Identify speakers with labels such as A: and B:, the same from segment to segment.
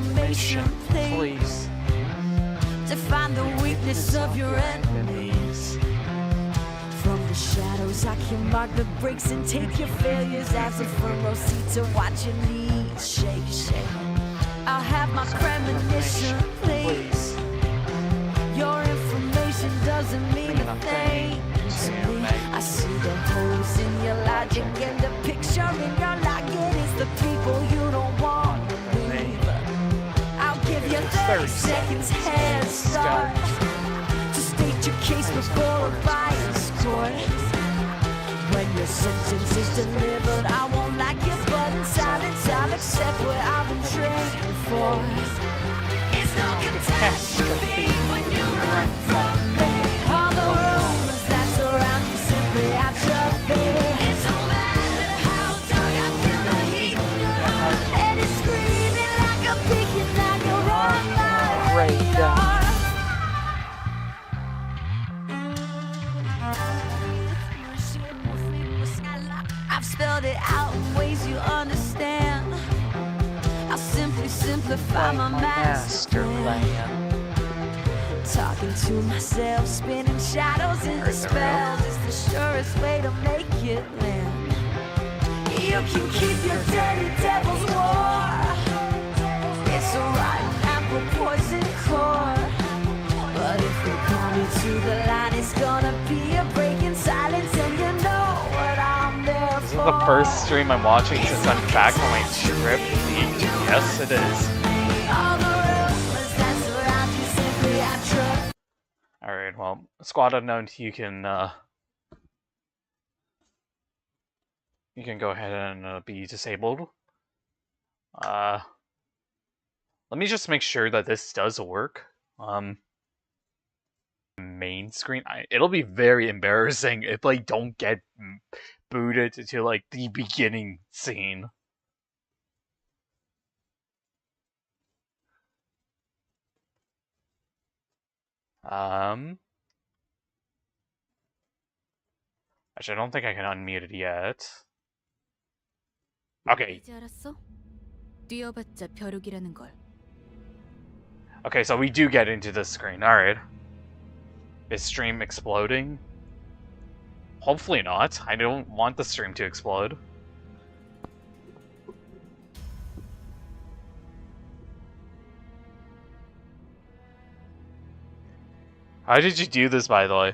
A: information, please. To find the weakness of your enemies. From the shadows I can mark the breaks and take your failures as a front row seat to watch your knees shake, shake. I'll have my premonition, please. Your information doesn't mean a thing to me. I see the holes in your logic and the picture in your locket is the people you don't want to leave. I'll give you 30 seconds head start to state your case before a bias court. When your sentence is delivered, I won't like your button silence. I'll accept what I've been trained for. It's no catastrophe when you run from me. All the rumors that surround you simply atrophy. It don't matter how dark I feel the heat in your heart. And it's screaming like a beacon that you're on my radar. I've spelled it out in ways you understand. I'll simply simplify my master plan. Talking to myself, spinning shadows into spells is the surest way to make it land. You can keep your dirty devil's war. It's a rotten apple poison core. But if you call me to the line, it's gonna be a break in silence, and you know what I'm there for.
B: This is the first stream I'm watching since I'm back on my trip. Yes, it is. Alright, well, Squad Unknown, you can go ahead and be disabled. Let me just make sure that this does work. Main screen. It'll be very embarrassing if I don't get booted to like the beginning scene. Actually, I don't think I can unmute it yet. Okay. Okay, so we do get into this screen. Alright. Is stream exploding? Hopefully not. I don't want the stream to explode. How did you do this, by the way?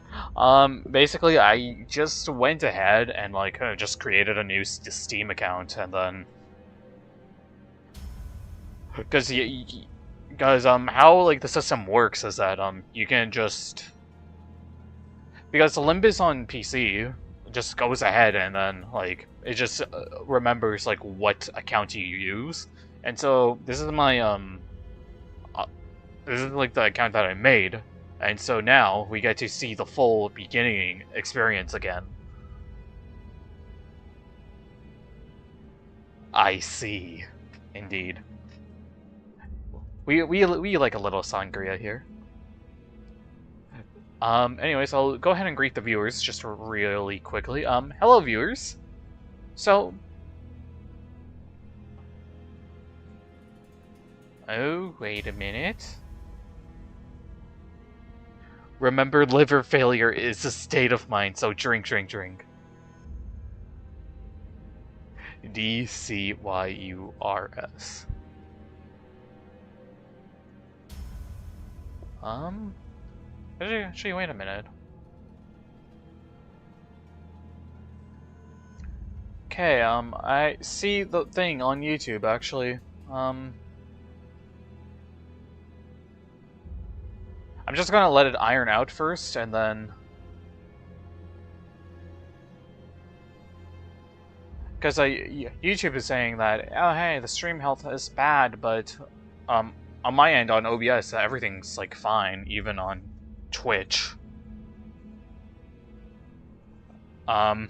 B: Basically, I just went ahead and, like, just created a new Steam account, and then... Because, how, like, the system works is that, you can just... Because Limbus on PC just goes ahead and then, like, it just remembers, like, what account you use. And so, this is my, this is, like, the account that I made. And so now, we get to see the full beginning experience again. I see. Indeed. We like a little sangria here. Anyways, I'll go ahead and greet the viewers just really quickly. Hello viewers! So... Oh, wait a minute. Remember, liver failure is a state of mind, so drink, drink, drink. DCYURS. Actually, wait a minute. Okay, I see the thing on YouTube, actually. I'm just gonna let it iron out first, and then... Because YouTube is saying that, oh hey, the stream health is bad, but on my end, on OBS, everything's like fine, even on Twitch. YouTube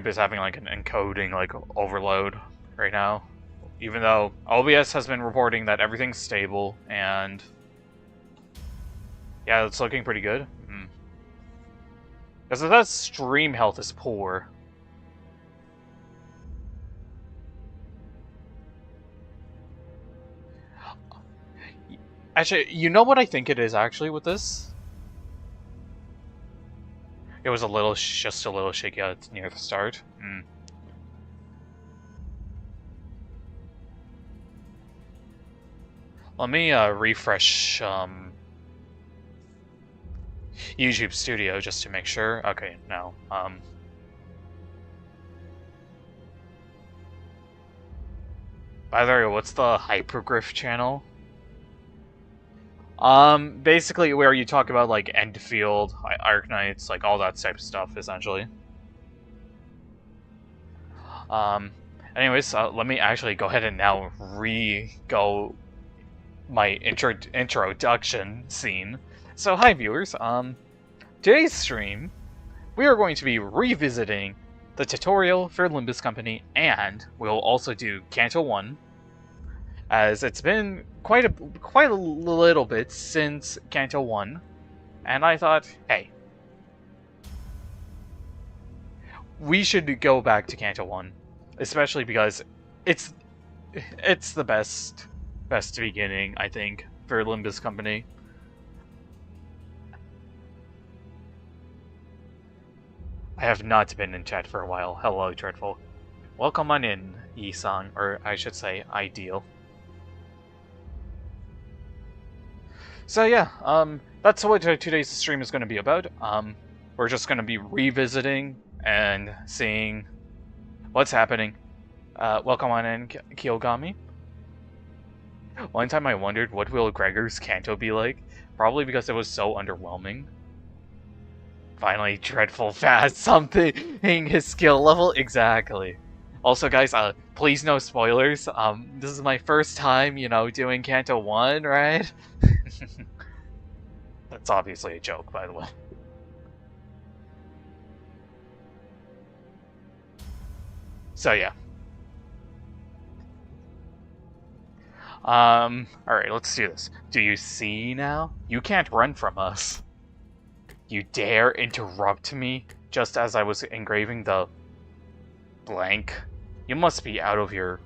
B: is having like an encoding like overload right now, even though OBS has been reporting that everything's stable and yeah, it's looking pretty good. Because that stream health is poor. Actually, you know what I think it is actually with this? It was just a little shaky near the start. Let me refresh YouTube Studio just to make sure. Okay, no. By the way, what's the hyperglyph channel? Basically where you talk about like Endfield, Arknights, like all that type of stuff, essentially. Anyways, let me actually go ahead and now go my introduction scene. So, hi viewers, today's stream, we are going to be revisiting the tutorial for Limbus Company, and we'll also do Canto 1, as it's been quite a little bit since Canto 1, and I thought, hey, we should go back to Canto 1, especially because it's the best beginning, I think, for Limbus Company. I have not been in chat for a while. Hello, Dreadful. Welcome on in, Yi-sang, or I should say, Ideal. So yeah, that's what today's stream is going to be about. We're just going to be revisiting and seeing what's happening. Welcome on in, Kiyogami. One time I wondered what will Gregor's Canto be like, probably because it was so underwhelming. Finally, Dreadful fast something his skill level, exactly. Also, guys, please no spoilers. This is my first time, you know, doing Canto 1, right? That's obviously a joke, by the way. So yeah. Alright, let's do this. Do you see now? You can't run from us. You dare interrupt me just as I was engraving the blank? You must be out of your...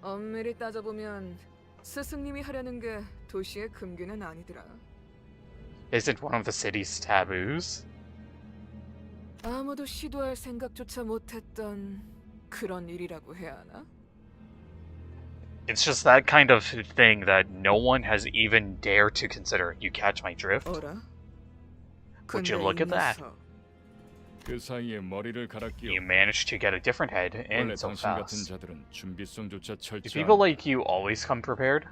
C: 엄밀히 따져보면 스승님이 하려는 게 도시의 금기는 아니더라.
B: Isn't one of the city's taboos?
C: 아무도 시도할 생각조차 못했던 그런 일이라고 해야 하나?
B: It's just that kind of thing that no one has even dared to consider. You catch my drift?
C: 어라?
B: Would you look at that?
D: 그 사이에 머리를 갈아 끼워.
B: You managed to get a different head in
D: 원래
B: so
D: 당신 같은
B: fast.
D: 자들은 준비성조차
B: Do
D: 철저한.
B: people like you always come prepared?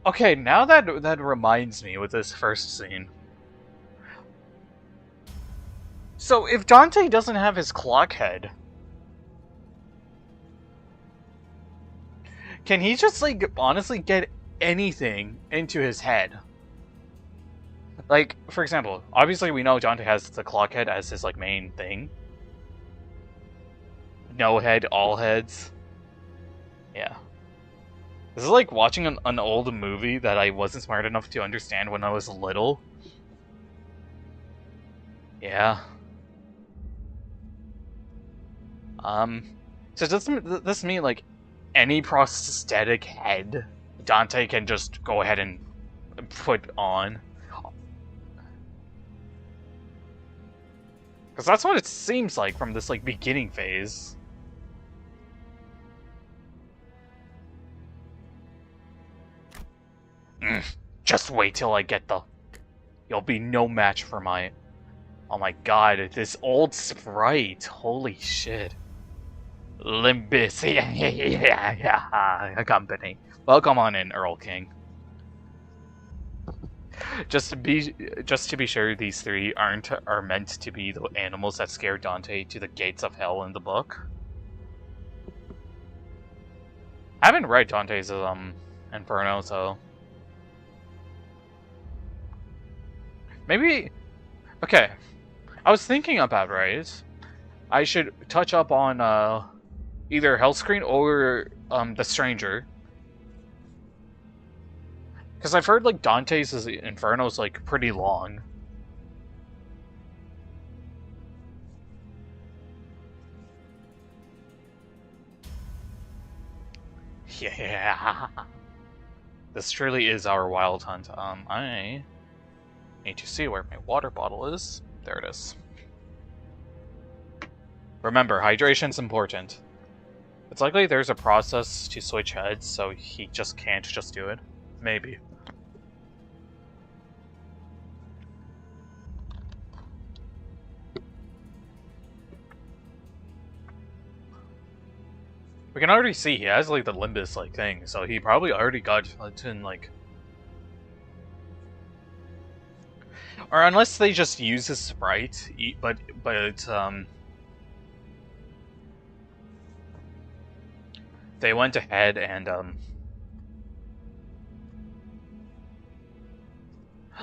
B: Okay, now that reminds me with this first scene. So if Dante doesn't have his clock head, can he just like honestly get anything into his head? Like, for example, obviously we know Dante has the clock head as his like main thing. No head, all heads. Yeah. This is like watching an old movie that I wasn't smart enough to understand when I was little. Yeah. So does this mean like any prosthetic head Dante can just go ahead and put on? Because that's what it seems like from this like beginning phase. Just wait till I get the... You'll be no match for my... Oh my god, this old sprite. Holy shit. Limbus Company. Welcome on in, Earl King. Just to be sure, these three are meant to be the animals that scare Dante to the gates of hell in the book. I haven't read Dante's Inferno, so maybe. Okay, I was thinking about I should touch up on either Hellscreen or The Stranger. Because I've heard like Dante's Inferno is like pretty long. Yeah. This truly is our wild hunt. I need to see where my water bottle is. There it is. Remember, hydration's important. It's likely there's a process to switch heads, so he just can't just do it. Maybe. We can already see he has like the Limbus like thing, so he probably already got in like, or unless they just use his sprite, but they went ahead and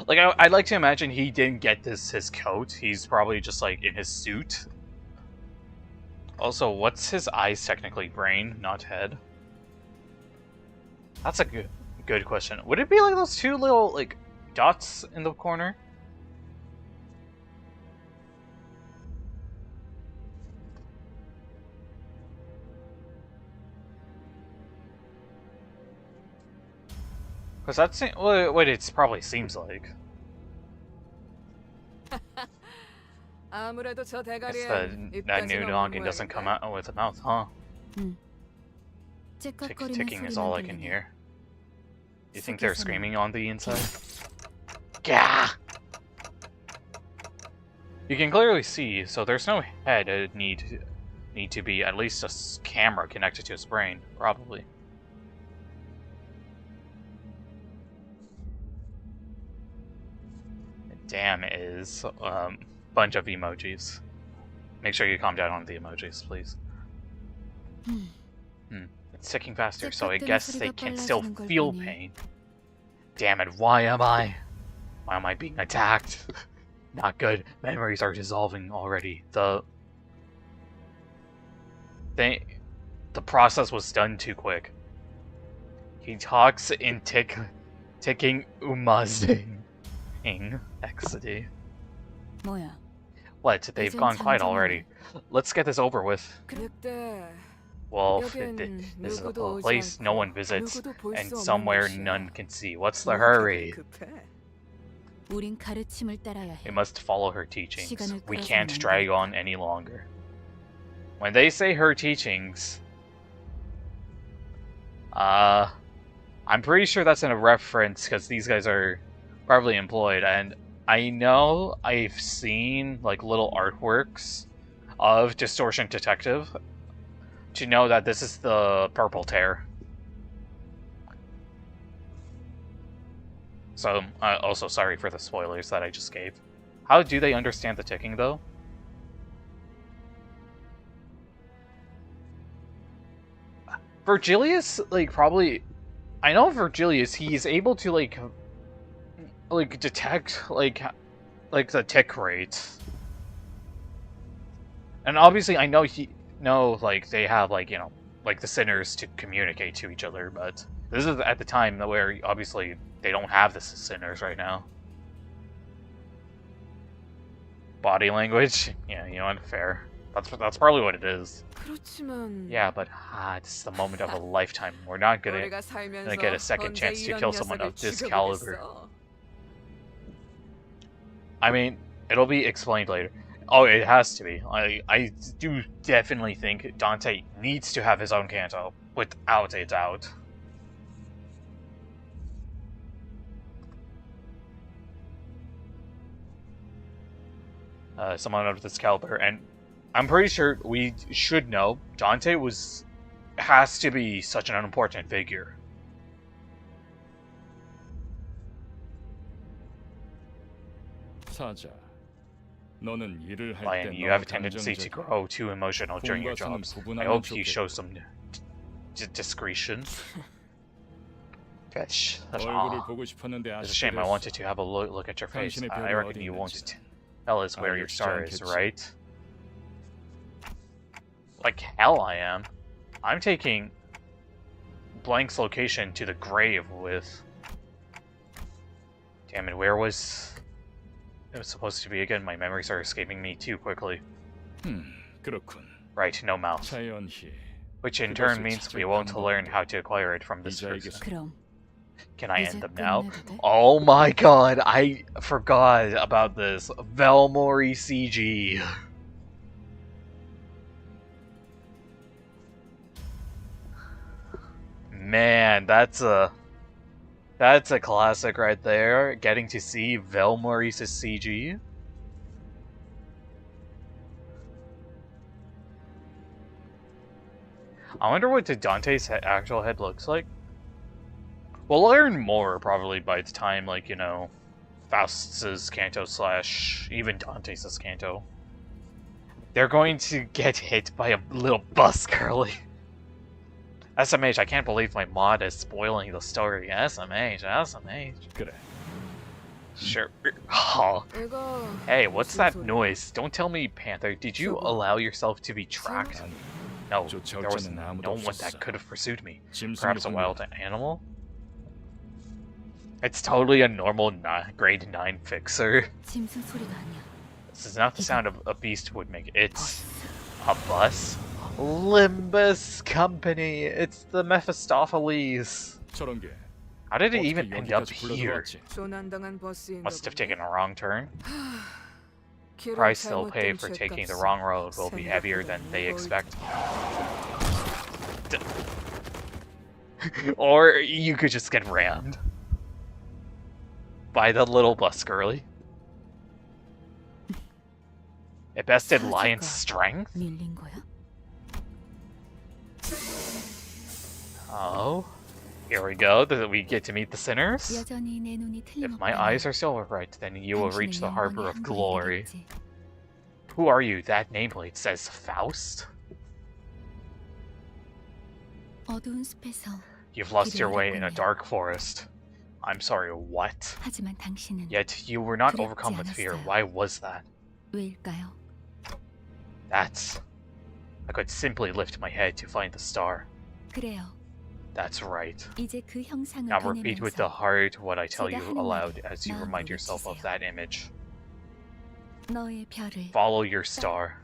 B: like I'd like to imagine he didn't get his coat. He's probably just like in his suit. Also, what's his eyes technically? Brain, not head? That's a good question. Would it be like those two little, like, dots in the corner? Because that's what it probably seems like.
C: 아무래도 저
B: Guess
C: 대가리에
B: that
C: 입까지
B: new
C: 넣은
B: noggin doesn't come
C: 모양인데.
B: out with a mouth, huh?
A: 찌꺽거리는
B: Ticking is
A: 소리만
B: all I can
A: 들리네.
B: hear. You think they're
A: 속에서는
B: screaming on the inside? Gah! You can clearly see, so there's no head. It'd need to be at least a camera connected to his brain, probably. Damn is bunch of emojis. Make sure you calm down on the emojis, please. It's ticking faster, so I guess they can still feel pain. Damn it, why am I being attacked? Not good. Memories are dissolving already. The process was done too quick. He talks in ticking umazing XD.
A: 뭐야?
B: What? They've gone quiet already. Let's get this over with.
C: 그때
B: Well,
C: 여긴
B: this is a
C: 누구도 오지
B: place no
C: 않고
B: one visits,
C: 누구도 볼
B: and
C: 수 없는
B: somewhere
C: 곳이야.
B: none can see. What's the
C: 왜
B: hurry?
C: 그렇게 급해?
A: 우린 가르침을 따라야
B: We
A: 해.
B: must follow her teachings.
A: 시간을
B: We
A: 끌어서는
B: can't
A: 안
B: drag
A: 되겠다.
B: on any longer. When they say her teachings, I'm pretty sure that's in a reference because these guys are probably employed, and I know I've seen like little artworks of Distortion Detective to know that this is the Purple Tear. So, also sorry for the spoilers that I just gave. How do they understand the ticking, though? Virgilius, like, probably... I know Virgilius, he's able to, like detect, like the tick rate. And obviously, I know like, they have, like, you know, like, the sinners to communicate to each other, but this is at the time where, obviously, they don't have the sinners right now. Body language? Yeah, you know what? Fair. That's probably what it is.
C: 그렇지만
B: Yeah, but it's the moment of a lifetime. We're not gonna
C: 우리가 살면서
B: get a second
C: 언제
B: chance to
C: 이런
B: kill someone
C: 녀석을
B: of this
C: 죽여보겠어.
B: caliber. I mean, it'll be explained later. Oh, it has to be. I do definitely think Dante needs to have his own Canto, without a doubt. Someone of this caliber, and I'm pretty sure we should know Dante has to be such an important figure.
D: 사자, 너는 일을 할
B: Lion,
D: 때
B: you have a
D: 너무
B: tendency to
D: 감정적이야.
B: grow too emotional during your
D: 공과
B: jobs.
D: 사는
B: I
D: 구분하면
B: hope you
D: 좋겠다.
B: show some discretion. That's
D: 얼굴을 보고 싶었는데
B: It's a
D: 아쉽게
B: shame. I
D: 됐어.
B: wanted to have a look at your face.
D: 당신의
B: I
D: 별이
B: reckon
D: 어디
B: you won't
D: 있는지
B: tell us where your
D: 알려주지
B: star is,
D: 않겠지.
B: right? Like hell I am. I'm taking Blank's location to the grave with... Damn it, where was... It was supposed to be again. My memories are escaping me too quickly.
D: 그렇군.
B: Right, no mouth.
D: 차연희,
B: which in turn means we won't learn how to acquire it from this person.
A: 그럼
B: Can I
A: 이제
B: end them now?
A: 끝내도 돼?
B: Oh my god, I forgot about this. Velmori CG. Man, that's a classic right there. Getting to see Velmori's CG. I wonder what Dante's actual head looks like. We'll learn more probably by the time, like, you know, Faust's Canto / even Dante's Canto. They're going to get hit by a little bus girly. SMH, I can't believe my mod is spoiling the story. SMH.
D: 그래.
B: Sure. Oh.
C: 이거
B: Hey, what's that
C: 무슨 소리야?
B: noise? Don't tell me, Panther. Did you allow yourself to be tracked?
D: 아니,
B: No,
D: 쫓아올
B: there was
D: 자는 아무도
B: no one that
D: 없었어.
B: could have pursued me.
D: 짐승이
B: Perhaps a
D: 혼자
B: wild animal? It's totally a normal grade 9 fixer.
A: 짐승 소리가 아니야.
B: This is not the sound of a beast would make. It's a bus? Limbus Company! It's the Mephistopheles!
D: 저런 게
B: How did it
D: 어떻게
B: even end up
D: 여기까지
B: here?
D: 불러들어왔지?
C: 조난당한 버스인가
B: Must have
C: 보네.
B: taken a wrong turn.
C: 길을
B: Price they'll
C: 잘못
B: pay
C: 든
B: for taking the
C: 죗값은
B: wrong road will be heavier than they
C: 생각보다
B: expect. Or you could just get rammed by the little bus girly. It bested Lion's strength?
A: 밀린 거야?
B: Oh. Here we go. We get to meet the sinners.
A: 여전히 내 눈이
B: If my
A: 틀림없다면
B: eyes are still right, then you will reach the
A: 당신은
B: harbor
A: 영원히
B: of
A: 한국에
B: glory.
A: 이르겠지.
B: Who are you? That nameplate says Faust?
A: 어두운 숲에서
B: You've lost your
A: 길을
B: way in a
A: 잃었군요.
B: dark forest. I'm sorry, what?
A: 하지만 당신은
B: Yet you were not
A: 두렵지
B: overcome with fear.
A: 않았어요.
B: Why was that?
A: 왜일까요?
B: That's... I could simply lift my head to find the star.
A: 그래요.
B: That's right.
A: 이제 그 형상을
B: Now repeat with the
A: 보내면서
B: heart what I tell
A: 제가
B: you
A: 하는
B: aloud
A: 말을
B: as you
A: 마음으로
B: remind yourself of
A: 외치세요.
B: that image.
A: 너의 별을
B: Follow your star.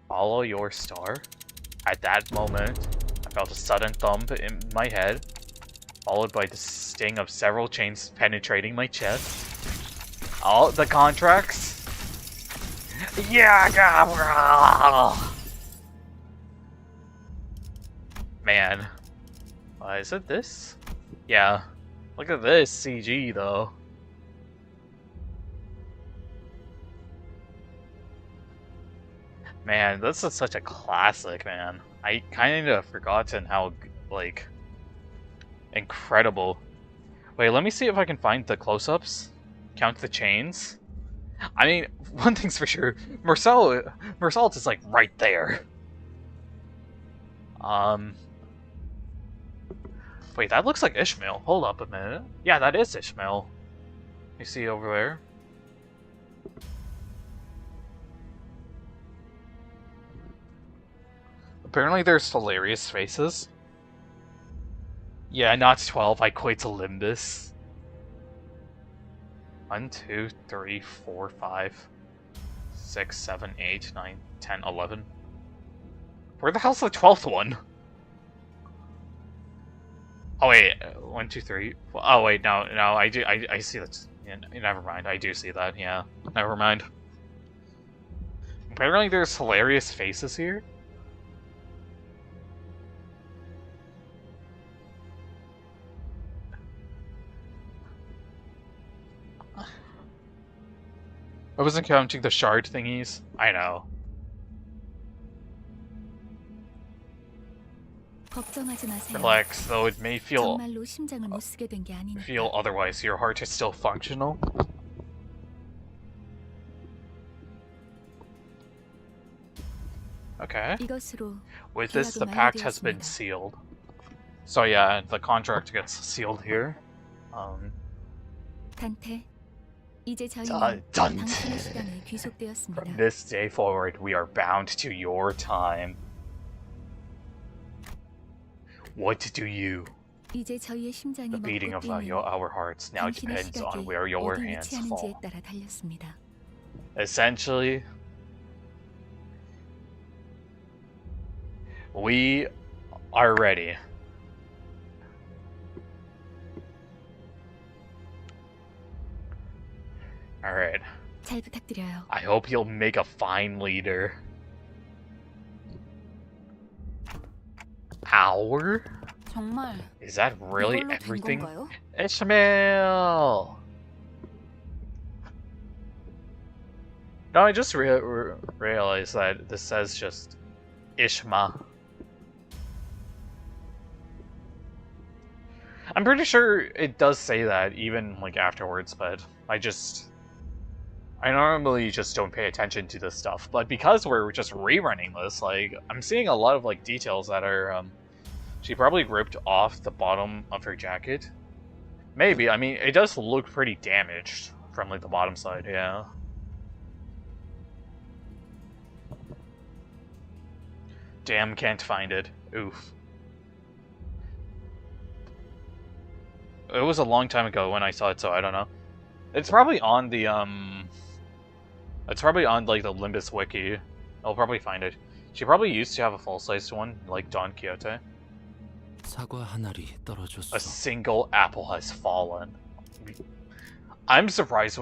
B: Follow your star? At that moment, I felt a sudden thump in my head, followed by the sting of several chains penetrating my chest. Oh, the contracts? Yeah, man. Is it this? Yeah. Look at this CG though. Man, this is such a classic, man. I kind of forgotten how, like, incredible. Wait, let me see if I can find the close-ups. Count the chains. I mean, one thing's for sure, Mersault is like right there. Wait, that looks like Ishmael. Hold up a minute. Yeah, that is Ishmael. You see over there? Apparently there's hilarious faces. Yeah, not 12, I quit to Limbus. 1, 2, 3, 4, 5, 6, 7, 8, 9, 10, 11. Where the hell's the 12th one? Oh wait, 1, 2, 3. Oh wait, no, I see that. Yeah, never mind, I do see that, yeah. Never mind. Apparently there's hilarious faces here. I wasn't counting the shard thingies. I know.
A: 걱정하지 마세요.
B: Relax, though it may feel
A: 정말로 심장을 못 쓰게 된 게 아니니까.
B: otherwise. Your heart is still functional. Okay.
A: 이것으로
B: With this, the
A: 계약은
B: pact has been
A: 완료되었습니다.
B: sealed. So yeah, the contract gets sealed here.
A: 단테, 이제 저희는
B: 단테.
A: 당신의 시간에 귀속되었습니다.
B: From this day forward, we are bound to your time. What do you?
A: 이제 저희의 심장이
B: The beating
A: 먹고
B: of
A: 뛰는
B: our hearts now
A: 당신의
B: depends on
A: 시각이
B: where your
A: 어디
B: hands
A: 위치하는지에
B: fall.
A: 따라 달렸습니다.
B: Essentially, we Already. Alright.
A: 잘 부탁드려요.
B: I hope you'll make a fine leader. Hour?
A: 정말
B: Is that really
A: 이걸로 된
B: everything?
A: 건가요?
B: Ishmael! No, I just realized that this says just Ishma. I'm pretty sure it does say that even like afterwards, but I normally just don't pay attention to this stuff. But because we're just rerunning this, like I'm seeing a lot of like details that are she probably ripped off the bottom of her jacket. Maybe. I mean, it does look pretty damaged from like the bottom side, yeah. Damn, can't find it. Oof. It was a long time ago when I saw it, so I don't know. It's probably on the it's probably on like the Limbus wiki. I'll probably find it. She probably used to have a full-sized one, like Don Quixote.
E: 사과 한 알이 떨어졌어.
B: A single apple has fallen. I'm surprised,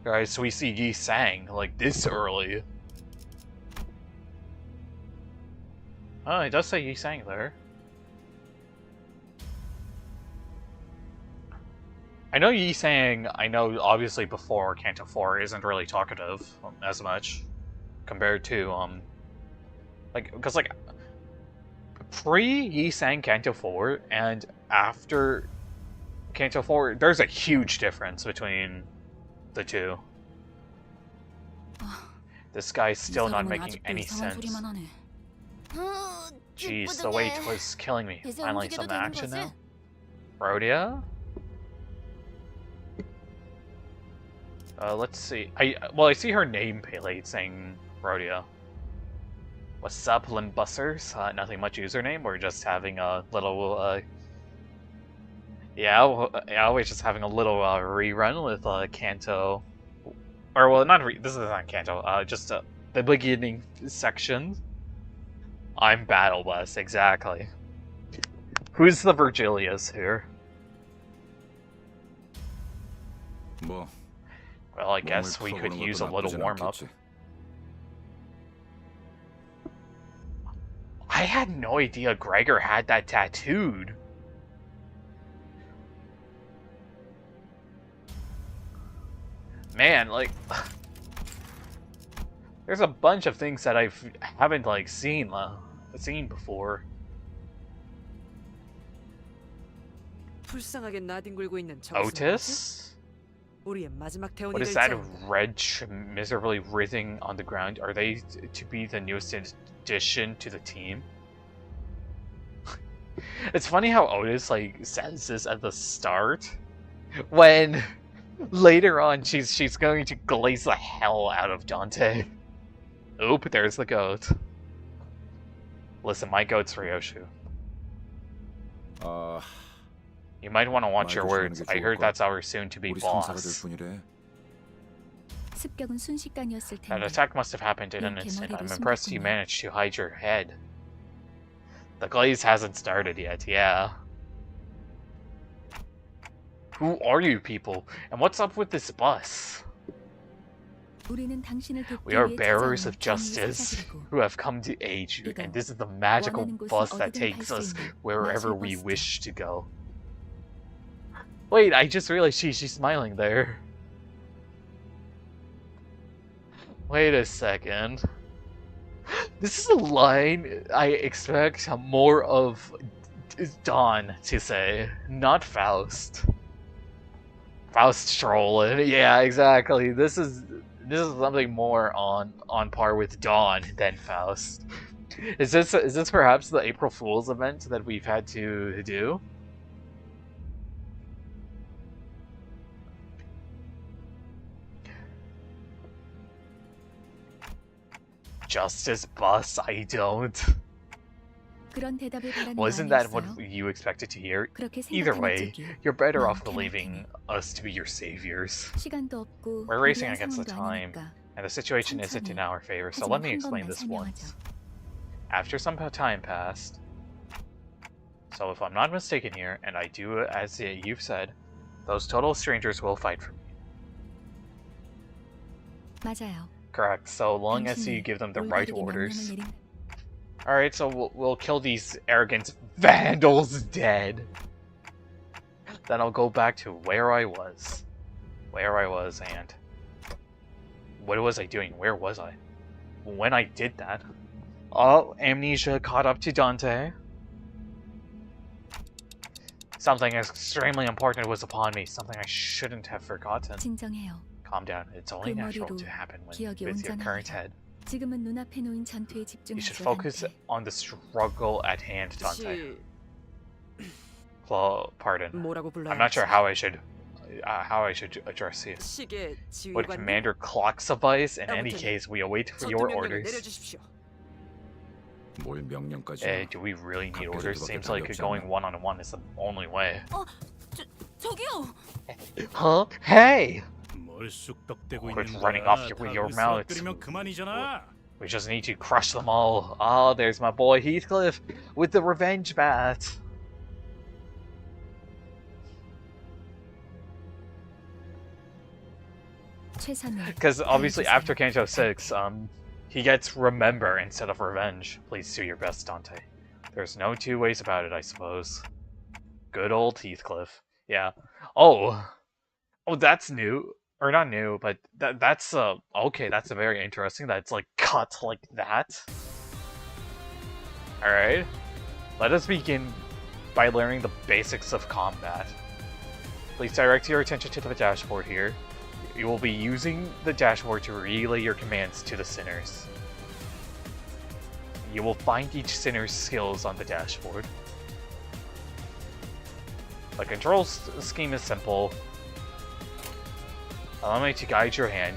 B: guys, we see Yi Sang like this early. Oh, it does say Yi Sang there. I know Yi Sang, I know obviously before Canto 4 isn't really talkative as much compared to, like, because like, pre-Yi Sang Canto 4 and after Canto 4, there's a huge difference between the two. This guy's still not making any sense. Jeez, the wait was killing me. Finally some action now. Rhodia? Let's see. I see her nameplate saying Rhodia. What's up, Limbusers? Nothing much username. We're just having a little, yeah, we're just having a little rerun with Canto. Or, well, this is not Canto, just the beginning section. I'm Battle Bus, exactly. Who's the Virgilius here?
D: 뭐
B: Well, I guess we could use a little warm-up. I had no idea Gregor had that tattooed. Man, like, there's a bunch of things that I haven't like seen before.
C: 불쌍하게 나뒹굴고 있는
B: Otis?
C: 우리의 마지막 태원이
B: What is
C: 될
B: that
C: 자입니다.
B: red miserably writhing on the ground? Are they to be the newest addition to the team? It's funny how Otis like says this at the start, when later on she's going to glaze the hell out of Dante. Oop, there's the goat. Listen, my goat's Ryoshu. You might want to watch your words. I heard that's our soon-to-be boss.
A: 습격은 순식간이었을
B: That
A: 텐데.
B: attack must have happened in an instant. I'm impressed you managed to hide your head. The glaze hasn't started yet, yeah. Who are you people? And what's up with this bus?
A: 우리는 당신을 돕기
B: We are
A: 위해
B: bearers
A: 찾아온
B: of justice
A: 정의의
B: who have come to aid you, and this is the magical bus that takes us wherever we wish to go. Wait, I just realized she's smiling there. Wait a second. This is a line I expect more of Dawn to say, not Faust. Faust trolling, yeah, exactly. This is something more on par with Dawn than Faust. Is this perhaps the April Fool's event that we've had to do? Justice bus, I don't.
A: 그런 대답을 바라는 거
B: Wasn't that what
A: 아니었어요?
B: you expected to hear?
A: 그렇게
B: Either
A: 생각하는
B: way,
A: 쪽이
B: you're better off
A: 마음
B: believing us to be your saviors.
A: 시간도 없고
B: We're racing
A: 불리한
B: against the
A: 상황도
B: time,
A: 아니니까.
B: and the situation isn't in our favor, so let me explain this once. After some time passed, So if I'm not mistaken here, and I do as you've said, those total strangers will fight for me.
A: 맞아요.
B: Correct, so long as you give them the right orders. Alright, so we'll kill these arrogant vandals dead. Then I'll go back to where I was. And... what was I doing? Where was I? When I did that... oh, amnesia caught up to Dante. Something extremely important was upon me. Something I shouldn't have forgotten.
A: 진정해요.
B: Calm down. It's only natural to happen with your current head.
A: 지금은 눈앞에 놓인 전투에
B: You should
A: 집중하죠.
B: focus on the struggle at hand, Dante. Well, pardon.
C: 뭐라고 불러야
B: I'm not sure how I should address you.
C: 시계
B: Would
C: 지휘관님,
B: Commander Clock suffice? In any
C: 아무튼
B: case, we await for
C: 전투
B: your
C: 명령을
B: orders.
C: 내려주십시오.
D: 뭘 명령까지?
B: Do we really need
D: 각별히
B: orders?
D: 그밖에
B: Seems
D: 답이
B: like
D: 없지
B: going
D: 않나?
B: one-on-one is the only way.
A: 저기요.
B: Huh? Hey!
F: 뭘 쑥덕대고
B: Quit
F: 있는
B: running
F: 거야?
B: off with
F: 다
B: your mouth.
F: 으스러뜨리면 그만이잖아.
B: We just need to crush them all. Oh, there's my boy Heathcliff with the revenge bat. Because obviously after Canto 6, he gets remember instead of revenge. Please do your best, Dante. There's no two ways about it, I suppose. Good old Heathcliff. Yeah. Oh, that's new. Or not new, but that's okay, that's very interesting. That's like cut like that. Alright. Let us begin by learning the basics of combat. Please direct your attention to the dashboard here. You will be using the dashboard to relay your commands to the sinners. You will find each sinner's skills on the dashboard. The control scheme is simple. Allow me to guide your hand.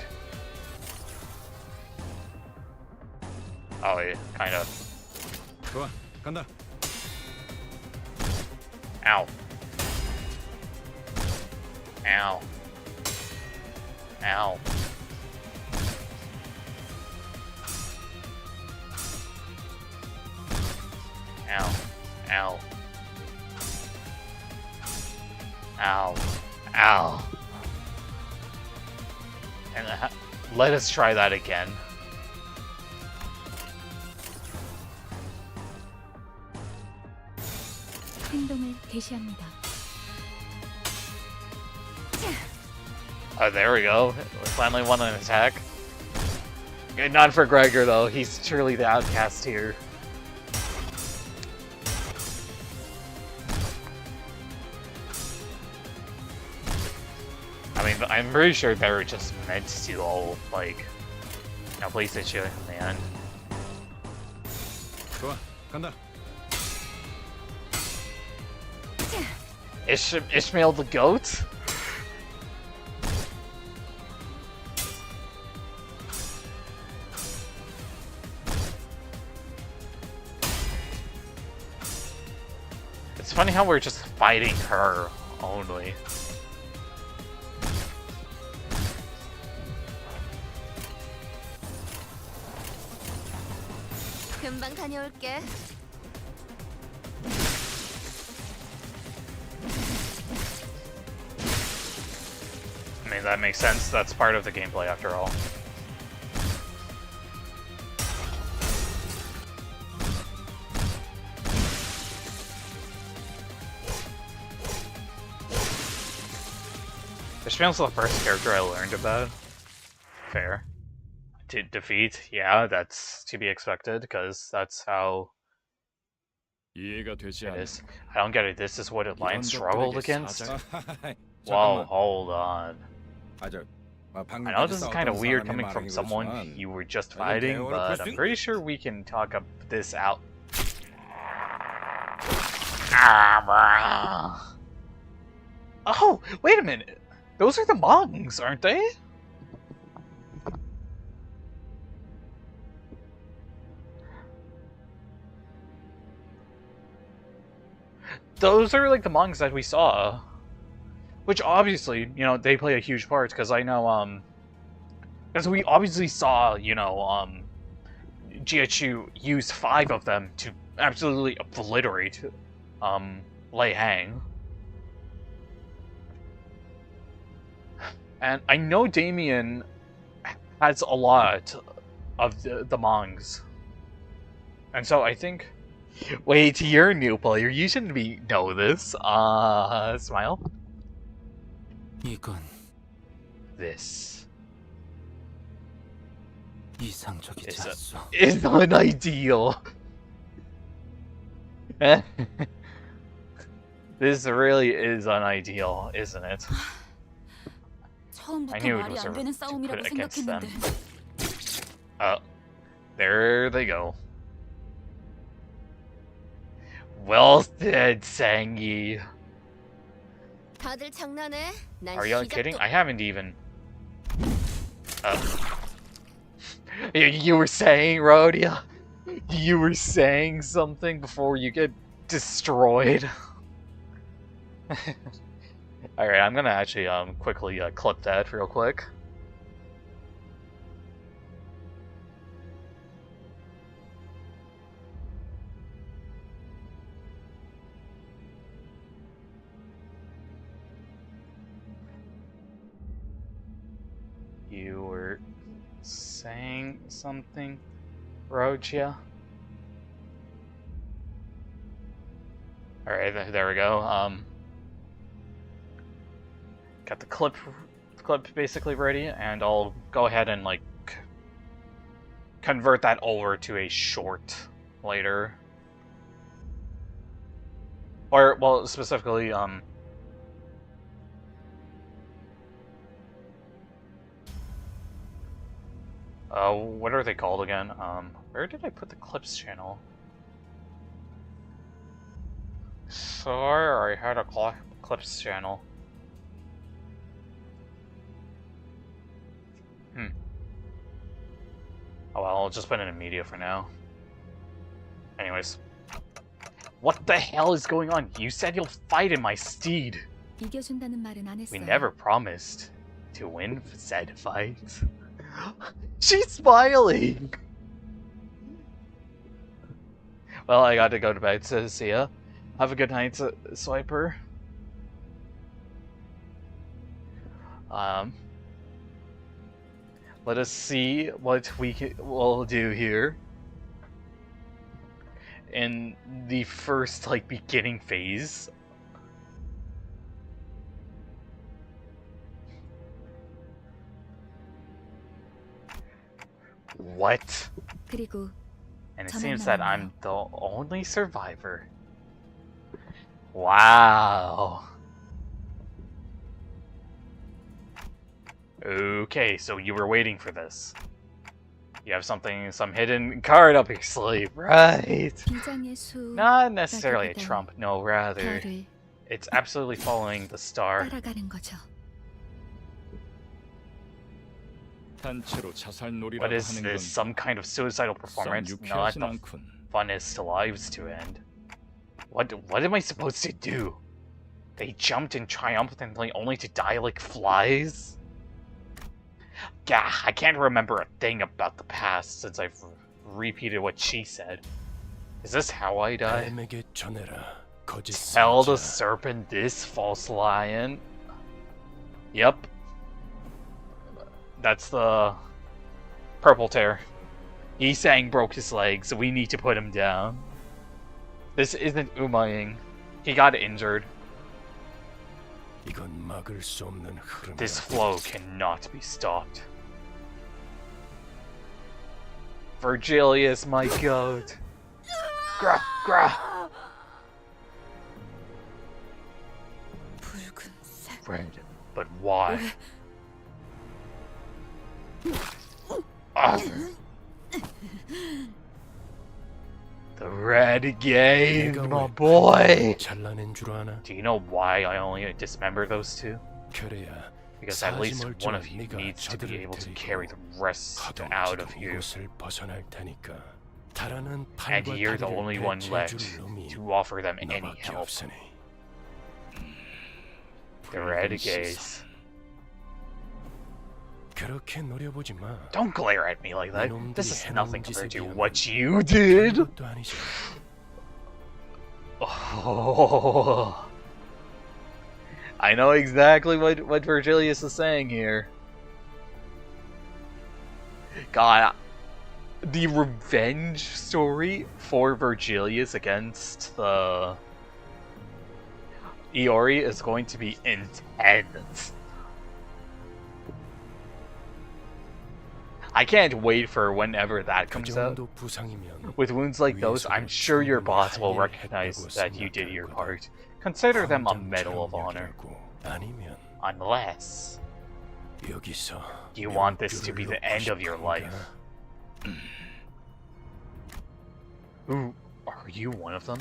B: Oh, yeah, kind of.
D: 좋아, 간다.
B: Ow. Ow. Ow. Ow. Ow. Ow. Ow. And let us try that again.
A: 행동을 개시합니다.
B: Oh, there we go. We finally won an attack. Good, not for Gregor though. He's truly the outcast here. I mean, I'm pretty sure they were just meant to all, like, you know, place it you in the end.
D: 좋아, 간다.
B: Ishmael the goat? It's funny how we're just fighting her only.
A: 금방 다녀올게.
B: I mean, that makes sense. That's part of the gameplay after all. Ishmael's the first character I learned about. Fair. To defeat, yeah, that's to be expected, because that's how
D: 이해가 되지
B: it
D: 않아.
B: is. I don't get it. This is what Alliance struggled against?
D: 잠깐만.
B: Whoa, hold on.
D: 아저,
B: I know this is kind of weird coming from someone you were just fighting, but I'm pretty sure we can talk this out. Oh, wait a minute. Those are the monks, aren't they? Those are like the monks that we saw. Which obviously, you know, they play a huge part, because I know, because we obviously saw, you know, Jiachu use 5 of them to absolutely obliterate lay hang. And I know Damien has a lot of the Mongs. And so I think... Wait, you're a new player. You shouldn't know this. Smile.
E: 이건
B: This
E: 이상적이지 않소.
B: is unideal. This really is unideal, isn't it? I
A: 처음부터
B: knew it
A: 말이
B: was
A: 안 되는
B: to put
A: 싸움이라고
B: it against them.
A: 생각했는데.
B: Oh, there they go. Well said, Sangi.
A: 다들 장난해? 난
B: Are you kidding? I haven't even. You were saying, Rhodia? You were saying something before you get destroyed. Alright, I'm gonna actually quickly clip that real quick. You were saying something, Rogia? Alright, there we go. Got the clip basically ready, and I'll go ahead and like convert that over to a short later. Or, well, specifically, what are they called again? Where did I put the clips channel? Sorry, I had a clips channel. Oh well, I'll just put it in media for now. Anyways. What the hell is going on? You said you'll fight in my steed.
A: 이겨준다는 말은 안 했어요.
B: We never promised to win said fight. She's smiling! Well, I got to go to bed, so see ya. Have a good night, Swiper. Let us see what we'll do here. In the first, like, beginning phase. What?
A: 그리고
B: And it seems that I'm the only survivor. Wow. Okay, so you were waiting for this. You have some hidden card up your sleeve, right?
A: 비장의 수
B: Not necessarily a trump, no, rather. It's absolutely following the star.
A: 따라가는 거죠.
D: 단체로 자살
B: What
D: 놀이라도
B: is
D: 하는
B: this?
D: 건
B: Some kind of suicidal performance? Not
D: 유쾌하진
B: the
D: 않군.
B: funnest lives to end. What am I supposed to do? They jumped in triumphantly only to die like flies? Gah, I can't remember a thing about the past since I've repeated what she said. Is this how I die?
E: 뱀에게 전해라, 거짓
B: Tell the
E: 선지자.
B: serpent this, false lion. Yep. That's the purple tear. He sang broke his leg, so we need to put him down. This isn't Umaying. He got injured.
E: 이건 막을 수 없는 흐름이야.
B: This flow cannot be stopped. Virgilius, my goat. Grah, grah.
A: 붉은색.
B: Red, but why? Arthur. The red game, my boy.
E: 잘라낸 줄 아나?
B: Do you know why I only dismember those two?
E: 그래야
B: Because at least
E: 사지
B: one
E: 멀쩡한
B: of you
E: 네가
B: needs to be
E: 저들을
B: able to
E: 데리고
B: carry the rest out of you.
E: 이곳을 벗어날 테니까. 달아난
B: And
E: 팔과
B: you're the
E: 다리를
B: only one left
E: 배치해줄 놈이
B: to offer them any
E: 너밖에
B: help.
E: 없으니.
B: The red gaze.
E: 그렇게 노려보지 마.
B: Don't glare at me like that.
E: 이놈들이
B: This is
E: 해놓은
B: nothing
E: 짓에
B: compared to
E: 비하면
B: what you did.
E: 아무것도 아니지.
B: Oh, I know exactly what Virgilius is saying here. God, the revenge story for Virgilius against the Iori is going to be intense. I can't wait for whenever that comes out. With wounds like those, I'm sure your boss will recognize that you did your part. Consider them a Medal of Honor. Unless you want this to be the end of your life. Ooh, are you one of them?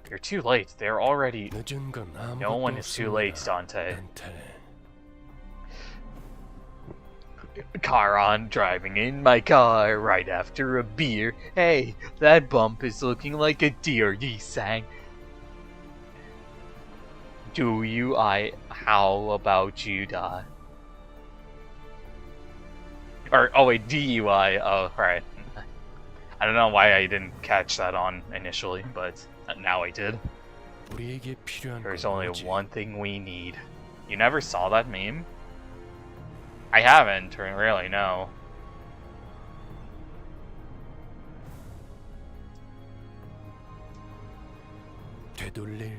B: You're too late. They're already... No one is too late, Dante. Charon driving in my car right after a beer. Hey, that bump is looking like a deer, he sang. Do you? How about you die? Or, oh wait, DUI. Oh, right. I don't know why I didn't catch that on initially, but now I did. There's only one thing we need. You never saw that meme? I haven't, really, no.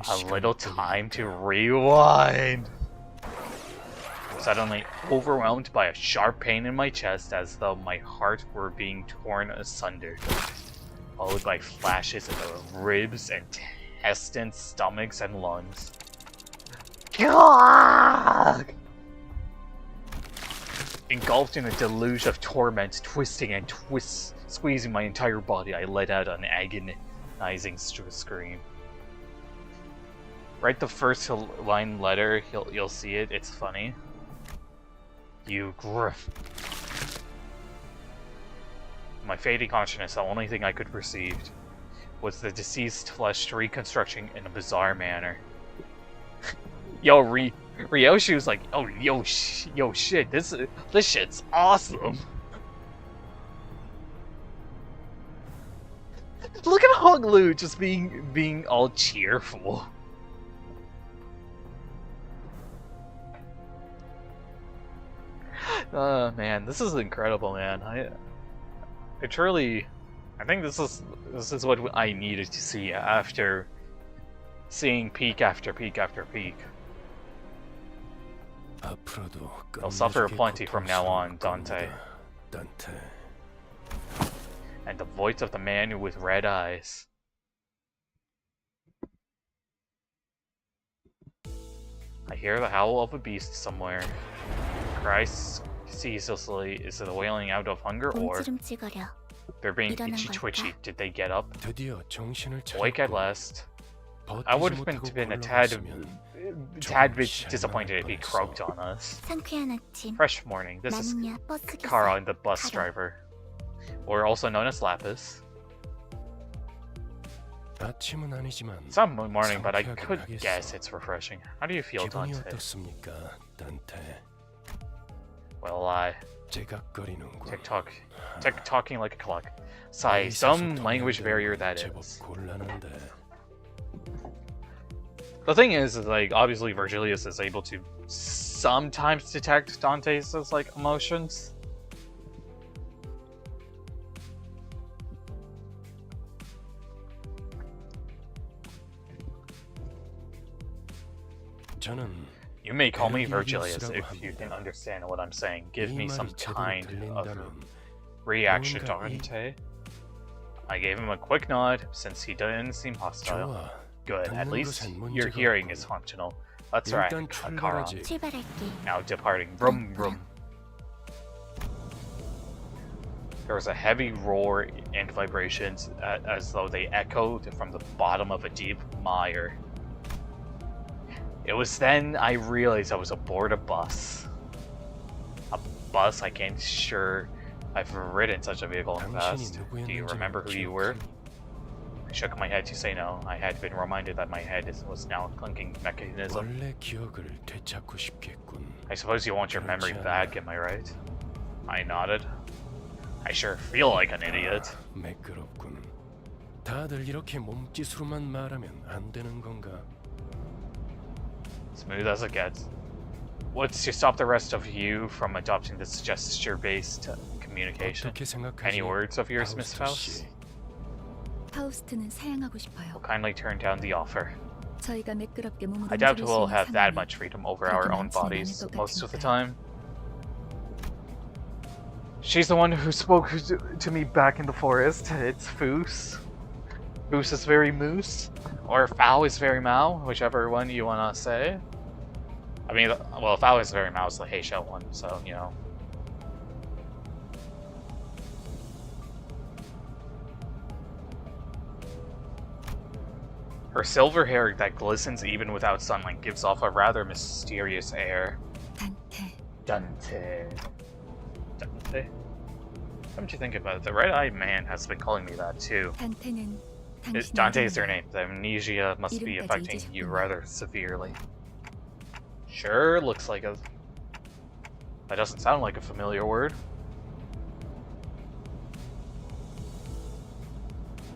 B: A little time to rewind. Suddenly overwhelmed by a sharp pain in my chest as though my heart were being torn asunder. Followed by flashes in the ribs, intestines, stomachs, and lungs. God! Engulfed in a deluge of torment, twisting and squeezing my entire body, I let out an agonizing scream. Write the first line letter, you'll see it, it's funny. You griff. My fading consciousness, the only thing I could perceive was the deceased flesh reconstructing in a bizarre manner. Yo, Ryoshi was like, oh, yo, shit, this shit's awesome. Look at Honglu just being all cheerful. Man, this is incredible, man. I think this is what I needed to see after seeing peak after peak after peak. I'll suffer plenty from now on, Dante. And the voice of the man with red eyes. I hear the howl of a beast somewhere. Cries ceaselessly. Is it a wailing out of hunger or they're being itchy twitchy? Did they get up? Awake at last. I would have been a tad bit disappointed if he croaked on us. Fresh morning. This is Kara, the bus driver, or also known as Lapis. It's not morning, but I could guess it's refreshing. How do you feel, Dante? Well, tick-tocking like a clock. Sigh, some language barrier that is. The thing is, like, obviously Virgilius is able to sometimes detect Dante's, like, emotions. You may call me Virgilius if you can understand what I'm saying. Give me some kind of reaction, Dante. I gave him a quick nod, since he didn't seem hostile. Good, at least your hearing is functional. That's right, Kara. Now departing. Vroom, vroom. There was a heavy roar and vibrations as though they echoed from the bottom of a deep mire. It was then I realized I was aboard a bus. A bus? I can't sure I've ridden such a vehicle in the past. Do you remember who you were? I shook my head to say no. I had been reminded that my head was now a clinking mechanism. I suppose you want your memory back, am I right? I nodded. I sure feel like an idiot.
E: 다들 이렇게 몸짓으로만 말하면 안 되는 건가?
B: Smooth as it gets. What's to stop the rest of you from adopting this gesture-based communication?
E: 어떻게 생각하지?
B: Any words of yours, Miss
E: 파우스트 씨?
B: Faust?
G: 파우스트는 사양하고 싶어요.
B: Will kindly turn down the offer.
G: 저희가 매끄럽게 몸을
B: I doubt
G: 움직일 수
B: we'll
G: 있는
B: have that
G: 상황이
B: much freedom over our own bodies most of the time. She's the one who spoke to me back in the forest. It's Foos. Foos is very moose. Or Fow is very Mao, whichever one you wanna say. I mean, well, Fow is very Mao is the Heisha one, so, you know. Her silver hair that glistens even without sunlight gives off a rather mysterious air.
G: 단테.
B: Dante. Dante? Come to think about it, the red-eyed man has been calling me that too.
G: 단테는 당신의
B: Dante is their
G: 이름이야.
B: name. The amnesia must be
G: 이름까지
B: affecting you
G: 잊으셨구나.
B: rather severely. Sure, looks like a... That doesn't sound like a familiar word.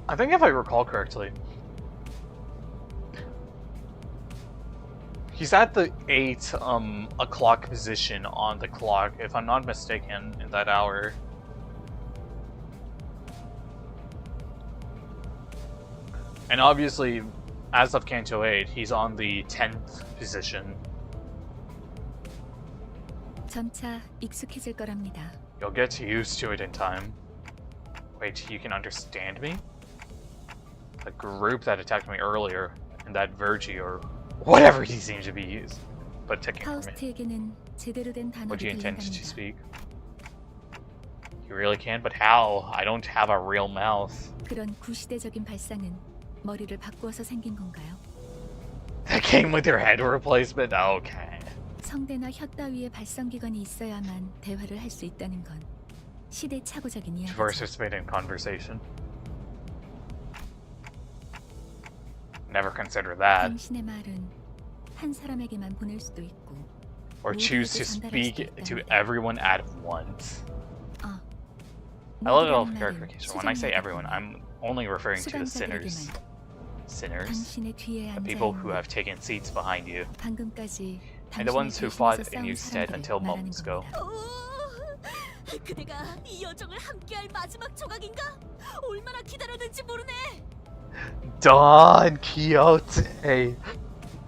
B: I think if I recall correctly, he's at the 8 o'clock position on the clock, if I'm not mistaken, in that hour. And obviously, as of Canto 8, he's on the 10th position.
G: 점차 익숙해질 거랍니다.
B: You'll get used to it in time. Wait, you can understand me? The group that attacked me earlier, and that Virgie, or whatever he seems to be used, but taking from me.
G: 파우스트에게는 제대로 된
B: What do
G: 단어를
B: you intend to
G: 들린답니다.
B: speak? You really can, but how? I don't have a real mouth.
G: 그런 구시대적인 발상은 머리를 바꾸어서 생긴 건가요?
B: That came with your head replacement? Okay.
G: 성대나 혀 따위의 발성기관이 있어야만 대화를 할 수 있다는 건 시대착오적인
B: To
G: 이야기죠.
B: participate in conversation. Never consider that.
G: 당신의 말은 한 사람에게만 보낼 수도 있고
B: Or choose to speak to everyone at once.
G: 아,
B: A little
G: 모두라는
B: clarification.
G: 말은
B: When I say
G: 수정해야
B: everyone, I'm only referring to the sinners.
G: 수감자들에게만
B: Sinners?
G: 당신의 뒤에
B: The
G: 앉아
B: people who
G: 있는
B: have taken seats behind you.
G: 방금까지
B: And the ones who
G: 당신의
B: fought
G: 대신해서
B: in your
G: 싸운
B: stead
G: 사람들을
B: until
G: 말하는
B: moments ago.
G: 겁니다.
A: 그대가 이 여정을 함께할 마지막 조각인가? 얼마나 기다렸는지 모르네.
B: Don Quixote!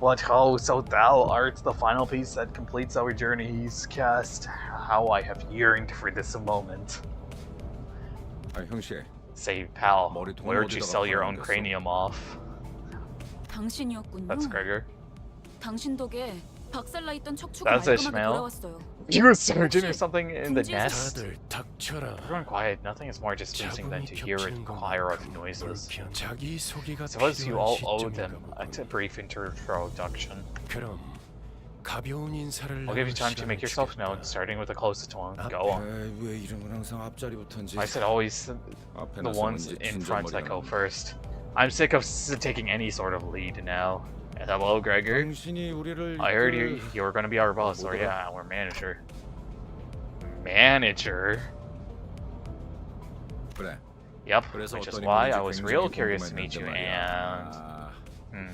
B: What ho, so thou art the final piece that completes our journey's cast. How I have yearned for this moment.
D: 아 형씨,
B: Say, pal,
D: 머리 돈
B: where'd you
D: 어디다가
B: sell your own
D: 팔아먹겠어?
B: cranium off?
A: 당신이었군요.
B: That's Gregor.
A: 당신 덕에 박살나 있던 척추가
B: That's
A: 말끔하게
B: Ishmael.
A: 돌아왔어요.
B: You were surgeon or something in the
A: Kunji's-
B: nest?
E: 다들 닥쳐라.
B: Everyone quiet, nothing is more displeasing than to hear a
E: 겹치는 건
B: choir of
E: 큰
B: noises.
E: 불편. 자기 소개가
B: Suppose you
E: 필요한
B: all owe them
E: 시점인가
B: a
E: 보군.
B: brief introduction.
E: 그럼 가벼운 인사를
B: I'll give you
E: 나눌
B: time to
E: 시간을
B: make yourself known,
E: 주겠다.
B: starting with the closest one. Go on.
D: 왜 이름은 항상 앞자리부터인지.
B: I said always
D: 앞에
B: the ones
D: 나서는지
B: in front that go
D: 진절머리라는.
B: first. I'm sick of taking any sort of lead now. Hello, Gregor.
D: 당신이 우리를
B: I heard you were going to be our boss, or
D: 뭐더라?
B: yeah, we're manager. Manager?
D: 그래.
B: Yep,
D: 그래서
B: which is
D: 어떤
B: why I
D: 인물인지
B: was
D: 굉장히
B: real curious to meet
D: 궁금했는데
B: you
D: 말이야.
B: and...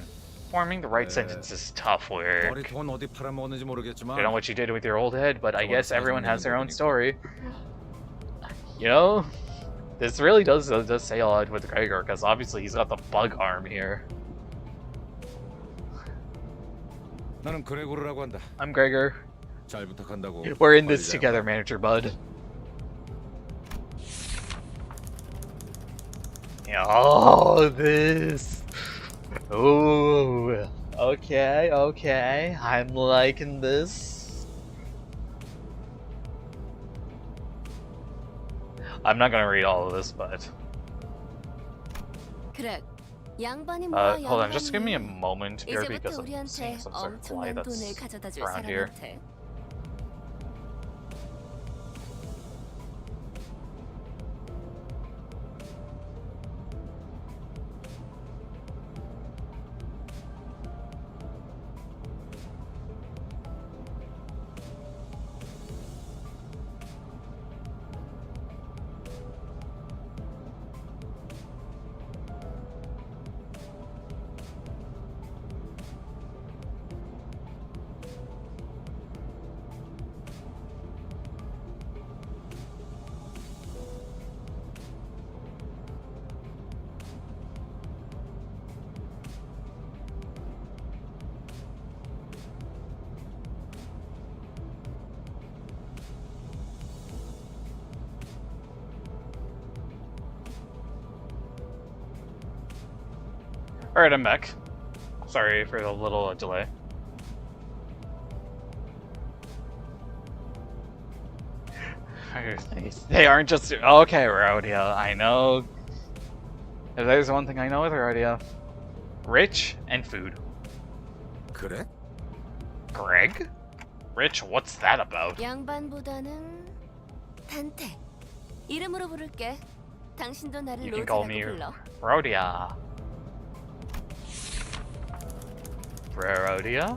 B: Forming the right
D: Uh,
B: sentence is tough work.
D: 머리 돈 어디 팔아먹었는지 모르겠지만.
B: I don't know what you did with your old head, but I
D: Come on,
B: guess everyone has their own
D: business.
B: story. You know, this really does say a lot with Gregor, because obviously he's got the bug arm here.
D: 나는 그레고르라고 한다.
B: I'm Gregor.
D: 잘 부탁한다고.
B: We're in this
D: 관리자야.
B: together, manager bud. Oh, this. Ooh. Okay, okay. I'm liking this. I'm not gonna read all of this, but
A: 그래. 양반이
B: hold on, just give me a moment here because
A: 이제부터
B: I'm
A: 우리한테
B: seeing some sort of fly
A: 엄청난 돈을
B: that's
A: 가져다 줄
B: around here.
A: 사람한테.
B: Alright, I'm back. Sorry for the little delay. They aren't just... Okay, Rhodia, I know. If there's one thing I know with Rhodia. Rich and food.
D: 그래?
B: Greg? Rich, what's that about?
A: 양반보다는 단테. 이름으로 부를게. 당신도 나를
B: You can call
A: 로즈라고
B: me
A: 불러.
B: Rhodia. Rhodia?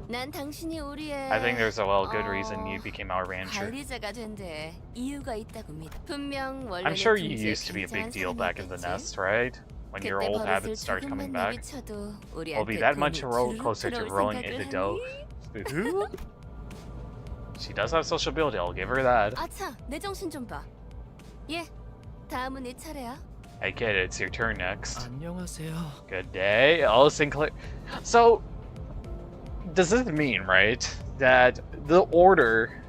A: 난 당신이 우리의
B: I think there's a good reason you became our manager.
A: 관리자가 된데 이유가 있다고 믿어. 분명 원래는
B: I'm sure you
A: 둥지에
B: used to be a big
A: 굉장한
B: deal back in the
A: 사람이었겠지.
B: nest, right? When your
A: 그때
B: old
A: 버릇을
B: habits start coming
A: 조금만
B: back.
A: 내비쳐도
B: We'll
A: 우리한테
B: be that
A: 돈이
B: much
A: 주르륵
B: closer to
A: 들어올
B: rolling in
A: 생각을
B: the dough.
A: 하니?
B: She does have sociability, I'll give her that.
A: 아차, 내 정신 좀 봐. 예, 다음은 네 차례야.
B: I get it, it's your turn next.
E: 안녕하세요.
B: Good day. Oh, Sinclair. So, does this mean, right, that the order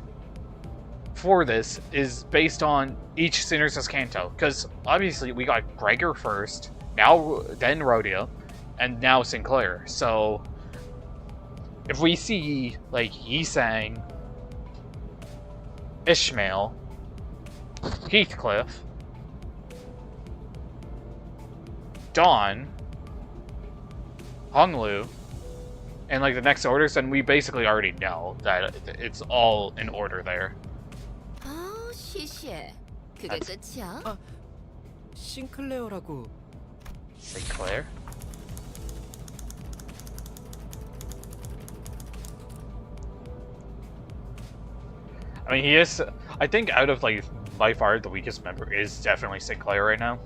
B: for this is based on each Sinners as Canto? Because obviously we got Gregor first, then Rhodia, and now Sinclair. So, if we see, like, Yisang, Ishmael, Heathcliff, Dawn, Honglu, and like the next orders, then we basically already know that it's all in order there.
A: 아, 시시해. 그게
B: That's-
A: 끝이야?
E: 싱클레어라고.
B: Sinclair? I mean, he is. I think out of like by far the weakest member is definitely Sinclair right now.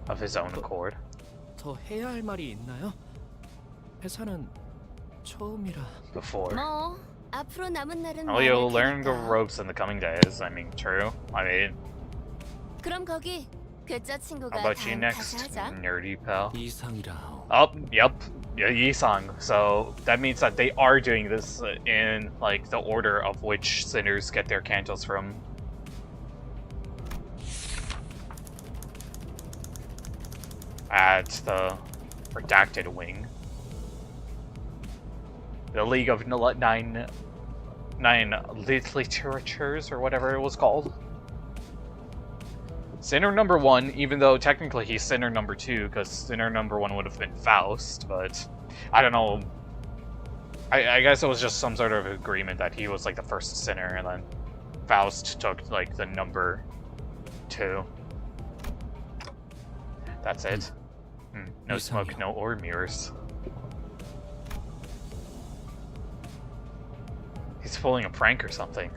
B: Of his own accord.
E: 더 해야 할 말이 있나요? 회사는 처음이라.
B: Before.
A: 뭐, 앞으로 남은 날은
B: Oh, you'll
A: 많을
B: learn the
A: 테니까.
B: ropes in the coming days. I mean, true. I mean,
A: 그럼 거기 괴짜
B: how
A: 친구가
B: about you
A: 다음
B: next,
A: 가서 하자.
B: nerdy pal?
E: 이상이라.
B: Oh, yep. Yeah, Yisang. So that means that they are doing this in like the order of which sinners get their cantos from. At the redacted wing. The League of Nine Literatures, or whatever it was called. Sinner number 1, even though technically he's sinner number 2, because sinner number 1 would have been Faust, but I don't know. I guess it was just some sort of agreement that he was like the first sinner, and then Faust took like the number 2. That's it. No smoke, no ore mirrors. He's pulling a prank or something.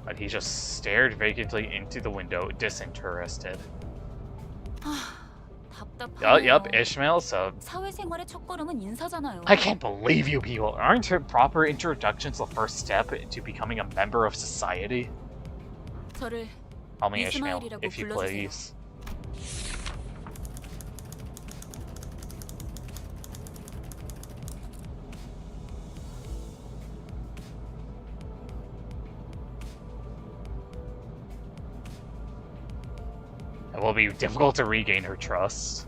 B: But he just stared vacantly into the window, disinterested.
H: 답답하네요.
B: Yup, Ishmael, so...
H: 사회생활의 첫걸음은 인사잖아요.
B: I can't believe you people. Aren't proper introductions the first step into becoming a member of society?
H: 저를
B: Call me Ishmael,
H: 이스마일이라고
B: if you
H: 불러주세요.
B: please. It will be difficult to regain her trust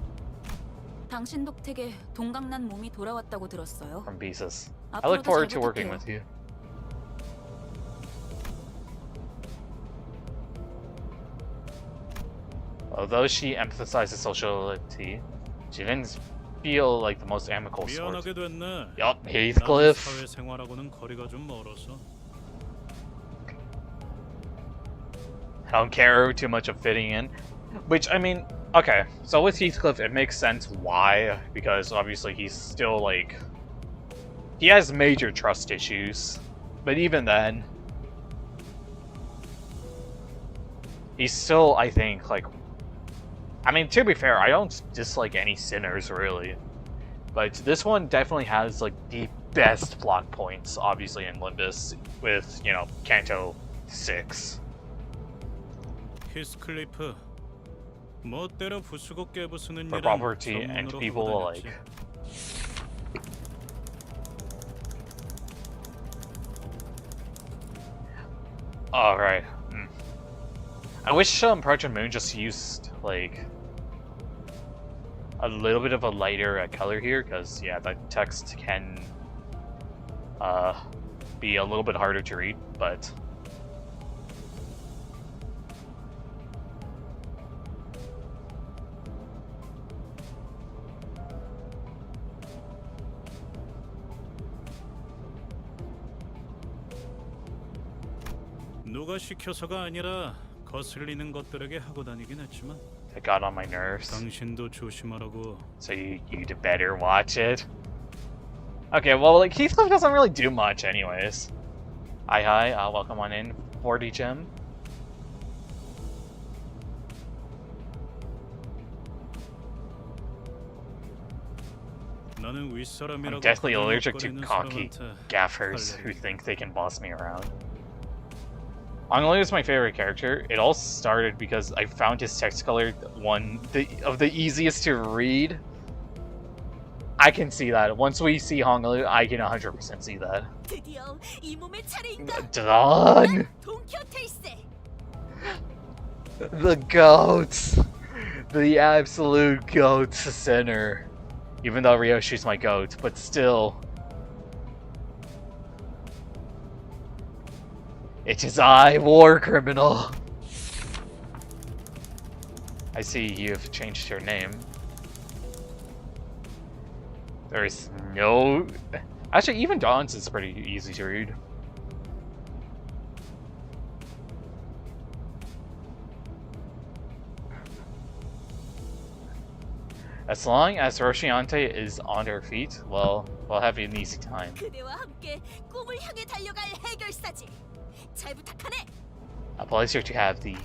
H: 당신 덕택에 동강난 몸이 돌아왔다고 들었어요.
B: from Beezus. I look
H: 앞으로도
B: forward
H: 잘
B: to working
H: 부탁해요.
B: with you. Although she emphasizes sociality, she didn't feel like the most amicable sort.
F: 미안하게 됐네.
B: Yup,
F: 나는
B: Heathcliff.
F: 사회생활하고는 거리가 좀 멀어서.
B: I don't care too much of fitting in. Which, I mean, okay, so with Heathcliff, it makes sense why, because obviously he's still, like, he has major trust issues, but even then, he's still, I think, like, I mean, to be fair, I don't dislike any sinners, really. But this one definitely has, like, the best plot points, obviously, in Limbus, with, you know, Canto 6.
F: 히스클리프, 멋대로 부수고 깨부수는
B: For
F: 일은
B: property and
F: 전문으로
B: people
F: 하고
B: alike.
F: 다녔지.
B: Alright. I wish Project Moon just used, like, a little bit of a lighter color here, because, yeah, the text can be a little bit harder to read, but...
F: 누가 시켜서가 아니라 거슬리는 것들에게 하고 다니긴 했지만
B: It got on my nerves.
F: 당신도 조심하라고.
B: So you'd better watch it. Okay, well, like, Heathcliff doesn't really do much anyways. Hi, welcome on in, 40 Gem.
F: 나는 윗사람이라고
B: I'm deathly allergic to
F: 거리는
B: cocky
F: 사람한테
B: gaffers
F: 할
B: who
F: 일이.
B: think they can boss me around. Angelu is my favorite character. It all started because I found his text color one of the easiest to read. I can see that. Once we see Honglu, I can 100% see that.
A: 드디어 이 몸의 차례인가?
B: Done!
A: 동켜테이세.
B: The goats! The absolute goat sinner. Even though Ryoshi's my goat, but still. It is I, war criminal. I see you've changed your name. There is no... Actually, even Dawn's is pretty easy to read. As long as Roshiante is on her feet, well, we'll have an easy time.
A: 그대와 함께 꿈을 향해 달려갈 해결사지. 잘 부탁하네.
B: A pleasure to have the...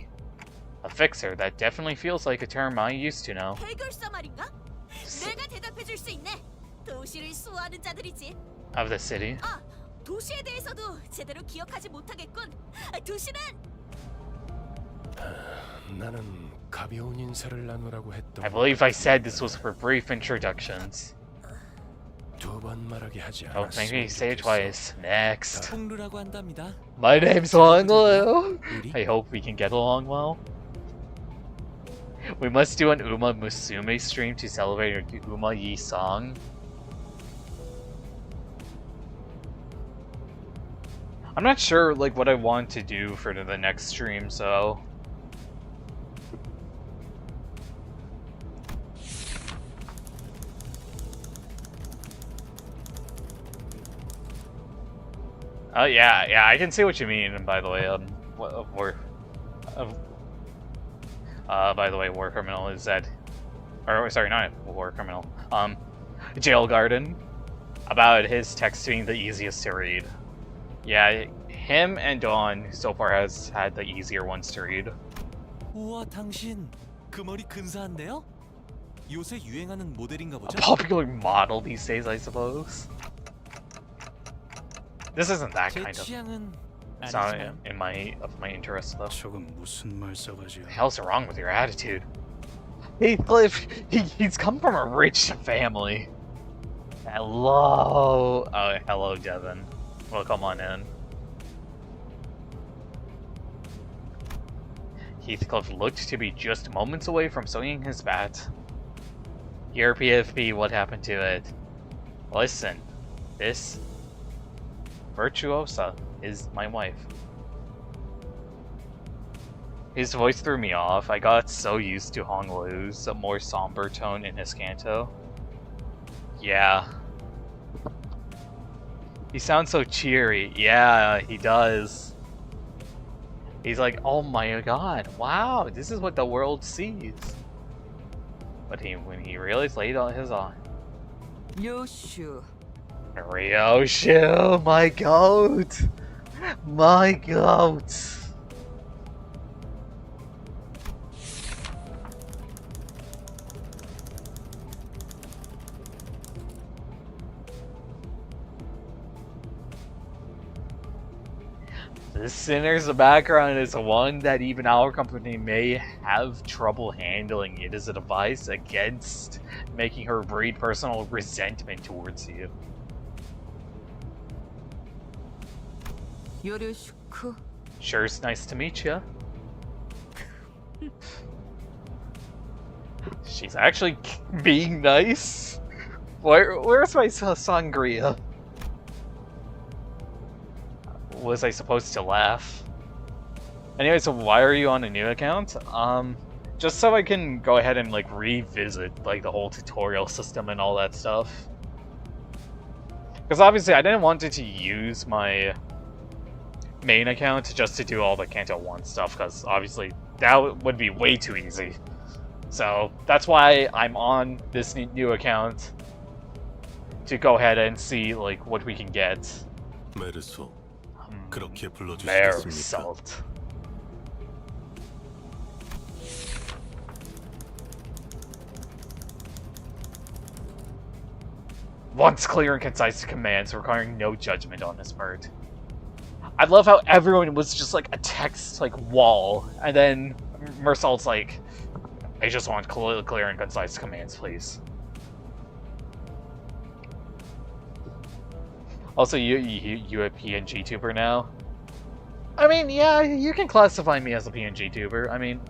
B: A fixer, that definitely feels like a term I used to know.
A: 해결사 말인가? 내가 대답해줄 수 있네. 도시를 수호하는 자들이지.
B: Of the city.
A: 아, 도시에 대해서도 제대로 기억하지 못하겠군. 도시는
E: 나는 가벼운 인사를 나누라고 했던
B: I believe I said this was for brief introductions.
E: 두 번 말하게 하지
B: Don't make me
E: 않았으면
B: say it
E: 좋겠어.
B: twice. Next.
I: 홍루라고 한답니다.
B: My name's Honglu.
I: 우리
B: I hope we can get along well. We must do an Uma Musume stream to celebrate our Uma Yi song. I'm not sure like what I want to do for the next stream, so yeah, I can see what you mean. By the way, by the way, War Criminal is that, or sorry, not War Criminal. Jail Garden, about his text being the easiest to read. Yeah, him and Dawn so far has had the easier ones to read.
I: 우와 당신 그 머리 근사한데요? 요새 유행하는 모델인가
B: A
I: 보죠?
B: popular model these days, I suppose. This isn't that
I: 제
B: kind of.
I: 취향은
B: It's not
I: 아니지만
B: in my interest though.
F: 저건 무슨 말싸가지야.
B: What the hell's wrong with your attitude? Heathcliff, he's come from a rich family. Hello. Oh, hello, Devin. Well, come on in. Heathcliff looked to be just moments away from swinging his bat. Your PFP, what happened to it? Listen, this virtuosa is my wife. His voice threw me off. I got so used to Honglu's more somber tone in his canto. Yeah. He sounds so cheery. Yeah, he does. He's like, oh my god, wow, this is what the world sees. But when he really laid on his eye.
C: 요슈.
B: Ryoshu, my goat! My goat! The Sinner's background is one that even our company may have trouble handling. It is a device against making her breed personal resentment towards you.
C: 요르슈크.
B: Sure, it's nice to meet you. She's actually being nice. Where's my sangria? Was I supposed to laugh? Anyway, so why are you on a new account? Just so I can go ahead and like revisit like the whole tutorial system and all that stuff. Because obviously I didn't want to use my main account just to do all the Canto 1 stuff, because obviously that would be way too easy. So that's why I'm on this new account to go ahead and see like what we can get.
D: 메르소, 그렇게
B: Mare
D: 불러주시겠습니까?
B: salt. Once clear and concise commands requiring no judgment on his part. I love how everyone was just like a text like wall, and then Mersault's like, I just want clear and concise commands, please. Also, you a PNG tuber now? I mean, yeah, you can classify me as a PNG tuber. I mean,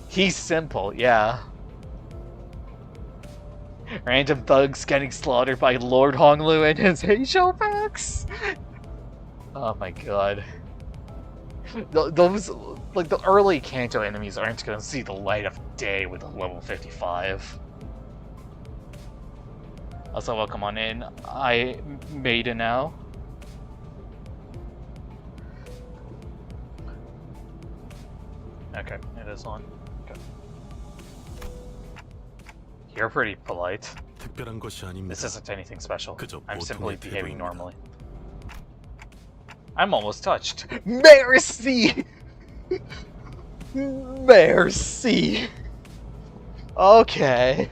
B: he's simple, yeah. Random thugs getting slaughtered by Lord Honglu and his Heisho packs. Oh my god. Those, like, the early Canto enemies aren't gonna see the light of day with a level 55. Also, welcome on in. I made it now. Okay, it is on. Okay. You're pretty polite.
D: 특별한 것이 아닙니다.
B: This isn't anything special.
D: 그저
B: I'm simply
D: 보통의
B: behaving
D: 태도입니다.
B: normally. I'm almost touched. Mercy! Mercy! Okay.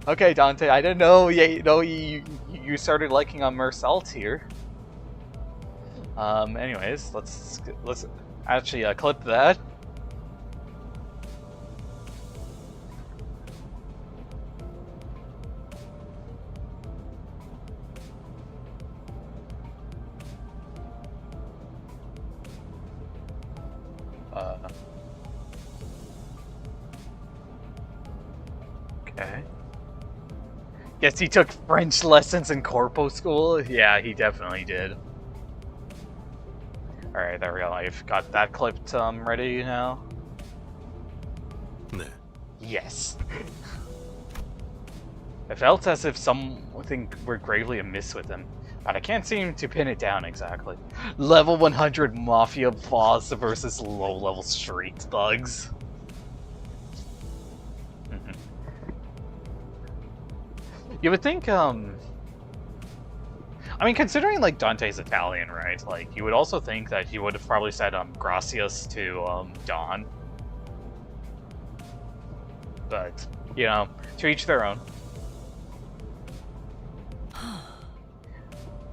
B: Okay, Dante, I didn't know you started liking on Mersault here. Anyways, let's actually clip that. Okay. Guess he took French lessons in corpo school? Yeah, he definitely did. Alright, there we go. I've got that clipped ready now.
D: 네.
B: Yes. It felt as if something were gravely amiss with him, but I can't seem to pin it down exactly. Level 100 Mafia boss versus low-level street thugs. You would think, I mean, considering, like, Dante's Italian, right? Like, you would also think that he would have probably said, gracias to, Don. But, you know, to each their own.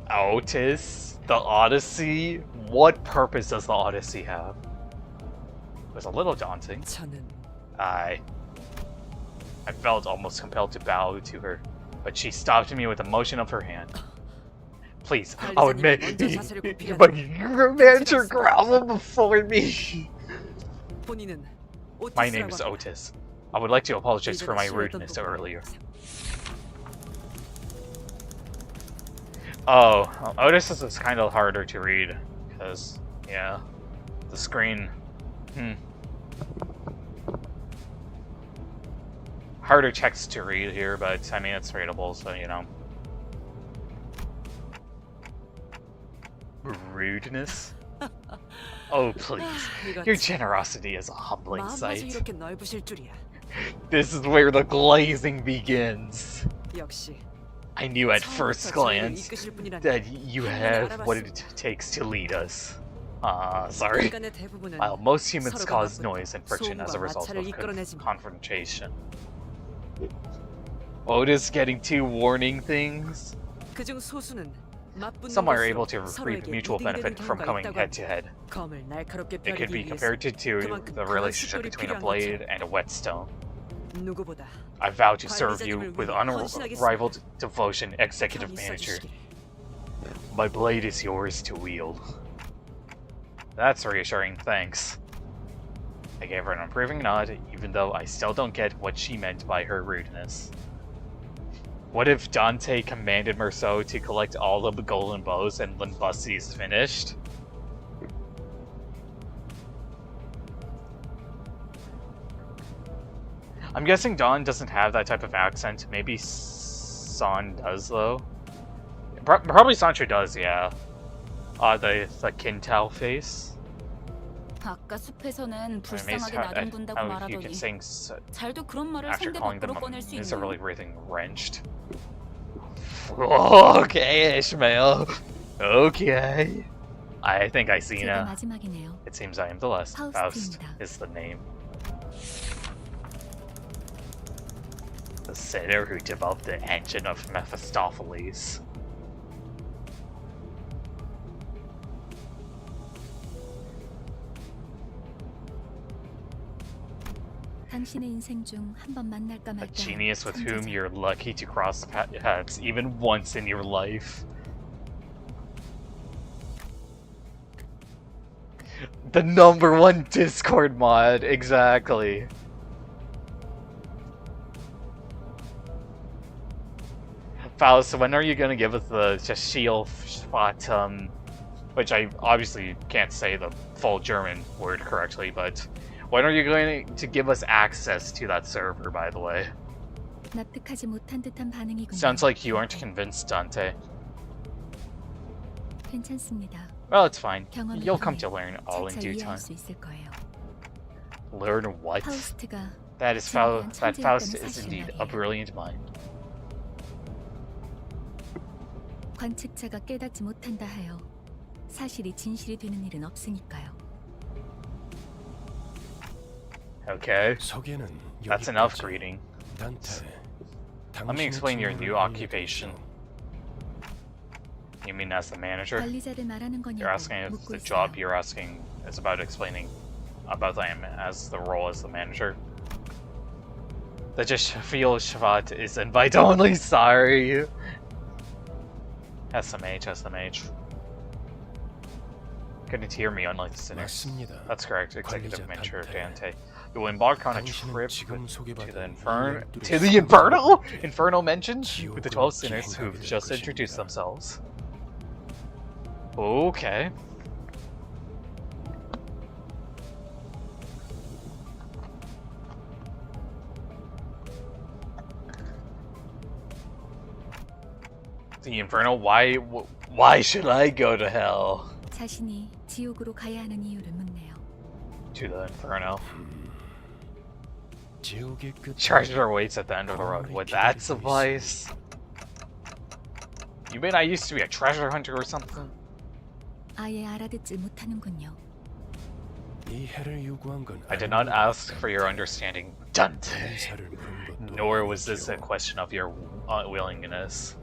B: Otis? The Odyssey? What purpose does the Odyssey have? It was a little daunting.
C: 저는
B: I felt almost compelled to bow to her, but she stopped me with a motion of her hand. Please, I would make but your manager grovel before me.
C: 본인은
B: My name is
C: 오티스라고 합니다.
B: Otis. I would like to apologize for my
C: 이제는
B: rudeness
C: 싫어했던
B: earlier.
C: 똑바로
B: Oh, Otis is kind of harder to read, because, yeah, the screen, harder text to read here, but, I mean, it's readable, so, you know. Rudeness? Oh, please. Your generosity is a humbling
C: 마음마저
B: sight.
C: 이렇게 넓으실 줄이야.
B: This is where the glazing begins.
C: 역시
B: I knew at first
C: 처음부터 저희를
B: glance
C: 이끄실 분이라는
B: that you have
C: 알아봤습니다.
B: what it takes to lead us. Sorry.
C: 인간의 대부분은
B: While most humans
C: 서로가
B: cause
C: 나쁜
B: noise and friction as a
C: 소음과
B: result
C: 마찰을
B: of
C: 이끌어내지만
B: confrontation. Otis getting two warning things?
C: 그중 소수는
B: some are able to reap mutual benefit from coming head to head.
C: 검을 날카롭게
B: It could be
C: 펴기 위해서
B: compared to the relationship between a blade and a whetstone.
C: 누구보다
B: I vow to serve you with unrivaled devotion, Executive Manager. My blade is yours to wield. That's reassuring, thanks. I gave her an approving nod, even though I still don't get what she meant by her rudeness. What if Dante commanded Merceau to collect all of the golden bows and Limbus is finished? I'm guessing Dawn doesn't have that type of accent. Maybe San does, though. Probably Sancho does, yeah. The Canto face.
H: 아까 숲에서는
B: Amazed
H: 불쌍하게 나뒹군다고
B: how you can
H: 말하더니
B: sing
H: 잘도 그런 말을
B: after
H: 상대
B: calling them
H: 밖으로 꺼낼 수
B: miserably
H: 있네요.
B: breathing wrenched. Okay, Ishmael. Okay. I think I see
G: 제가
B: now.
G: 마지막이네요.
B: It seems I am the last. Faust
G: 파우스트입니다.
B: is the name. The sinner who developed the engine of Mephistopheles.
G: 당신의 인생 중 한 번 만날까
B: A
G: 말까.
B: genius with whom
G: 천재자.
B: you're lucky to cross paths even once in your life. The #1 Discord mod, exactly. Faust, when are you gonna give us the shield spot, which I obviously can't say the full German word correctly, but when are you going to give us access to that server, by the way?
G: 납득하지 못한 듯한 반응이군요.
B: Sounds like you aren't convinced, Dante.
G: 괜찮습니다.
B: Well, it's fine.
G: 경험을
B: You'll come
G: 통해
B: to learn all in
G: 차차
B: due
G: 이해할
B: time.
G: 수 있을 거예요.
B: Learn what?
G: 파우스트가
B: That
G: 진리한
B: Faust
G: 천재였다는
B: is
G: 사실
B: indeed
G: 말이에요.
B: a brilliant mind.
G: 관측자가 깨닫지 못한다 하여 사실이 진실이 되는 일은 없으니까요.
B: Okay,
E: 소개는
B: that's enough
E: 여기까지.
B: greeting.
E: 단테,
B: Let me explain your new occupation. You mean as the manager?
G: 관리자를 말하는
B: You're
G: 거냐고
B: asking if
G: 묻고
B: the
G: 있어요.
B: job you're asking is about explaining about them as the role as the manager. The Feel Shvat is invite only, sorry. SMH. Couldn't hear me unlike the sinners.
E: 맞습니다.
B: That's correct, Executive
E: 관리자
B: Manager
E: 단테.
B: Dante. You will embark on a
E: 당신은
B: trip
E: 지금
B: to
E: 소개받은
B: the
E: 이
B: Inferno? Inferno mentioned? With the 12
E: 지옥으로
B: sinners who've
E: 기행하게 될
B: just introduced
E: 것입니다.
B: themselves. Okay. The Inferno? Why should I go to hell?
G: 자신이 지옥으로 가야 하는 이유를 묻네요.
B: To the Inferno.
E: 지옥의 끝.
B: Treasure waits at the end of the road. Would that suffice? You mean I used to be a treasure hunter or something?
G: 아예 알아듣지 못하는군요.
E: 이해를 요구한 건
B: I did not ask for your understanding, Dante.
E: 의사를 물은 것도
B: Nor was this a
E: 아니죠.
B: question of your willingness.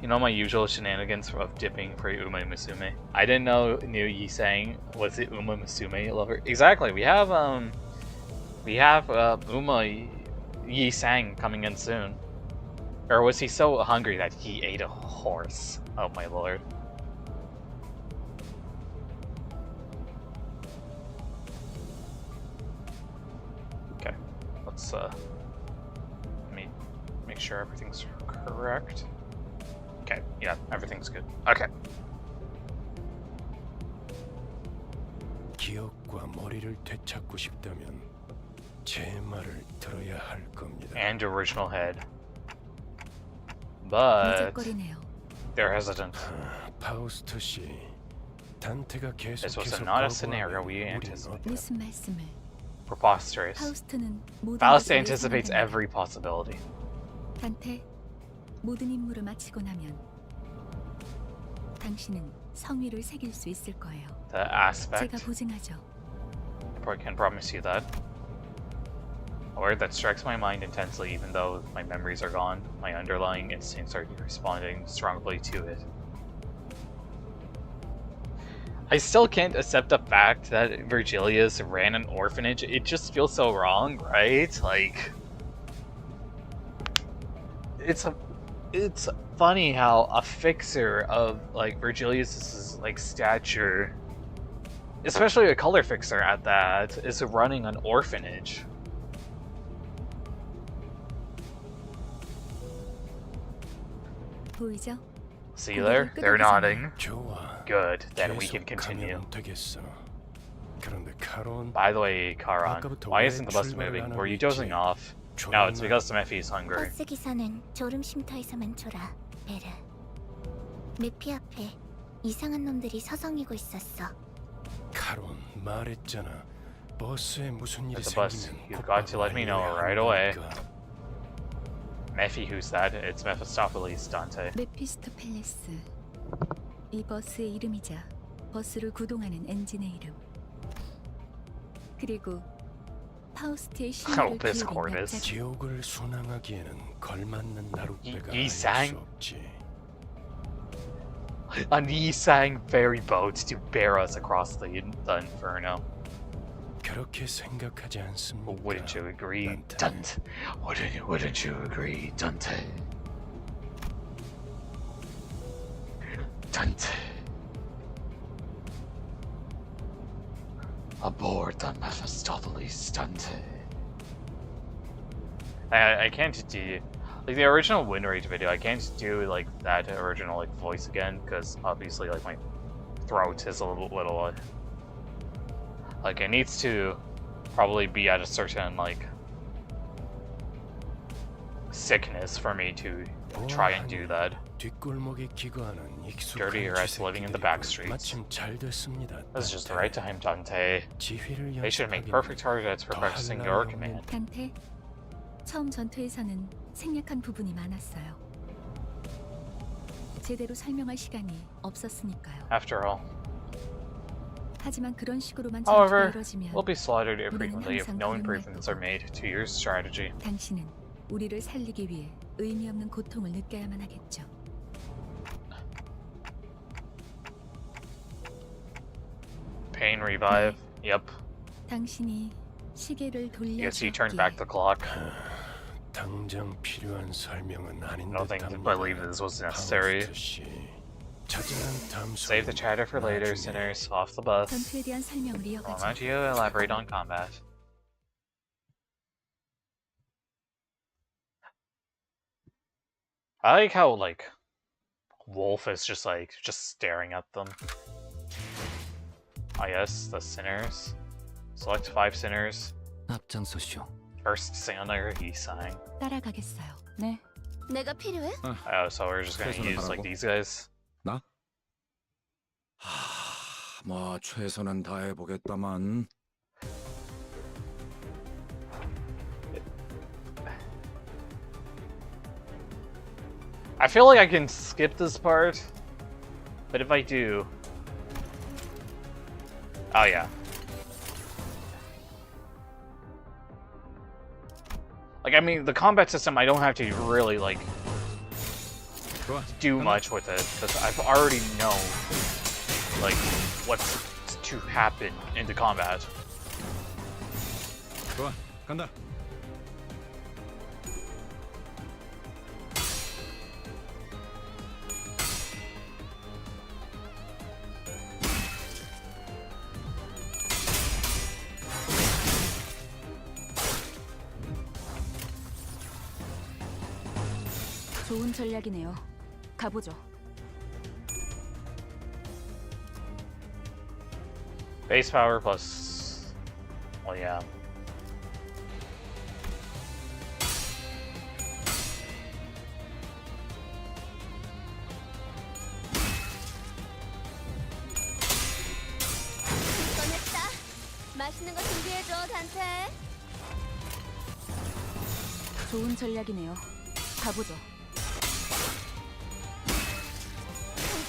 B: You know my usual shenanigans of dipping for Uma Musume? I didn't know Yi Sang was the Uma Musume lover. Exactly, we have Uma Yi Sang coming in soon. Or was he so hungry that he ate a horse? Oh my lord. Okay, let's let me make sure everything's correct. Okay, yeah, everything's good. Okay.
E: 기억과 머리를 되찾고 싶다면 제 말을 들어야 할 겁니다.
B: And original head. But
G: 미적거리네요.
B: they're hesitant.
E: 파우스트 씨, 단테가
B: This was
E: 계속해서
B: not a scenario we
E: 거부하면 우린
B: anticipated.
G: 무슨 말씀을?
B: Preposterous.
G: 파우스트는 모든
B: Faust
G: 것을
B: anticipates
G: 예상한답니다.
B: every possibility.
G: 단테, 모든 임무를 마치고 나면 당신은 성위를 새길 수 있을 거예요.
B: The aspect.
G: 제가 보증하죠.
B: I can promise you that. A word that strikes my mind intensely even though my memories are gone. My underlying instincts are responding strongly to it. I still can't accept the fact that Virgilius ran an orphanage. It just feels so wrong, right? Like, it's funny how a fixer of like Virgilius's like stature, especially a color fixer at that, is running an orphanage.
G: 보이죠?
B: See there? They're nodding.
E: 좋아.
B: Good. Then we
E: 계속
B: can continue.
E: 가면 되겠어. 그런데 카론,
B: By the way, Karan,
E: 아까부터
B: why
E: 왜
B: isn't the bus
E: 출발을
B: moving?
E: 안
B: Were you
E: 하고
B: dozing
E: 있지?
B: off? No, it's
E: 졸았나?
B: because Mephi is hungry.
J: 버스 기사는 졸음 쉼터에서만 졸아, 베르. 메피 앞에 이상한 놈들이 서성이고 있었어.
E: 카론 말했잖아. 버스에 무슨 일이
B: At the bus,
E: 생기면
B: you've got to let me know
E: 곧바로
B: right away.
E: 알려야
B: Mephi, who's that? It's Mephistopheles, Dante.
G: 메피스토펠레스. 이 버스의 이름이자 버스를 구동하는 엔진의 이름. 그리고 파우스트의
B: Oh,
G: 신호를
B: this
G: 기울인
B: Corvus.
G: 납작.
E: 지옥을 순항하기에는 걸맞는 나룻배가
B: 이
E: 아닐 수
B: sang?
E: 없지.
B: A Nisang ferry boat to bear us across the inferno.
E: 그렇게 생각하지 않습니까?
B: Wouldn't you agree,
E: Dante?
B: Dante? Wouldn't you agree, Dante? Dante. Aboard the Mephistopheles, Dante. I can't do like the original win rate video. I can't do like that original like voice again because obviously like my throat is a little like it needs to probably be at a certain like sickness for me to try and do that.
E: 뒷골목에 기거하는
B: Dirty
E: 익숙한
B: rats living in the back streets.
E: 마침 잘 됐습니다.
B: This is just the right time, Dante.
E: 지휘를
B: They should make
E: 연습하기는
B: perfect targets for
E: 더
B: practicing
E: 할
B: your
E: 나위
B: command.
G: 단테, 처음 전투에서는 생략한 부분이 많았어요. 제대로 설명할 시간이 없었으니까요.
B: After all,
G: 하지만 그런 식으로만
B: however,
G: 전투가 이뤄지면
B: we'll be slaughtered
G: 우리는
B: infrequently if
G: 항상
B: no
G: 그런
B: improvements are made to your strategy.
G: 당신은 우리를 살리기 위해 의미 없는 고통을 느껴야만 하겠죠.
B: Pain revive. Yep.
G: 당신이 시계를
B: Yes, he turned back the clock.
E: 당장 필요한 설명은 아닌
B: I don't think
E: 듯합니다.
B: believe this was necessary.
E: 파우스트 씨, 자잘한 담소.
B: Save the chatter for later,
E: 나중에
B: sinners. Off the bus.
G: 전투에 대한 설명을
B: Why
G: 이어가죠.
B: don't you elaborate on combat? I like how like Wolf is just staring at them. Ah yes, the sinners. Select 5 sinners.
I: 앞장서시오.
B: First sinner, he sang.
G: 따라가겠어요.
H: 네.
J: 내가 필요해?
B: Oh, so we're just gonna
K: 최선을
B: use like
K: 다하고.
B: these guys.
K: 뭐 최선은 다해 보겠다만.
B: I feel like I can skip this part, but if I do... Oh yeah. Like, I mean, the combat system, I don't have to really, like, do much with it, because I've already know, like, what's to happen in the combat.
K: 좋아, 간다.
H: 좋은 전략이네요. 가보죠.
B: Base power plus... Well, yeah.
J: 꺼냈다. 맛있는 거 준비해줘, 단테.
H: 좋은 전략이네요. 가보죠.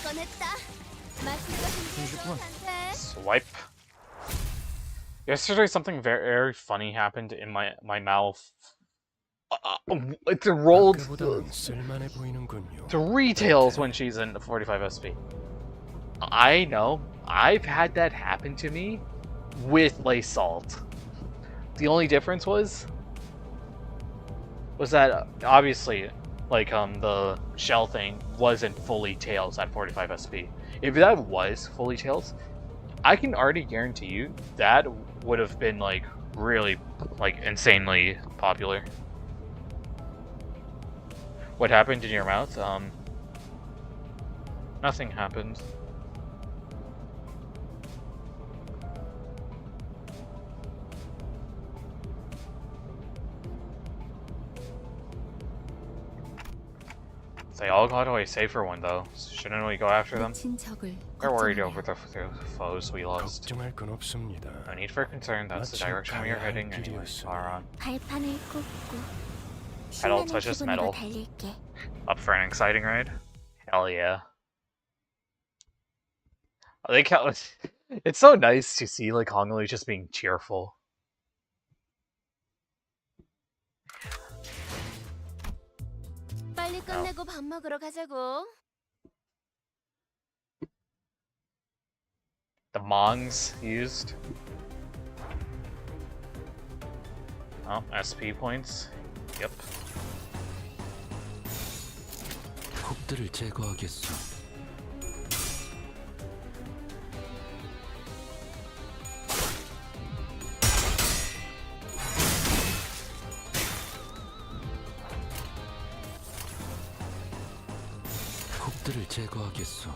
J: 꺼냈다. 맛있는 거 준비해줘, 단테.
B: Swipe. Yesterday, something very, very funny happened in my mouth. It rolled
E: 아까보다는 쓸만해 보이는군요.
B: 3 tails when she's in 45 SP. I know. I've had that happen to me with lace salt. The only difference was that obviously, like the shell thing wasn't fully tails at 45 SP. If that was fully tails, I can already guarantee you that would have been like really like insanely popular. What happened in your mouth? Nothing happened. They all got away safe for one though. Shouldn't we go after them? We're worried over the foes we lost.
E: 걱정할 건 없습니다.
B: No need for concern, that's the direction we are heading anyway. Sauron.
J: 발판을 꽂고
B: Metal
J: 신나는
B: touches
J: 기분으로
B: metal.
J: 달릴게.
B: Up for an exciting ride? Hell yeah. I think how it's so nice to see like Honglu just being cheerful.
J: 빨리 끝내고 밥 먹으러 가자고.
B: The Mongs used. Oh, SP points. Yep.
I: 곡들을 제거하겠소. 곡들을 제거하겠소.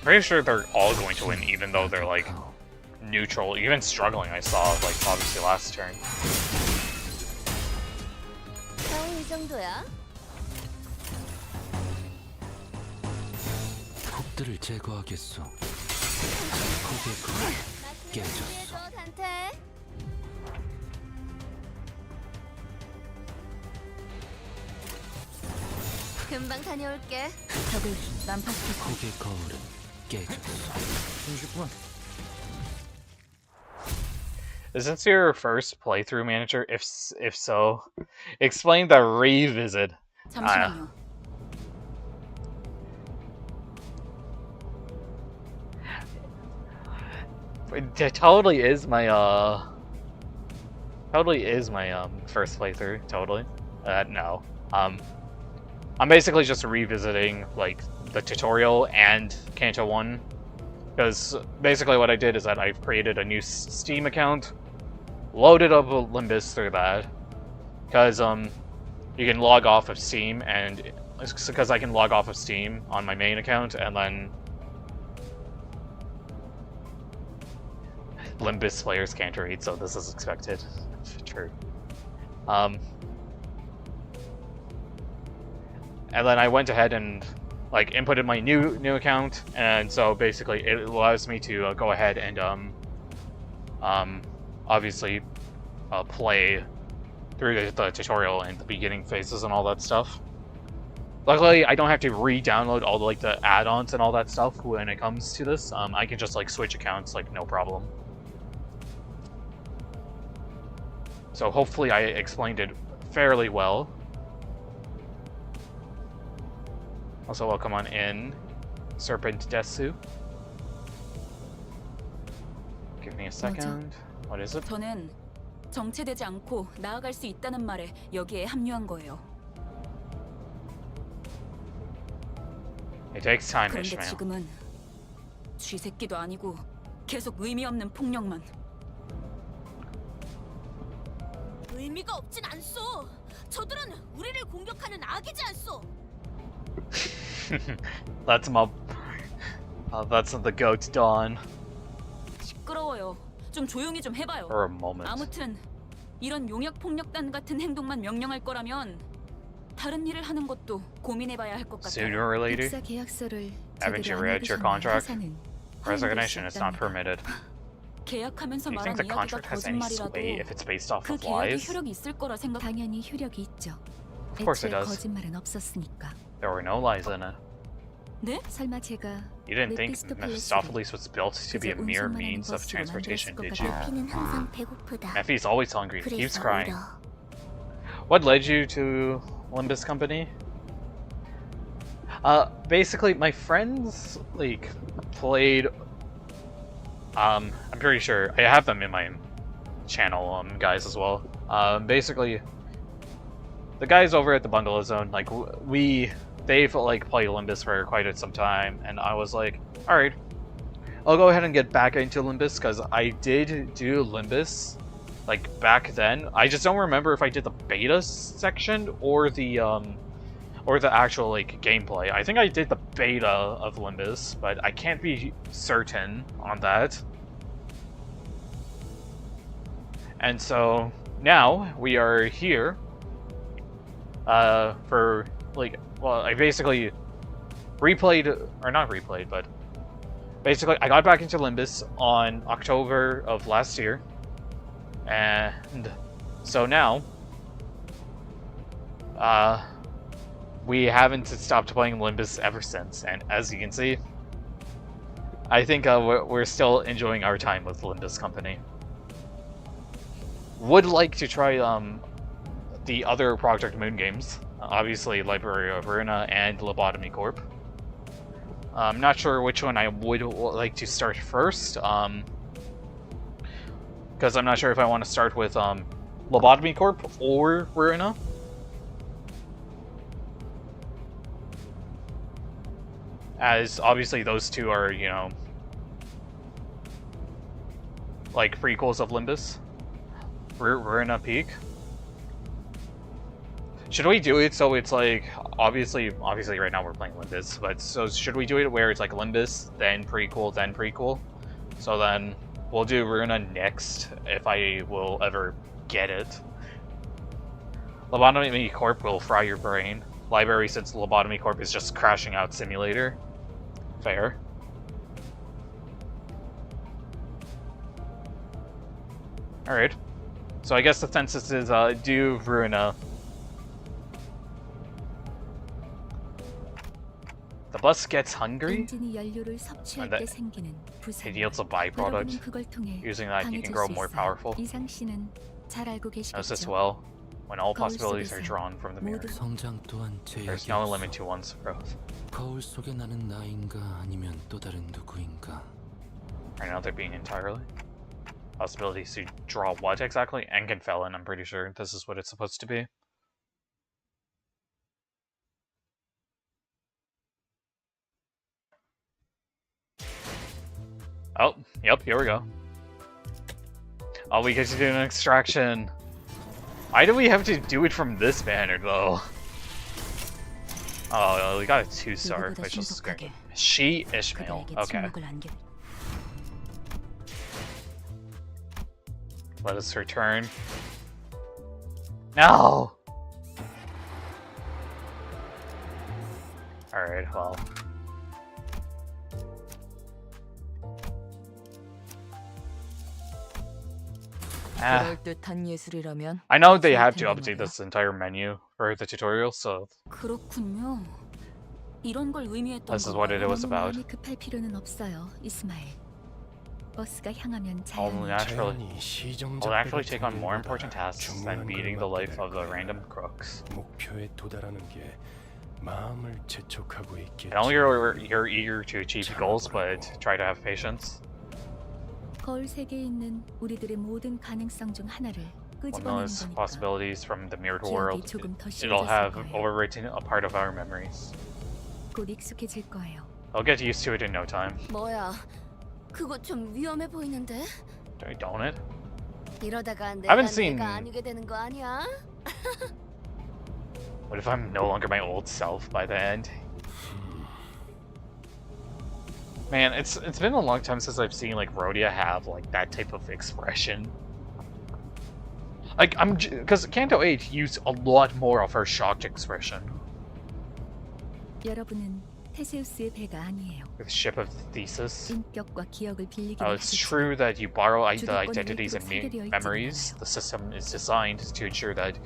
B: Pretty sure they're all going to win, even though they're like neutral, even struggling. I saw like obviously last turn.
J: 이 정도야?
I: 곡들을 제거하겠소. 곡의 깨졌어.
J: 단테. 금방 다녀올게.
H: 적을 난파시켰어.
I: 곡의 거울은 깨졌어.
K: 30분.
B: Is this your first playthrough, manager? If so, explain the revisit.
H: 잠시만요.
B: It totally is my first playthrough. Totally. No. I'm basically just revisiting like the tutorial and Canto 1. Because basically what I did is that I've created a new Steam account, loaded up a Limbus through that, because you can log off of Steam, and because I can log off of Steam on my main account, and then Limbus players can't read, so this is expected. True. And then I went ahead and like inputted my new account, and so basically it allows me to go ahead and obviously play through the tutorial and the beginning phases and all that stuff. Luckily, I don't have to re-download all the add-ons and all that stuff when it comes to this. I can just like switch accounts like no problem. So hopefully I explained it fairly well. Also, welcome on in, Serpent Desu. Give me a second. What is it?
H: 저는 정체되지 않고 나아갈 수 있다는 말에 여기에 합류한 거예요.
B: It takes time,
H: 그런데
B: Ishmael.
H: 지금은 쥐새끼도 아니고 계속 의미 없는 폭력만.
J: 의미가 없진 않소. 저들은 우리를 공격하는 악이지 않소.
B: That's the goat Dawn.
H: 시끄러워요. 좀 조용히 좀 해봐요.
B: For a moment.
H: 아무튼 이런 용역 폭력단 같은 행동만 명령할 거라면 다른 일을 하는 것도 고민해봐야 할 것 같아요.
B: Sooner or later,
G: 입사 계약서를
B: haven't you
G: 제대로 안
B: read your
G: 읽으셨나요?
B: contract?
G: 회사는
B: Resignation is not
G: 허용될 수
B: permitted.
H: 계약하면서
B: Do you think
H: 말한
B: the
H: 이야기가
B: contract has any
H: 거짓말이라도
B: sway if it's based off
H: 그
B: of
H: 계약이
B: lies?
H: 효력이 있을 거라 생각.
G: 당연히 효력이 있죠.
B: Of course it
G: 애초에
B: does.
G: 거짓말은 없었으니까.
B: There were no lies in it.
H: 네?
G: 설마 제가
B: You didn't think
G: 메피스토펠레스를
B: Mephistopheles was built to be a
G: 그저
B: mere
G: 운송만 하는
B: means of
G: 것으로
B: transportation,
G: 만들었을
B: did
G: 것
B: you?
G: 같아.
J: 피는 항상 배고프다.
B: Mephie's always hungry, keeps
J: 그래서
B: crying.
J: 울어.
B: What led you to Limbus Company? Basically, my friends, like, played, I'm pretty sure, I have them in my channel, guys, as well. Basically, the guys over at the Bungalow Zone, like, they've, like, played Limbus for quite some time, and I was like, alright, I'll go ahead and get back into Limbus, because I did do Limbus, like, back then. I just don't remember if I did the beta section or the actual, like, gameplay. I think I did the beta of Limbus, but I can't be certain on that. And so, now, we are here, for, like, well, I basically replayed, or not replayed, but basically, I got back into Limbus on October of last year. And so now, we haven't stopped playing Limbus ever since, and as you can see, I think we're still enjoying our time with Limbus Company. Would like to try the other Project Moon games, obviously Library of Ruina and Lobotomy Corp. I'm not sure which one I would like to start first, because I'm not sure if I want to start with Lobotomy Corp or Ruina. As obviously those two are, you know, like prequels of Limbus. Ruina Peak. Should we do it so it's like, obviously right now we're playing Limbus, but so should we do it where it's like Limbus, then prequel? So then we'll do Ruina next, if I will ever get it. Lobotomy Corp will fry your brain. Library, since Lobotomy Corp is just crashing out simulator. Fair. Alright. So I guess the census is do Ruina. The bus gets hungry,
G: 엔진이 연료를 섭취할
B: that
G: 때 생기는 부상.
B: it yields a byproduct.
G: 여러분은 그걸 통해
B: Using that, you can
G: 강해질
B: grow
G: 수
B: more
G: 있어요.
B: powerful.
G: 이상 씨는 잘 알고
B: Knows this
G: 계시겠죠?
B: well. When all
G: 거울
B: possibilities are
G: 속에서
B: drawn from the mirror,
G: 모든
I: 성장 또한
B: there's
I: 제약이
B: no
I: 없어.
B: limit to one's growth.
I: 거울 속에 나는 나인가 아니면 또 다른 누구인가.
B: Right now they're being entirely. Possibilities to draw what exactly? Enkenfelon, I'm pretty sure this is what it's supposed to be. Oh, yep, here we go. Oh, we get to do an extraction. Why do we have to do it from this banner, though? Oh, we got a 2-star, which is great. She Ishmael, okay. Let us return. No! Alright, well.
C: 그럴듯한 예술이라면
B: I know they have to update this entire menu for the tutorial, so
H: 그렇군요. 이런 걸 의미했던
B: this is what it was
G: 너무
B: about.
G: 마음이 급할 필요는 없어요, 이스마엘. 버스가 향하면
B: I'll
G: 자연히
B: actually take on more important tasks than beating the life of the random crooks.
E: 목표에 도달하는 게 마음을 재촉하고 있겠지.
B: I know you're eager to achieve goals, but try to have patience.
G: 거울 세계에 있는 우리들의 모든 가능성 중 하나를
B: One of
G: 끄집어내는
B: those
G: 거니까.
B: possibilities from the mirrored
G: 기억이
B: world,
G: 조금 더
B: it'll
G: 심해졌을
B: have
G: 거예요.
B: overwritten a part of our memories.
G: 곧 익숙해질 거예요.
B: I'll get used to it in no time.
J: 뭐야? 그거 좀 위험해 보이는데?
B: Don't it?
J: 이러다가
B: I
J: 내가
B: haven't seen-
J: 내가 아니게 되는 거 아니야?
B: What if I'm no longer my old self by the end? Man, it's been a long time since I've seen like Rhodia have like that type of expression. Like because Canto 8 used a lot more of her shocked expression.
G: 여러분은 테세우스의 배가 아니에요.
B: With Ship of Thesis.
G: 인격과 기억을 빌리기는
B: It's
G: 하겠지만
B: true that you borrow the
G: 주도권을
B: identities and
G: 세계되어 있지는
B: memories.
G: 않아요.
B: The system is designed to ensure that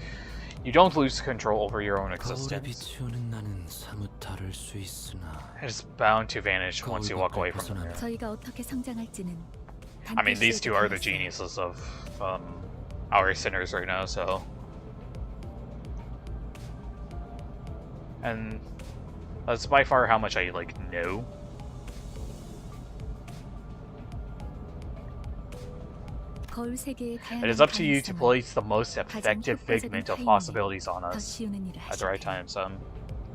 B: You don't lose control over your own
I: 거울에
B: existence.
I: 비추는 나는 사뭇 다를 수 있으나
B: It is bound to vanish once you walk away from the mirror.
G: 저희가 어떻게 성장할지는
B: I mean, these two are the
G: 단테시에게
B: geniuses of our sinners right now, so. And that's by far how much I like know.
G: 거울 세계의
B: It is up to you to place the most effective figment of possibilities on
G: 더
B: us
G: 씌우는 일을
B: at the right times.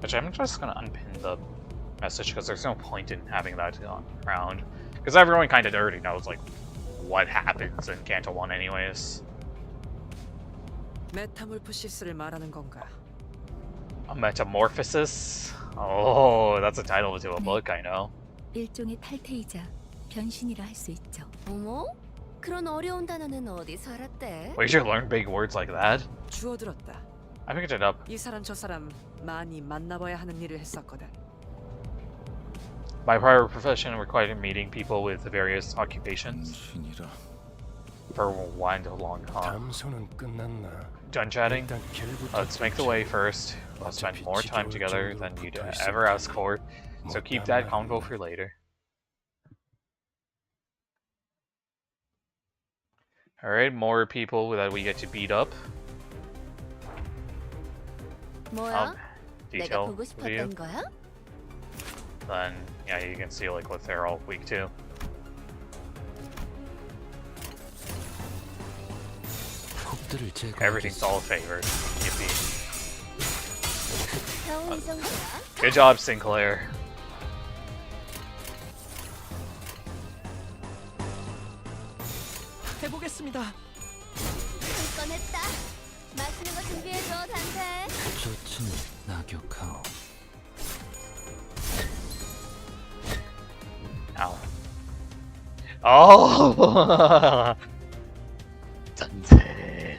B: Actually, I'm just gonna unpin the message because there's no point in having that around. Because everyone kind of already knows like what happens in Canto 1 anyways.
C: 메타몰프시스를 말하는 건가?
B: A metamorphosis? Oh, that's a title to a book, I know.
G: 일종의 탈퇴이자 변신이라 할 수 있죠.
J: 어머? 그런 어려운 단어는 어디서 알았대?
B: Where'd you learn big words like that?
C: 주워들었다.
B: I picked it up.
C: 이 사람 저 사람 많이 만나봐야 하는 일을 했었거든.
B: My prior profession required meeting people with various occupations
K: 신이라.
B: for one long time.
E: 담소는 끝났나?
B: Done chatting?
E: 일단 길부터
B: Let's make the way first. We'll spend more time together than you'd ever ask for, so keep that convo for later. Alright, more people that we get to beat up.
J: 뭐야? 내가
B: Detail
J: 보고
B: view.
J: 싶었던 거야?
B: Then, yeah, you can see like what they're all weak to.
I: 혹들을
B: Everything's
I: 제거하겠어.
B: all favored. Yippee.
J: 겨우 이 정도야?
B: Good job, Sinclair.
C: 해보겠습니다.
J: 한 건 했다. 맛있는 거 준비해줘, 단테.
I: 좋진 낙욕하오.
B: Ow. Oh! Dante.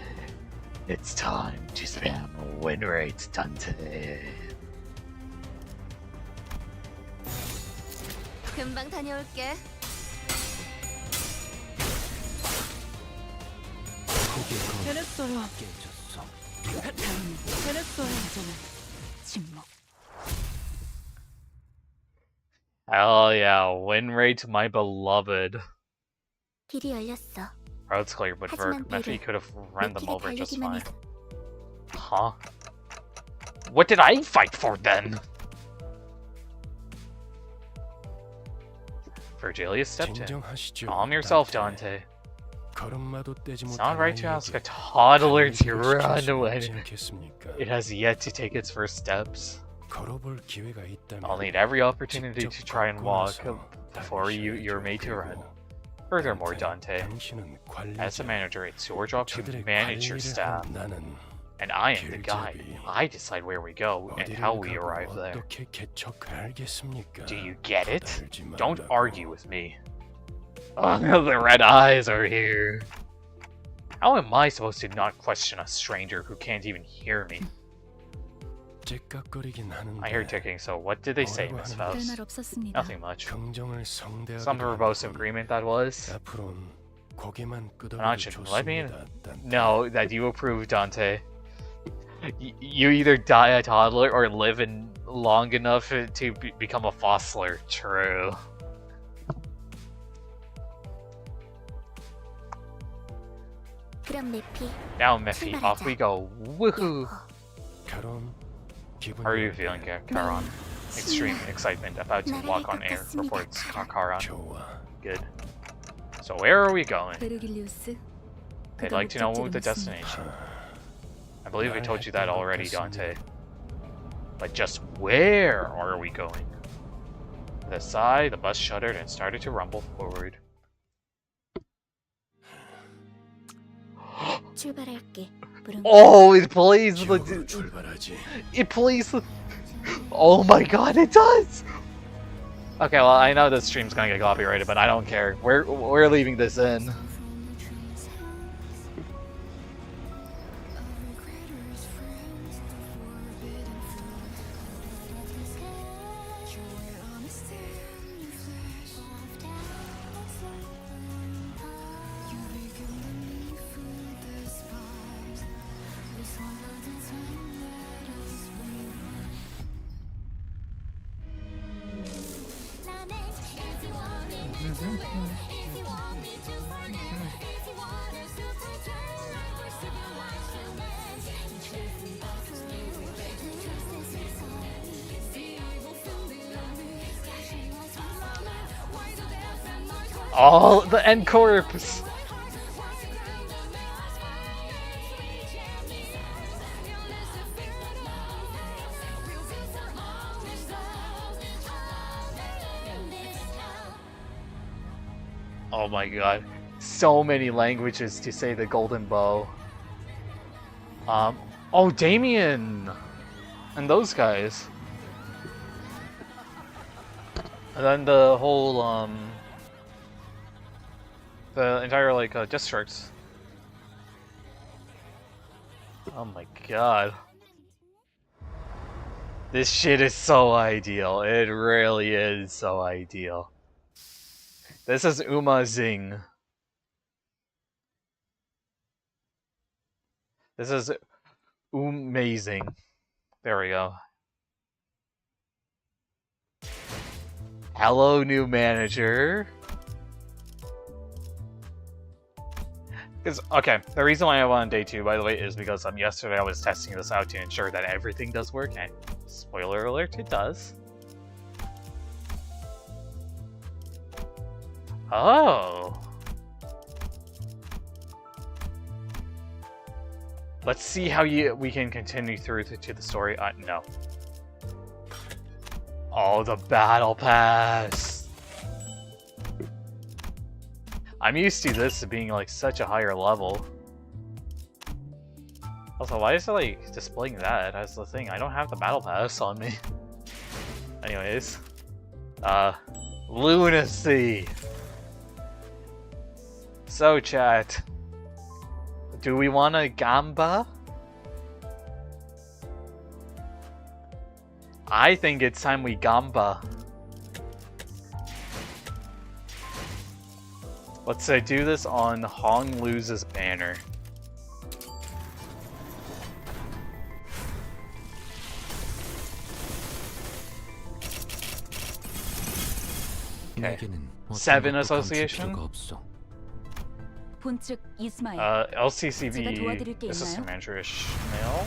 B: It's time to spam win rates, Dante.
J: 금방 다녀올게.
C: 해냈어요.
I: 깨졌어.
C: 해냈어요.
H: 이제는 침묵.
B: Hell yeah, win rate, my beloved.
J: 길이 열렸어.
B: Road's clear, but
J: 하지만
B: Murphy
J: 배를
B: could have ran them
J: 몇
B: over
J: 킬에
B: just
J: 달리기만
B: fine.
J: 해서
B: Huh? What did I fight for then? Virgilius stepped in.
E: 진정하시죠.
B: Calm yourself,
E: 단테.
B: Dante.
E: 걸음마도 떼지
B: It's
E: 못한
B: not right to
E: 아이에게
B: ask a toddler to
E: 간식을
B: run
E: 시킬 수
B: when
E: 없지 않겠습니까?
B: it has yet to take its first steps.
E: 걸어볼 기회가 있다면
B: I'll need every opportunity to
E: 직접
B: try and
E: 걷고
B: walk
E: 나서
B: before you're made to run. Furthermore, Dante,
E: 당신은
B: as a
E: 관리자.
B: manager, it's your job to
E: 저들의
B: manage your
E: 관리를
B: staff,
E: 한 나는
B: and I am the
E: 길잡이.
B: guide. I decide where we go and how we
E: 어디를
B: arrive
E: 가고
B: there.
E: 어떻게 개척하겠습니까?
B: Do you get it?
E: 거들지
B: Don't
E: 말라고.
B: argue with me. Oh, the red eyes are here. How am I supposed to not question a stranger who can't even hear me?
E: 째깍거리긴 하는데
B: I hear ticking, so what did they say, Miss Faust?
G: 별말 없었습니다.
B: Nothing much.
E: 긍정을 성대하게
B: Some verbose agreement that was.
E: 앞으로는 고개만
B: Not
E: 끄덕여도
B: should let me in.
E: 좋습니다.
B: No, that you approve, Dante. You either die a toddler or live in long enough to become a fossler. True.
J: 그럼 내피.
B: Now, Miffy, off we go. Woohoo!
E: 결혼 기분
B: How are you feeling, Charon? Extreme excitement, about to walk on air, reports Charon.
E: 좋아.
B: Good. So where are we going?
G: 베르길리우스.
B: I'd like to know the destination. I believe I told you that already, Dante. But just where are we going? With a sigh, the bus shuddered and started to rumble forward.
J: 출발할게.
B: Oh, it plays
E: 지옥으로
B: the...
E: 출발하지.
B: It plays the... Oh my god, it does! Okay, well, I know this stream's gonna get copyrighted, but I don't care. We're leaving this in. Oh, the end corpse! Oh my god. So many languages to say the golden bow. Oh, Damien! And those guys. And then the whole, the entire, like, districts. Oh my god. This shit is so ideal. It really is so ideal. This is Uma Zing. This is amazing. There we go. Hello, new manager. Because, okay, the reason why I went on day 2, by the way, is because yesterday I was testing this out to ensure that everything does work, and spoiler alert, it does. Oh. Let's see how we can continue through to the story. No. Oh, the battle pass. I'm used to this being like such a higher level. Also, why is it like displaying that as the thing? I don't have the battle pass on me. Anyways. Lunacy. So, chat. Do we want a Gamba? I think it's time we Gamba. Let's do this on Hong Lu's banner. Okay. 7 association.
H: 본측 이스마일.
B: LCCB
H: 제가 도와드릴 게
B: assistant
H: 있나요?
B: manager-ish mail.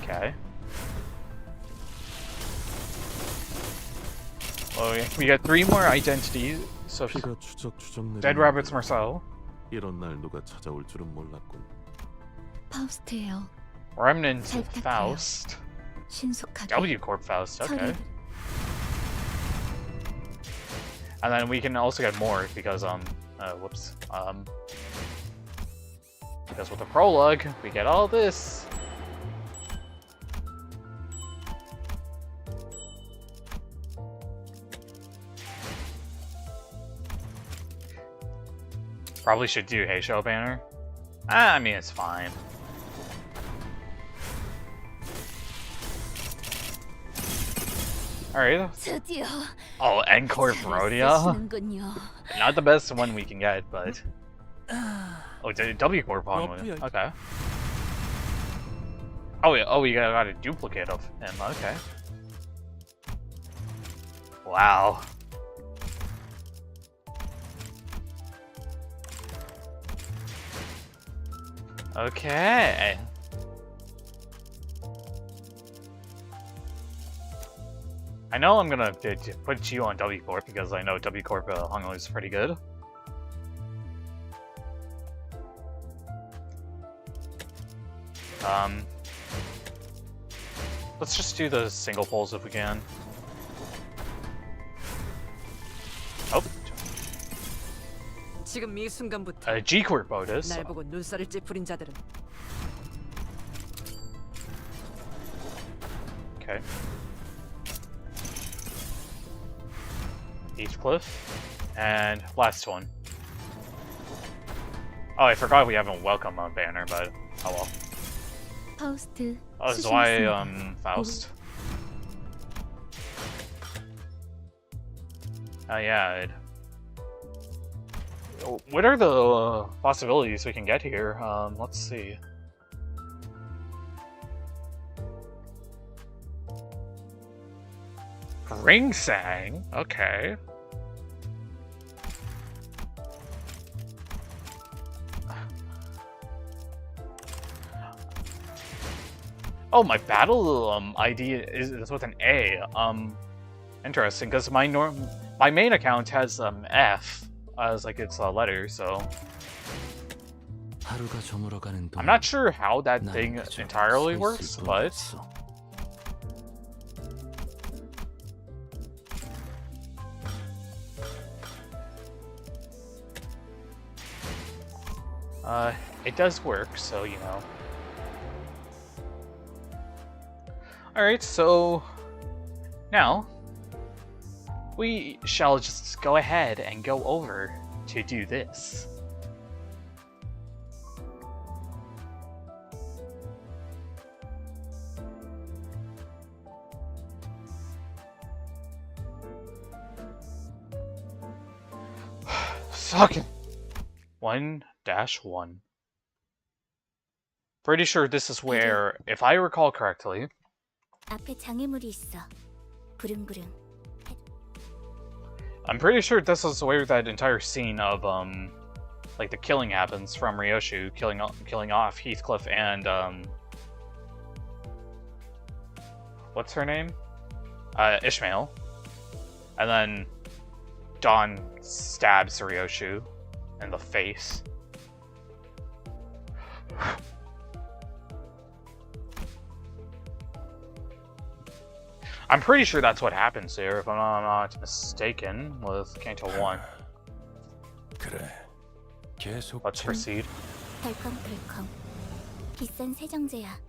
B: Okay. Oh, we got 3 more identities. So
D: 피가 추적추적
B: Dead Rabbits Marcel,
D: 이런 날 누가 찾아올 줄은 몰랐군.
G: 파우스트예요.
B: Remnant
G: 잘 부탁해요.
B: Faust,
G: 신속하게.
B: W Corp Faust. Okay. And then we can also get more because whoops. Because with the prologue, we get all this. Probably should do Heisho banner. I mean, it's fine. Alright.
H: 드디어
B: Oh, Encore Rodeo?
H: 쓰시는군요.
B: Not the best one we can get, but... Oh, W Corp on with it. Okay. Oh, yeah. Oh, we got a duplicate of him. Okay. Wow. Okay. I know I'm gonna put you on W Corp because I know W Corp Hong is pretty good. Let's just do the single polls if we can. Oh.
C: 지금 이 순간부터
B: G Corp Otis.
C: 날 보고 눈살을 찌푸린 자들은
B: Okay. Heathcliff. And last one. Oh, I forgot we have a welcome banner, but oh well.
G: 파우스트.
B: Oh, this is why,
G: 수신했습니다.
B: Faust. Oh, yeah. What are the possibilities we can get here? Let's see. Ring Sang? Okay. Oh, my battle ID is with an A. Interesting, because my main account has F as like its letter, so
I: 하루가 저물어가는
B: I'm
I: 동안
B: not sure how that
I: 나는
B: thing
I: 그저
B: entirely
I: 서
B: works,
I: 있을
B: but
I: 뿐이었어.
B: it does work, so you know. Alright, so now we shall just go ahead and go over to do this. Sucking 1-1. Pretty sure this is where, if I recall correctly,
J: 앞에 장애물이 있어. 부릉부릉.
B: I'm pretty sure this is where that entire scene of like the killing happens from Ryoshu killing off Heathcliff and what's her name? Ishmael. And then Dawn stabs Ryoshu in the face. I'm pretty sure that's what happens here, if I'm not mistaken, with Canto 1.
E: 그래. 계속
B: Let's proceed.
J: 덜컹덜컹. 비싼 세정제야.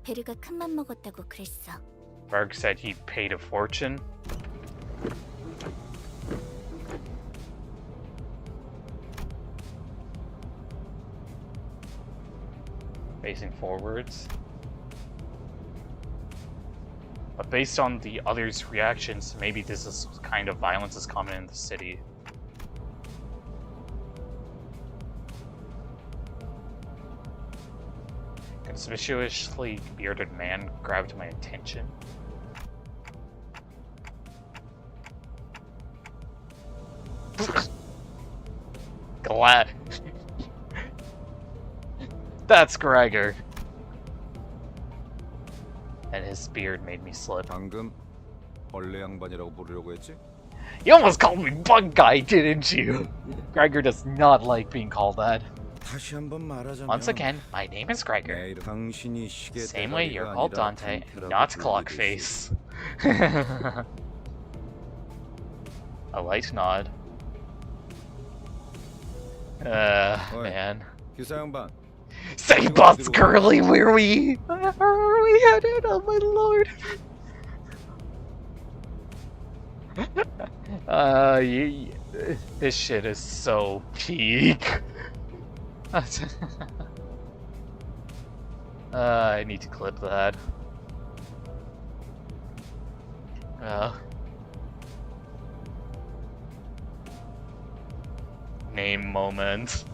J: 베르가 큰맘 먹었다고 그랬어.
B: Berg said he paid a fortune. Facing forwards. But based on the others' reactions, maybe this is kind of violence is common in the city. Conspicuously bearded man grabbed my attention. Glad. That's Gregor. And his beard made me slip.
K: 방금 벌레 양반이라고 부르려고 했지?
B: You almost called me bug guy, didn't you? Gregor does not like being called that.
K: 다시 한번 말하자면
B: Once again, my name is Gregor.
K: 내 이름 당신이 시계
B: Same way you're
K: 대가리가
B: called
K: 아니라
B: Dante,
K: 강태라고
B: not
K: 불리듯이.
B: Clockface. A light nod.
K: Oi.
B: Man.
K: 기사 양반
B: Say, Boss Curly, where are we headed? Oh my lord. This shit is so peak. I need to clip that. Name moment.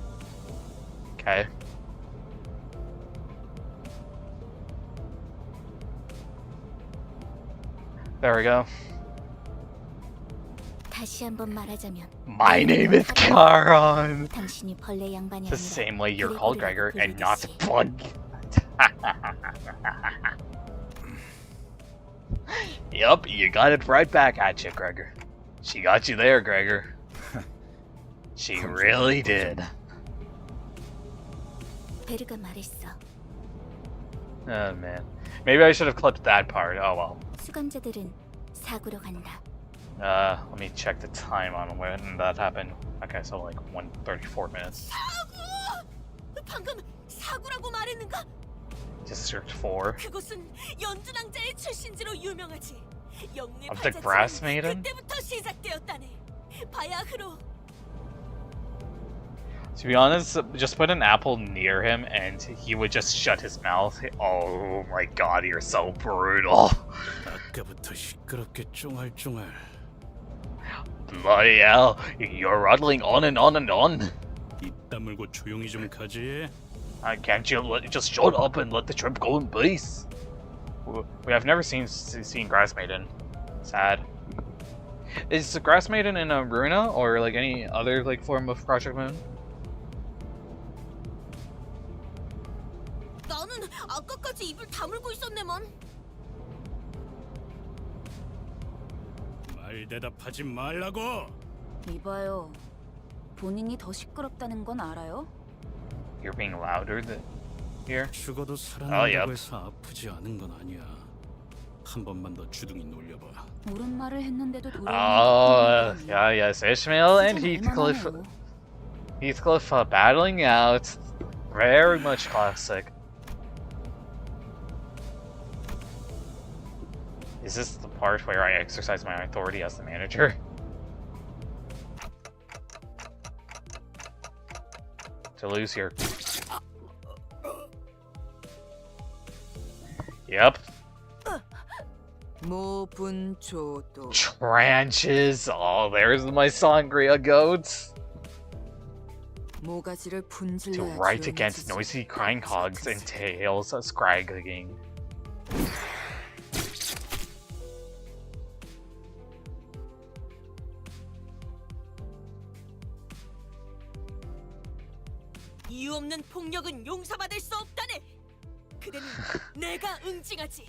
B: Okay. There we go.
J: 다시 한번 말하자면
B: My name is Charon.
J: 당신이 벌레 양반이
B: The
J: 아니라
B: same way you're called Gregor
J: 그레고리라고
B: and not
J: 불리듯이.
B: Bug. Yup, you got it right back at you, Gregor. She got you there, Gregor. She really did.
J: 베르가 말했어.
B: Oh man. Maybe I should have clipped that part. Oh well.
J: 수감자들은 사구로 간다.
B: Let me check the time on when that happened. Okay, so like 1:34 minutes.
H: 사구! 방금 사구라고 말했는가?
B: District 4.
H: 그곳은 연주낭자의 출신지로 유명하지. 영웅의
B: Of the
H: 발자취는
B: Brass Maiden?
H: 그때부터 시작되었다네. 바야흐로.
B: To be honest, just put an apple near him and he would just shut his mouth. Oh my god, you're so brutal.
F: 아까부터 시끄럽게 쫑알쫑알.
B: Bloody hell, you're rattling on and on and on.
F: 입 다물고 조용히 좀 가지.
B: Can't you just shut up and let the trip go in peace? We have never seen Grass Maiden. Sad. Is the Grass Maiden in a Runa or like any other like form of Project Moon?
H: 나는 아까까지 입을 다물고 있었네만.
F: 말 대답하지 말라고.
H: 이봐요. 본인이 더 시끄럽다는 건 알아요?
B: You're being louder than here.
F: 죽어도
B: yep.
F: 살아난다고 해서 아프지 않은 건 아니야. 한 번만 더 주둥이 놀려봐.
H: 옳은 말을 했는데도
B: Oh,
H: 돌아오는
B: yeah, yes, Ishmael and Heathcliff. Heathcliff battling out. Very much classic. Is this the part where I exercise my authority as the manager? To lose here. Yep.
C: 모분초도
B: Tranches. Oh, there's my sangria goats.
C: 모가지를
B: To
C: 분질러야
B: write against noisy crying hogs entails scraggling.
A: 이유 없는 폭력은 용서받을 수 없다네. 그대는 내가 응징하지.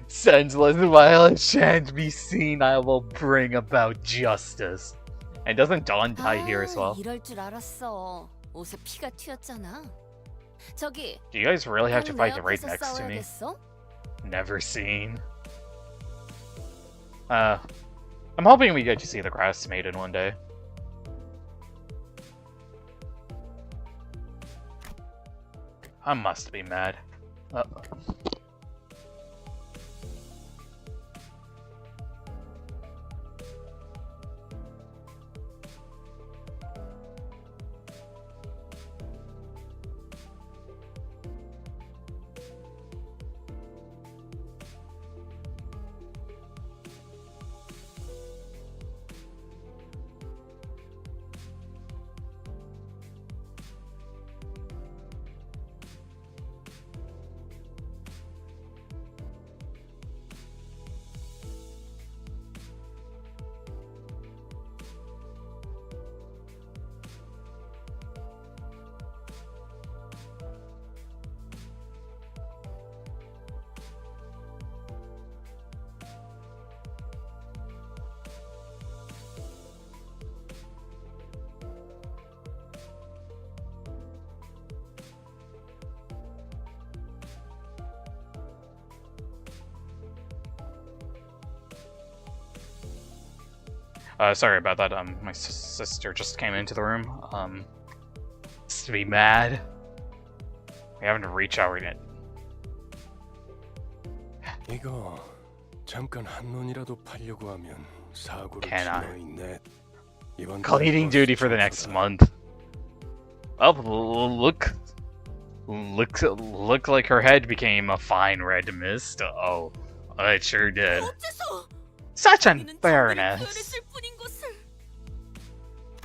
B: Senseless violence shan't be seen. I will bring about justice. And doesn't Dawn die here as well?
A: 이럴 줄 알았어. 옷에 피가 튀었잖아. 저기.
B: Do you guys really have to fight the raid
A: 내
B: next to me?
A: 싸워야겠어?
B: Never seen. I'm hoping we get to see the Grass Maiden one day. I must be mad. Sorry about that. My sister just came into the room. To be mad. We haven't reached our yet.
E: 이거 잠깐 한눈이라도 팔려고 하면 사고를
B: Can I?
E: 치너 있네. 이번
B: Cleaning
E: 달에
B: duty for the
E: 벌써
B: next
E: 청소다.
B: month. Oh, look like her head became a fine red mist. Oh, it sure did.
A: 어째서?
B: Such
A: 우리는
B: unfairness.
A: 표현했을 뿐인 것을.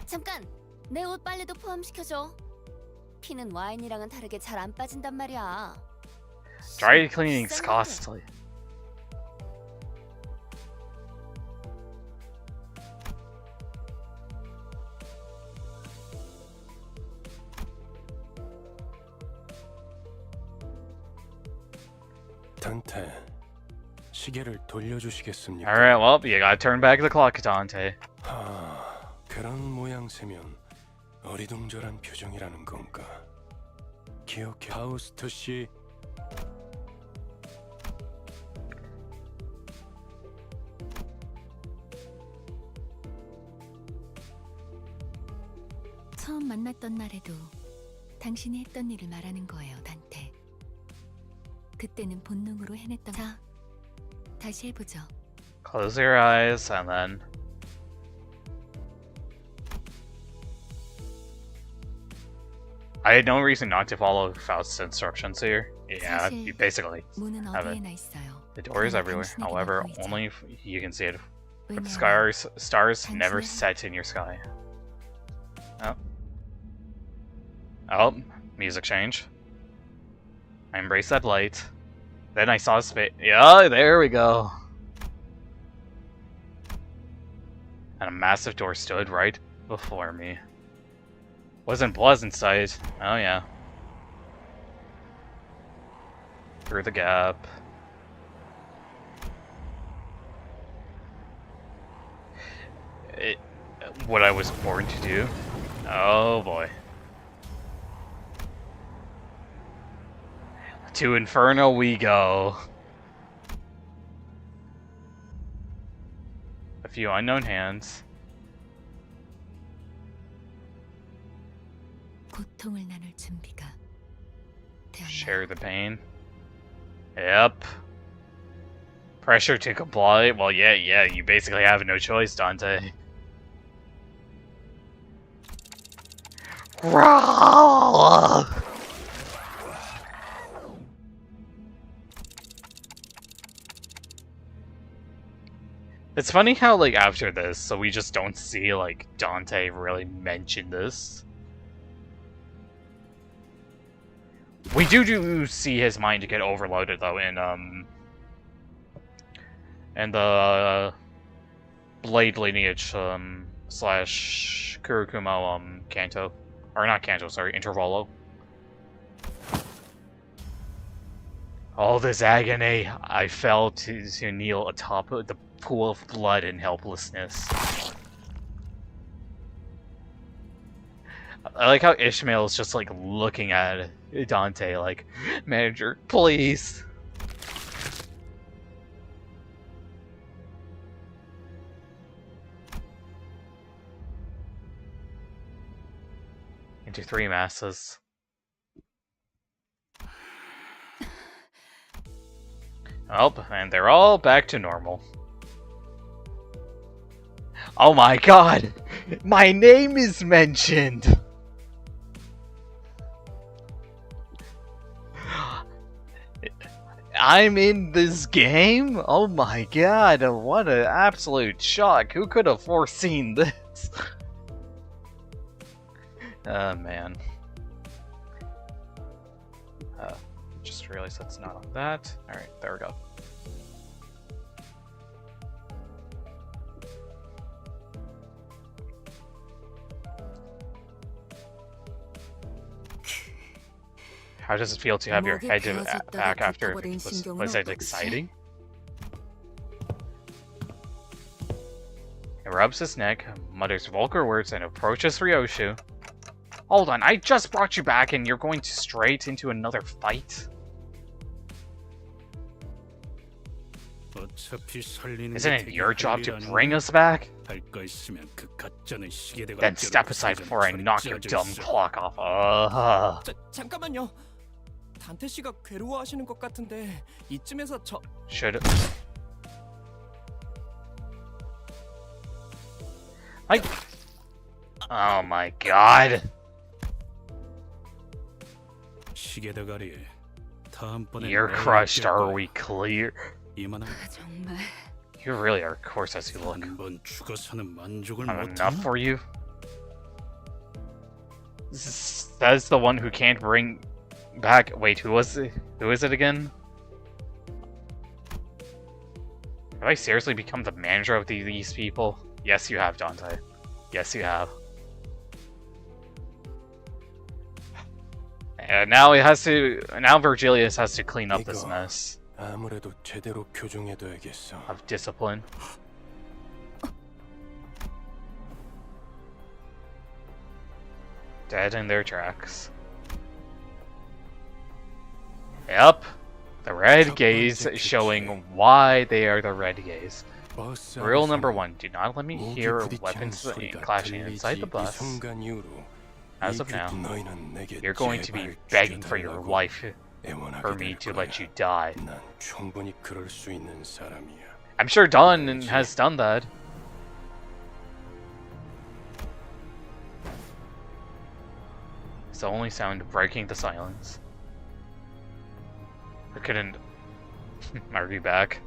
A: 잠깐, 내 옷 빨래도 포함시켜줘. 피는 와인이랑은 다르게 잘 안 빠진단 말이야.
B: Dry cleaning's costly.
E: 단테, 시계를 돌려주시겠습니까?
B: Alright, well, you gotta turn back the clock, Dante.
E: 그런 모양새면 어리둥절한 표정이라는 건가? 기억해, 파우스트 씨.
G: 처음 만났던 날에도 당신이 했던 일을 말하는 거예요, 단테. 그때는 본능으로 해냈던. 자, 다시 해보죠.
B: Close your eyes, and then... I had no reason not to follow Faust's instructions here. Yeah, you basically
G: 문은
B: have it.
G: 어디에나 있어요.
B: The door is
G: 그러나
B: everywhere.
G: 당신에게만
B: However,
G: 보이죠.
B: only if you can see it. But the
G: 왜냐하면
B: stars never
G: 당신은-
B: set in your sky. Oh, music change. I embrace that light. Then I saw space. Yeah, there we go. And a massive door stood right before me. Wasn't pleasant sight. Oh yeah. Through the gap. what I was born to do. Oh boy. To Inferno we go. A few unknown hands.
G: 고통을 나눌 준비가 되었나요?
B: Share the pain. Yep. Pressure to comply. Well, yeah, you basically have no choice, Dante. Growl! It's funny how, like, after this, so we just don't see, like, Dante really mention this. We do see his mind get overloaded, though, in the Blade lineage, slash Kurokumo, Canto. Or not Canto, sorry, Intervalo. All this agony, I fell to kneel atop of the pool of blood and helplessness. I like how Ishmael is just like looking at Dante like, manager, please. Into 3 masses. Oh, and they're all back to normal. Oh my god! My name is mentioned! I'm in this game? Oh my god, what an absolute shock. Who could have foreseen this? Oh man. Just realized that's not on that. Alright, there we go. How does it feel to have your head back after was that exciting? He rubs his neck, mutters vulgar words, and approaches Ryoshu. Hold on, I just brought you back and you're going straight into another fight? Isn't it your job to bring us back? Then step aside before I knock your dumb clock off.
E: 잠깐만요. 단테 씨가 괴로워하시는 것 같은데 이쯤에서 저
B: Should Oh my god. You're crushed, are we clear?
H: 정말
B: You really are coarse as you look. Enough for you? That's the one who can't bring back. Wait, who is it again? Have I seriously become the manager of these people? Yes, you have, Dante. Yes, you have. And now now Virgilius has to clean up this mess
E: 아무래도 제대로 교정해둬야겠어.
B: of discipline. Dead in their tracks. Yep. The red gaze showing why they are the red gaze. Rule number 1, do not let me hear weapons clashing inside the bus. As of now, you're going to be begging for your life for me to let you die. I'm sure Don has done that. It's the only sound breaking the silence. I couldn't argue back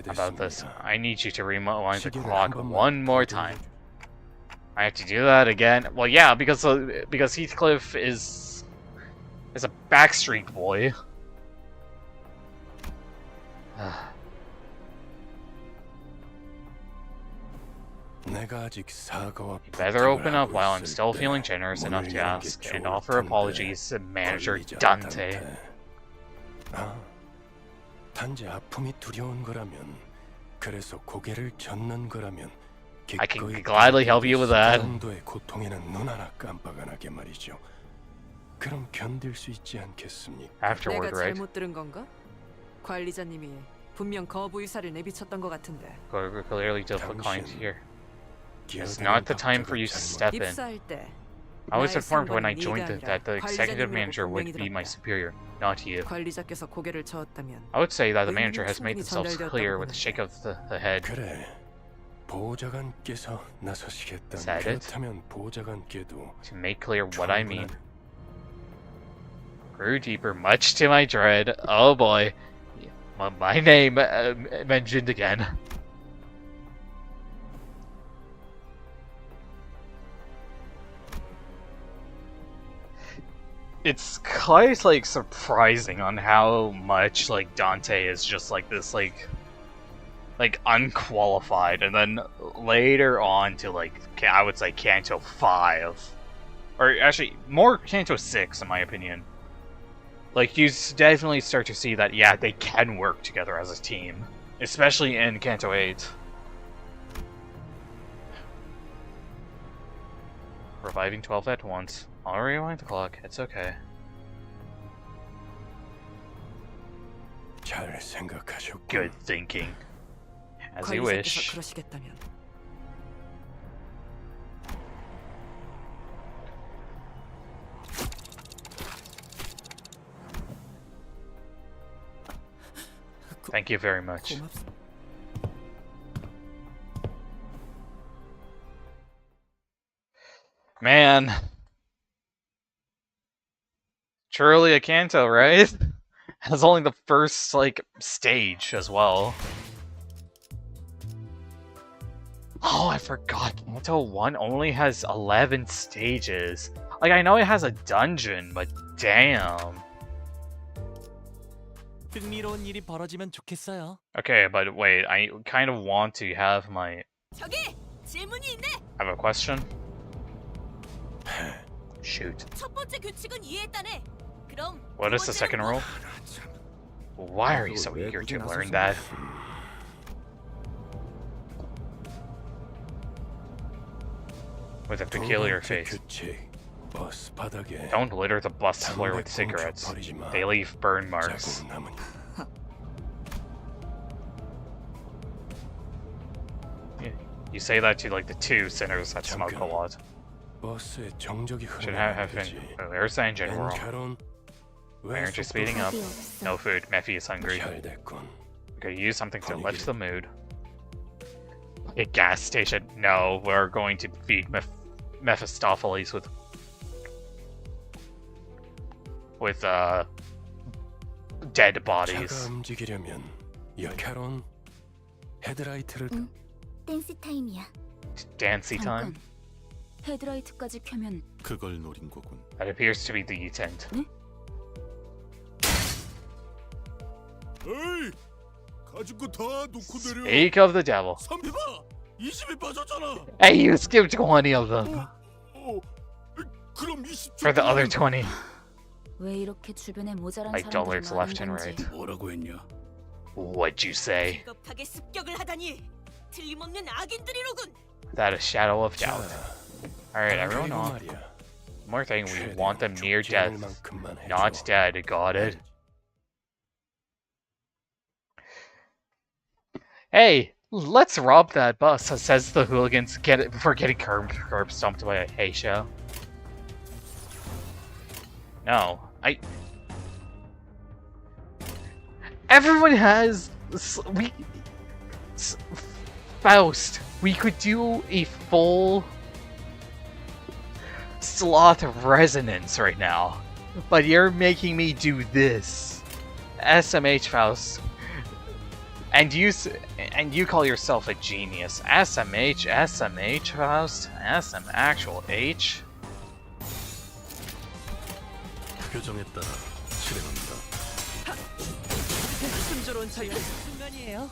B: about this. I need you to rewind the clock one more time. I have to do that again. Well, yeah, because Heathcliff is a backstreet boy. You better open up while I'm still feeling generous enough to ask and offer apologies to manager Dante.
E: 단지 아픔이 두려운 거라면, 그래서 고개를 젓는 거라면
B: I can gladly help you with that.
E: 정도의 고통에는 눈 하나 깜빡 안 하게 말이죠. 그럼 견딜 수 있지 않겠습니까?
B: Afterward,
C: 내가
B: right?
C: 잘못 들은 건가? 관리자님이 분명 거부 의사를 내비쳤던 것 같은데.
B: Clearly difficult client here. It's
E: 기어드는
B: not the time for
E: 닥터가
B: you to
E: 잘못-
B: step in.
C: 입사할 때
B: I was
C: 나의
B: informed when I
C: 상관은
B: joined
C: 네가
B: that the
C: 아니라
B: executive
C: 관리자님이라고
B: manager would
C: 분명히
B: be my
C: 들었다.
B: superior, not you.
C: 관리자께서 고개를 저었다면
B: I would say that the
C: 의문이
B: manager has made
C: 충분히
B: themselves
C: 전달되었다고
B: clear with a
C: 보는데.
B: shake of the head.
E: 그래. 보좌관께서 나서시겠다면
B: Is that it?
E: 그렇다면 보좌관께도
B: To make clear what I mean.
E: 충분한
B: Grew deeper, much to my dread. Oh boy. My name mentioned again. It's quite like surprising on how much like Dante is just like this like unqualified, and then later on to like I would say Canto 5, or actually more Canto 6 in my opinion. Like you definitely start to see that yeah they can work together as a team, especially in Canto 8. Reviving 12 at once. I'll rewind the clock. It's okay.
E: 잘 생각하셨고
B: Good thinking. As you
C: 관리자께서
B: wish.
C: 그러시겠다면
B: Thank you very much. Man. Truly a Canto, right? Has only the first, like, stage as well. Oh, I forgot. Canto 1 only has 11 stages. Like, I know it has a dungeon, but damn.
I: 흥미로운 일이 벌어지면 좋겠어요.
B: Okay, but wait, I kind of want to have my...
H: 저기 질문이 있네.
B: I have a question? Shoot.
H: 첫 번째 규칙은 이해했다네. 그럼
B: What is the
H: 두
B: second
H: 번째는
B: rule? Why are you so eager to learn that? With a peculiar face.
E: 규칙. 버스 바닥에
B: Don't litter the bus floor with cigarettes. They leave burn marks.
E: 자국 남으니
B: You say that to like the two sinners that smoke a lot.
E: 버스에 정적이
B: Should
E: 흐르면
B: have
E: 안
B: been.
E: 되지.
B: Oh, there's the engine roll.
E: 결혼
B: Why aren't you speeding up? No food. Mephi is hungry.
E: 잘 됐군.
B: We could use something to lift the mood. A gas station. No, we're going to feed Mephistopheles with dead bodies.
E: 차가 움직이려면 결혼 헤드라이트를
J: 댄스 타임이야.
B: Dancy time?
H: 잠깐. 헤드라이트까지 켜면
D: 그걸 노린 거군.
B: That appears to be the intent.
D: 에이, 가진 거 다 놓고 내려.
B: Speak of the devil.
D: 20이 빠졌잖아.
B: Hey, you skipped 20 of them.
D: 그럼 20.
B: For the other 20.
H: 왜 이렇게 주변에 모자란
B: Like
H: 사람들이
B: dollars
H: 많은
B: left and
H: 건지.
B: right.
F: 뭐라고 했냐?
B: What'd you say?
H: 급하게 습격을 하다니 틀림없는 악인들이로군.
B: Without a shadow of doubt. Alright, everyone
E: 그리고
B: off.
E: 말이야.
B: One more thing, we
E: 최대한
B: want them near
E: 죽지 않을
B: death.
E: 만큼만 해줘.
B: Not dead, got it? Hey, let's rob that bus, says the hooligans before getting curb stomped by a hay show. No, everyone has... Faust, we could do a full... sloth resonance right now. But you're making me do this. SMH Faust. And you call yourself a genius. SMH Faust? SM actual H?
D: 표정에 따라 실행합니다.
I: 순조로운 전략 순간이에요.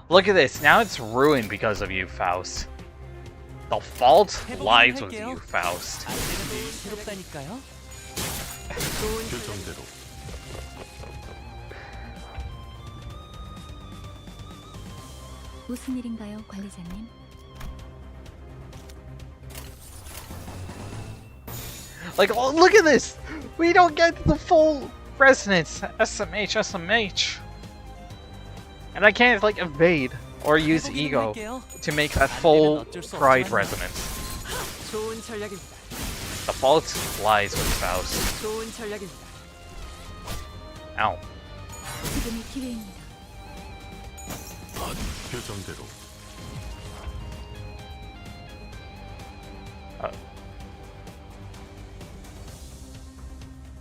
B: Look at this, now it's ruined because of you, Faust. The fault lies with you, Faust.
I: 괴롭다니까요.
D: 결정대로
G: 무슨 일인가요, 관리자님?
B: Like, oh, look at this! We don't get the full resonance. SMH, SMH. And I can't, like, evade or use ego to make that full pride resonance.
C: 좋은 전략입니다.
B: The fault lies with Faust.
C: 좋은 전략입니다.
B: Ow.
G: 지금이 기회입니다.
D: 표정대로.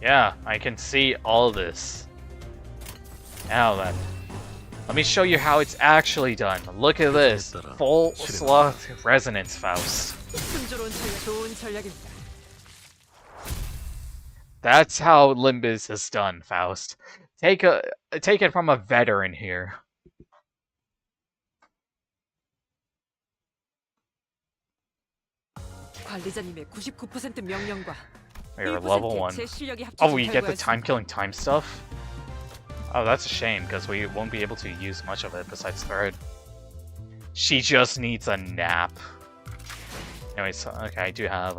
B: Yeah, I can see all this. Now then, let me show you how it's actually done. Look at this. Full sloth resonance, Faust.
C: 순조로운 전략, 좋은 전략입니다.
B: That's how Limbus is done, Faust. Take it from a veteran here.
C: 관리자님의 99% 명령과
B: You're level 1.
C: 제 실력이
B: Oh,
C: 합쳐진
B: we get the
C: 결과였습니다.
B: time-killing time stuff? Oh, that's a shame, because we won't be able to use much of it besides Thread. She just needs a nap. Anyways, okay, I do have,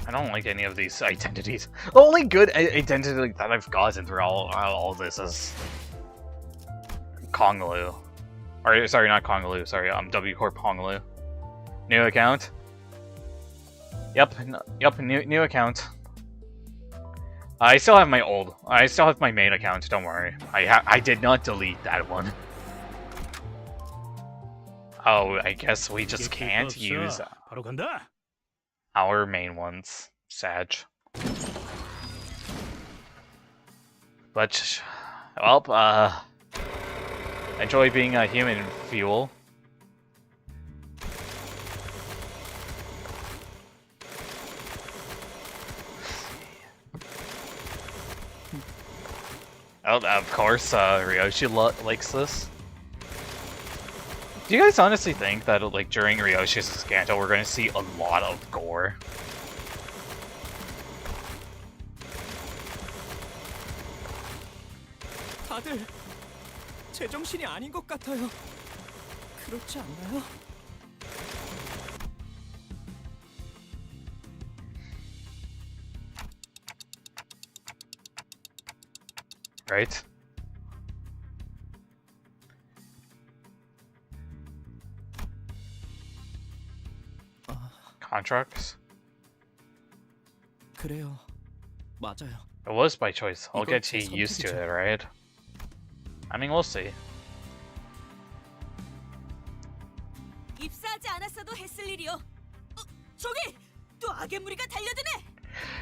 B: I don't like any of these identities. The only good identity that I've gotten through all this is Kongalu. Or, sorry, not Kongalu, sorry, W Corp Kongalu. New account. Yep, new account. I still have my main account, don't worry. I did not delete that one. Oh, I guess we just can't use
F: 바로 간다.
B: our main ones. Sag. But, well, enjoy being a human fuel. Oh, of course, Ryoshi likes this. Do you guys honestly think that, like, during Ryoshi's Canto, we're going to see a lot of gore?
C: 다들 제정신이 아닌 것 같아요. 그렇지 않나요?
B: Right? Contracts?
C: 그래요. 맞아요.
B: It was by choice. I'll get you used to it, right? I mean, we'll see.
H: 입사하지 않았어도 했을 일이요. 저기 또 악의 무리가 달려드네.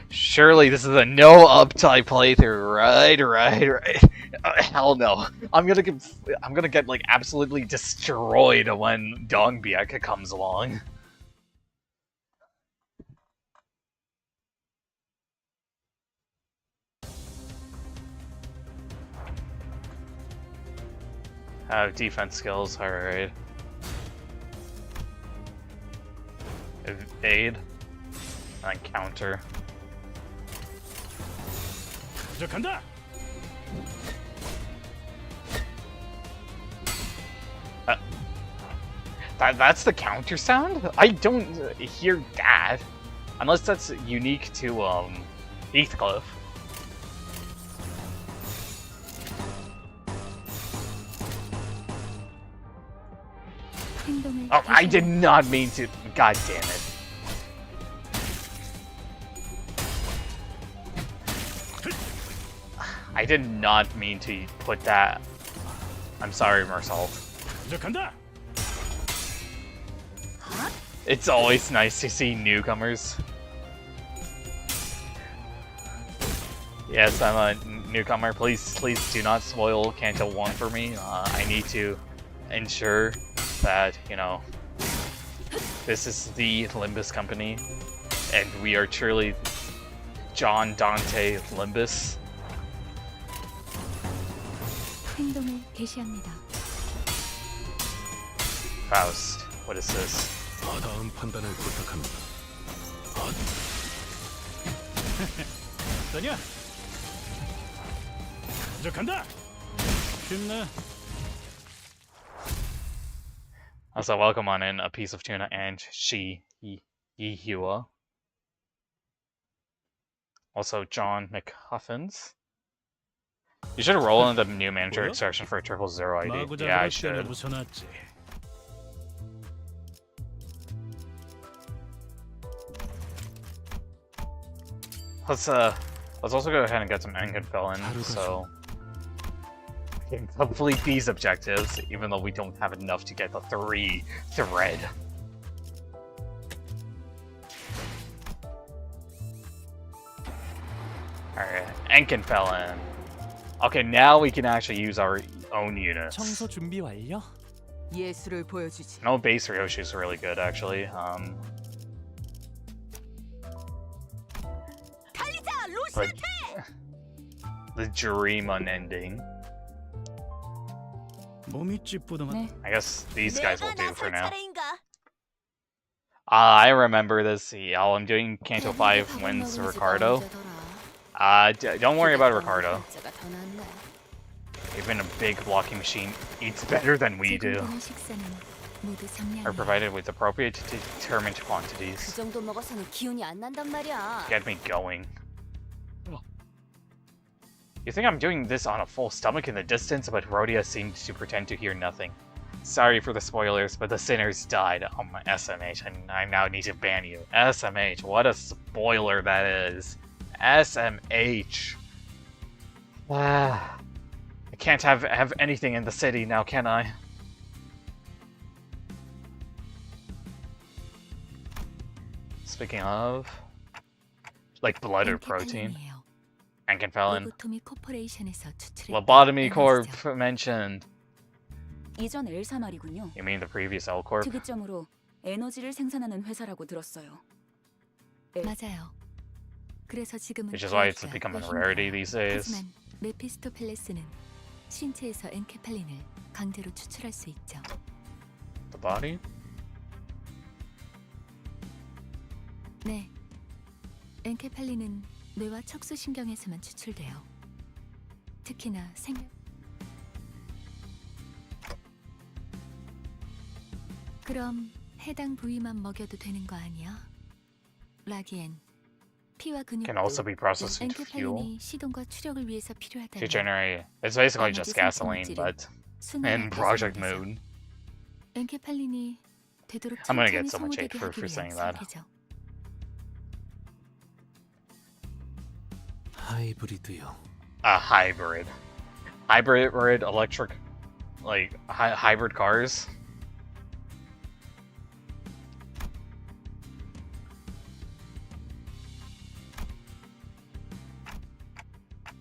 B: Surely this is a no uptime playthrough, right? Hell no. I'm gonna get like absolutely destroyed when Dongbieka comes along. Defense skills, alright. Evade. And counter.
F: 간다.
B: That's the counter sound? I don't hear that. Unless that's unique to, Heathcliff. Oh, I did not mean to. God damn it. I did not mean to put that. I'm sorry, Marsault.
F: 간다.
B: It's always nice to see newcomers. Yes, I'm a newcomer. Please do not spoil Canto 1 for me. I need to ensure that, you know, this is the Limbus Company, and we are truly John Dante Limbus.
G: 행동을 개시합니다.
B: Faust, what is this?
D: 다음 판단을 부탁합니다.
F: 어떠냐? 간다. 쉽네.
B: Also, welcome on in, a piece of tuna and Yihua. Also, John McHuffins. You should roll in the new manager extraction for a 000 ID. Yeah, I should. Let's also go ahead and get some Enkin fill in, so we can complete these objectives, even though we don't have enough to get the 3 thread. Alright, Enkin fell in. Okay, now we can actually use our own units.
C: 청소 준비 완료. 예술을 보여주지.
B: No base Ryoshi is really good, actually. But the dream unending. I guess these guys will do for now. I remember this. Yeah, I'm doing Canto 5 wins Ricardo. Don't worry about Ricardo. Even a big blocking machine eats better than we do. Are provided with appropriate determined quantities. Get me going. You think I'm doing this on a full stomach in the distance, but Rhodia seemed to pretend to hear nothing. Sorry for the spoilers, but the sinners died. Oh my SMH, and I now need to ban you. SMH, what a spoiler that is. SMH. I can't have anything in the city now, can I? Speaking of, like blood or protein. Enkenfelin. Lobotomy Corp mentioned.
H: 이전 엘사 말이군요.
B: You mean the previous L Corp?
H: 특이점으로 에너지를 생산하는 회사라고 들었어요.
G: 맞아요. 그래서 지금은
B: Which is why it's become a rarity these days.
G: 하지만 메피스토펠레스는 신체에서 엔케팔린을 강제로 추출할 수 있죠.
B: The body?
G: 네. 엔케팔린은 뇌와 척수신경에서만 추출돼요. 특히나 그럼 해당 부위만 먹여도 되는 거 아니야? 라기엔 피와 근육
B: Can also be processed into fuel.
G: 엔케팔린이 시동과 추력을 위해서 필요하다면
B: To generate, it's basically just gasoline, but in Project Moon.
G: 엔케팔린이 되도록
B: I'm gonna get
G: 천천히
B: so much hate
G: 소모되게
B: for
G: 하기
B: saying
G: 위한
B: that.
G: 상태죠.
I: 하이브리드요.
B: A hybrid. Hybrid electric, like hybrid cars.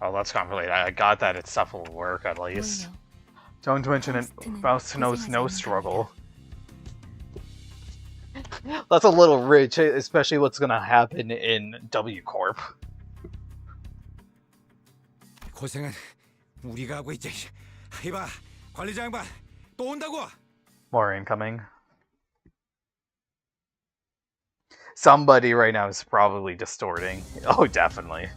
B: Oh, that's complicated. I got that its stuff will work at least. Don't mention it. Faustino's no struggle. That's a little rich, especially what's gonna happen in W Corp.
K: 고생은 우리가 하고 있지. 이봐, 관리자 양반 또 온다고.
B: More incoming. Somebody right now is probably distorting. Oh, definitely.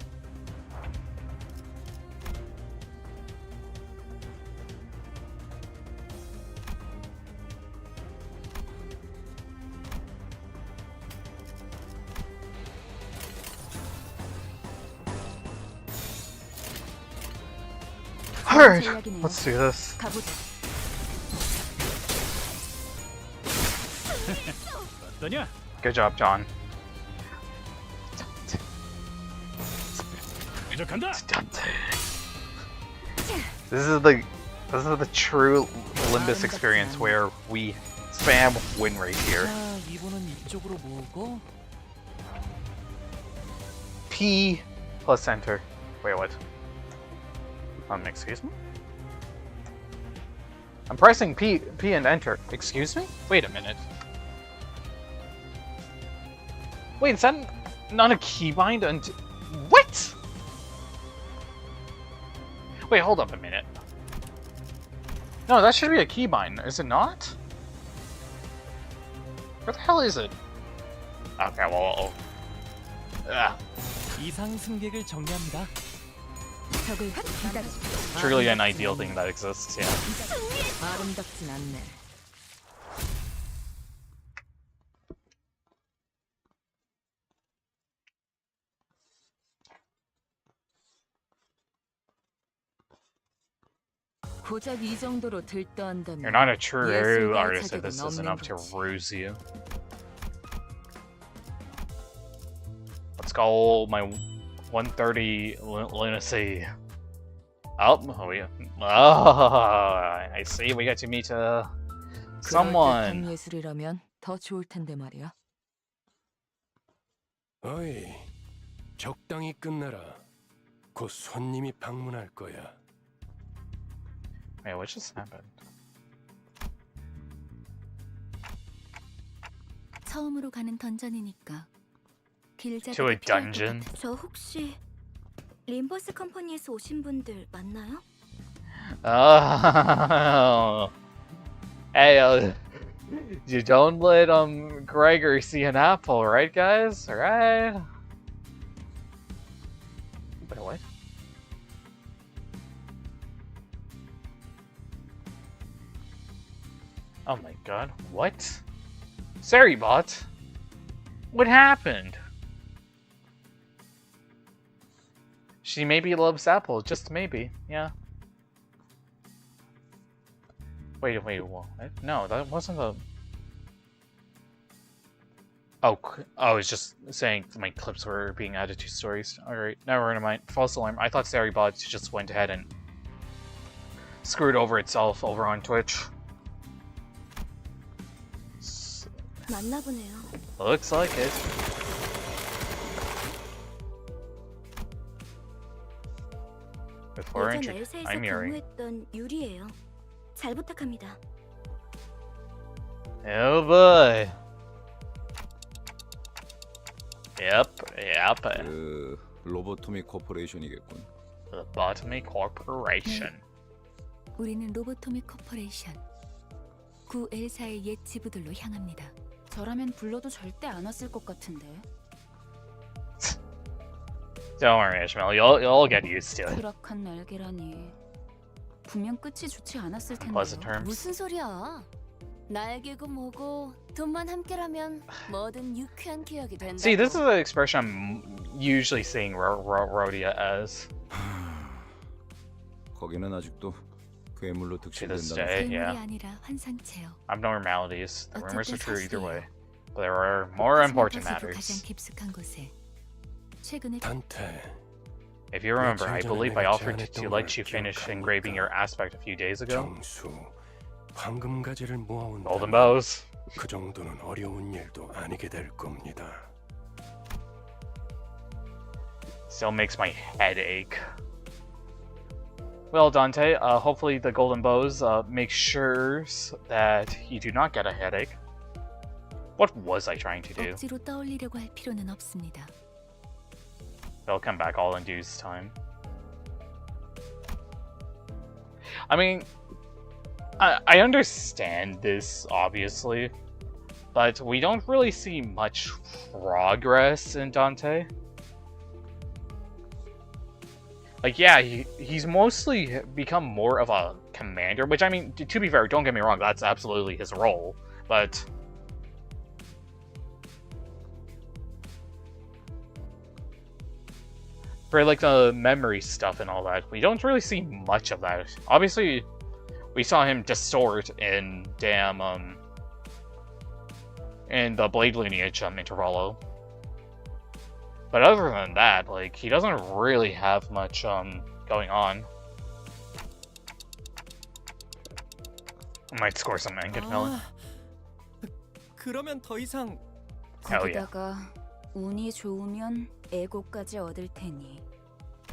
B: Alright, let's do this. Good job, John. This is the true Limbus experience where we spam win rate here. P plus enter. Wait, what? Excuse me? I'm pressing P and enter. Excuse me? Wait a minute. Wait, is that not a keybind until... What? Wait, hold up a minute. No, that should be a keybind, is it not? Where the hell is it? Okay, well.
I: 이상 승객을 정리합니다.
A: 적을 기다리십시오.
B: Truly an ideal thing that exists, yeah.
A: 아름답진 않네. 고작 이 정도로 들떠한다면
B: You're not a true
A: 예술가의
B: artist if
A: 자격은
B: this is
A: 없는
B: enough to
A: 거지.
B: ruse you. Let's go, my 130 lunacy. Oh, I see. We got to meet someone.
A: 그럴듯한 예술이라면 더 좋을 텐데 말이야.
E: 어이, 적당히 끝내라. 곧 손님이 방문할 거야.
B: Wait, what just happened?
G: 처음으로 가는 던전이니까
B: To a
G: 길잡이가 필요할 것
B: dungeon?
G: 같아.
J: 저 혹시 림버스 컴퍼니에서 오신 분들 맞나요?
B: Oh. Hey, you don't let Gregory see an apple, right, guys? All right. Wait, what? Oh my god, what? Saribot? What happened? She maybe loves apple, just maybe, yeah. Wait, what? No, that wasn't a... Oh, it's just saying my clips were being added to stories. Alright, never mind. False alarm. I thought Saribot just went ahead and screwed over itself over on Twitch.
J: 맞나 보네요.
B: Looks like it. Before
J: 예전
B: introduced,
J: 엘사에서
B: I'm Yuri.
J: 근무했던 유리예요. 잘 부탁합니다.
B: Oh boy. Yep.
K: 그 로보토미 코퍼레이션이겠군.
B: The Botany Corporation.
G: 우리는 로보토미 코퍼레이션 9L사의 옛 지부들로 향합니다.
H: 저라면 불러도 절대 안 왔을 것 같은데.
B: Don't worry, Ishmael. You'll get used to it.
H: 추락한 날개라니. 분명 끝이 좋지 않았을 텐데.
B: Pleasant terms.
G: 무슨 소리야? 날개고 뭐고 돈만 함께라면 뭐든 유쾌한 기억이 된다.
B: See, this is an expression I'm usually seeing Rhodia as.
K: 거기는 아직도 괴물로
B: To this
K: 득실된다는
B: day,
G: 괴물이
B: yeah.
G: 아니라 환상체요.
B: Abnormalities. The rumors are
G: 어쨌든
B: true either way.
G: 사실이에요.
B: But there are more important
G: 가장
B: matters.
G: 깊숙한 곳에 최근에
E: 단테,
B: If you remember, I believe I offered to let you
E: 기억합니까?
B: finish engraving your aspect a few days ago.
E: 정수, 황금 가지를 모아온다.
B: Golden bows.
E: 그 정도는 어려운 일도 아니게 될 겁니다.
B: Still makes my head ache. Well, Dante, hopefully the golden bows make sure that you do not get a headache. What was I trying to do?
G: 억지로 떠올리려고 할 필요는 없습니다.
B: They'll come back all in due time. I mean, I understand this, obviously, but we don't really see much progress in Dante. Like, yeah, he's mostly become more of a commander, which, I mean, to be fair, don't get me wrong, that's absolutely his role, but... For, like, the memory stuff and all that, we don't really see much of that. Obviously, we saw him distort in in the Blade Lineage Intervallo. But other than that, like, he doesn't really have much going on. I might score some Angid Melon.
I: 그러면 더 이상
B: Hell yeah.
H: 거기다가 운이 좋으면 에고까지 얻을 테니.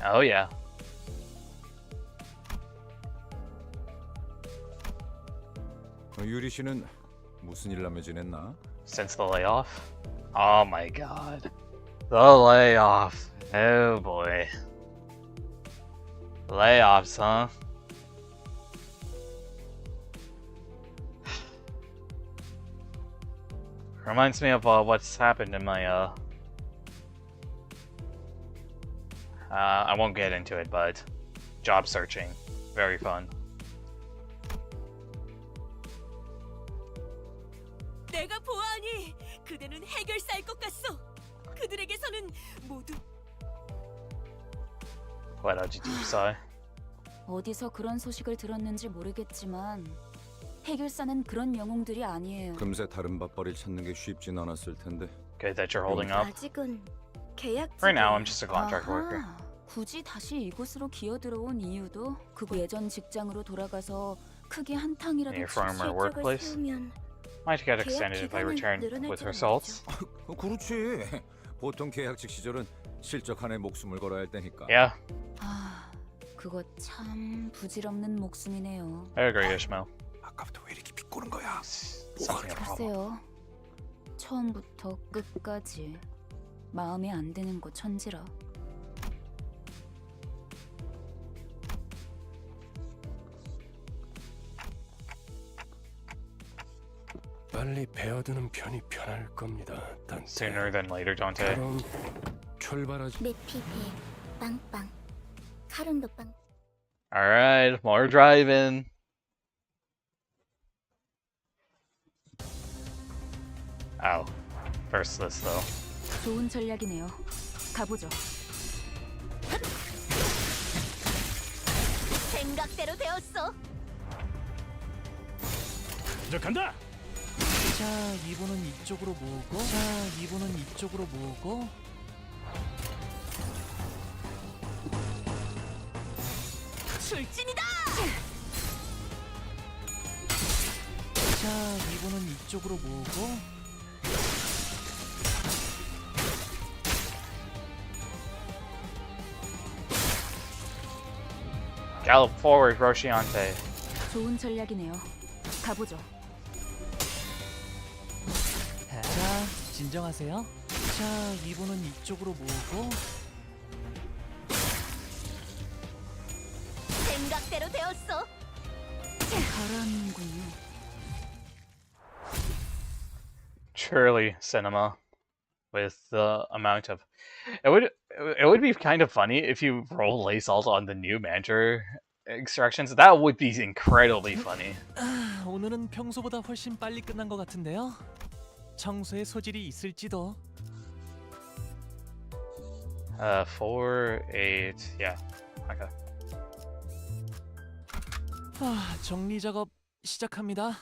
B: Oh yeah.
K: 유리 씨는 무슨 일 하며 지냈나?
B: Since the layoff? Oh my god. The layoff. Oh boy. Layoffs, huh? Reminds me of what's happened in my I won't get into it, but job searching. Very fun.
A: 내가 보아하니 그대는 해결사일 것 같소. 그들에게서는 모두
B: What did you do, sigh?
H: 어디서 그런 소식을 들었는지 모르겠지만 해결사는 그런 영웅들이 아니에요.
K: 금세 다른 밥벌이 찾는 게 쉽진 않았을 텐데.
B: Good that you're holding up.
J: 아직은 계약.
B: Right now, I'm just a contract worker.
H: 아하, 굳이 다시 이곳으로 기어들어온 이유도 그거 예전 직장으로 돌아가서 크게 한탕이라도
B: Your former workplace might get extended if I return with results.
K: 그렇지. 보통 계약직 시절은 실적 안에 목숨을 걸어야 할 때니까.
B: Yeah,
H: 아, 그거 참 부질없는 목숨이네요.
B: I agree, Ishmael.
K: 아까부터 왜 이렇게 비꼬는 거야?
B: Something a problem.
H: 글쎄요. 처음부터 끝까지 마음에 안 드는 거 천지라.
E: 빨리 베어드는 편이 편할 겁니다. 단테.
B: Sooner than later, Dante.
E: 그럼 출발하지.
J: 메피 배 빵빵. 카룬도 빵.
B: Alright, more driving. Oh, first this though.
H: 좋은 전략이네요. 가보죠.
J: 생각대로 되었어.
F: 저 간다.
I: 자, 이분은 이쪽으로 모으고, 자, 이분은 이쪽으로 모으고.
A: 출진이다.
I: 자, 이분은 이쪽으로 모으고.
B: Gallop forward, Rosciante.
H: 좋은 전략이네요. 가보죠.
I: 자, 진정하세요. 자, 이분은 이쪽으로 모으고.
J: 생각대로 되었어.
H: 가라앉는군요.
B: Truly cinema with the amount of it would be kind of funny if you roll lay salt on the new manager extractions. That would be incredibly funny.
I: 아, 오늘은 평소보다 훨씬 빨리 끝난 것 같은데요. 청소에 소질이 있을지도.
B: 4, 8, yeah. Okay.
I: 아, 정리 작업 시작합니다.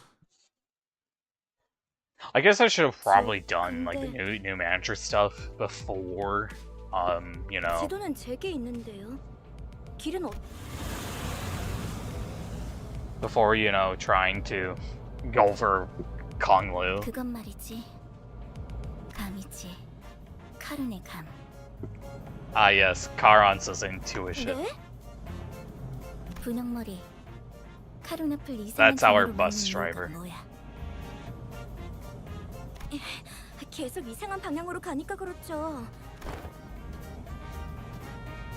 B: I guess I should have probably done like the new manager stuff before, you know.
J: 지도는 제게 있는데요. 길은
B: Before, you know, trying to go for Konglu.
J: 그건 말이지. 감이지. 카룬의 감.
B: Ah, yes, Karan's intuition.
J: 네? 분홍머리. 카룬 앞을 이상한
B: That's our
J: 방향으로
B: bus
J: 밀는
B: driver.
J: 이유가 뭐야? 계속 이상한 방향으로 가니까 그렇죠.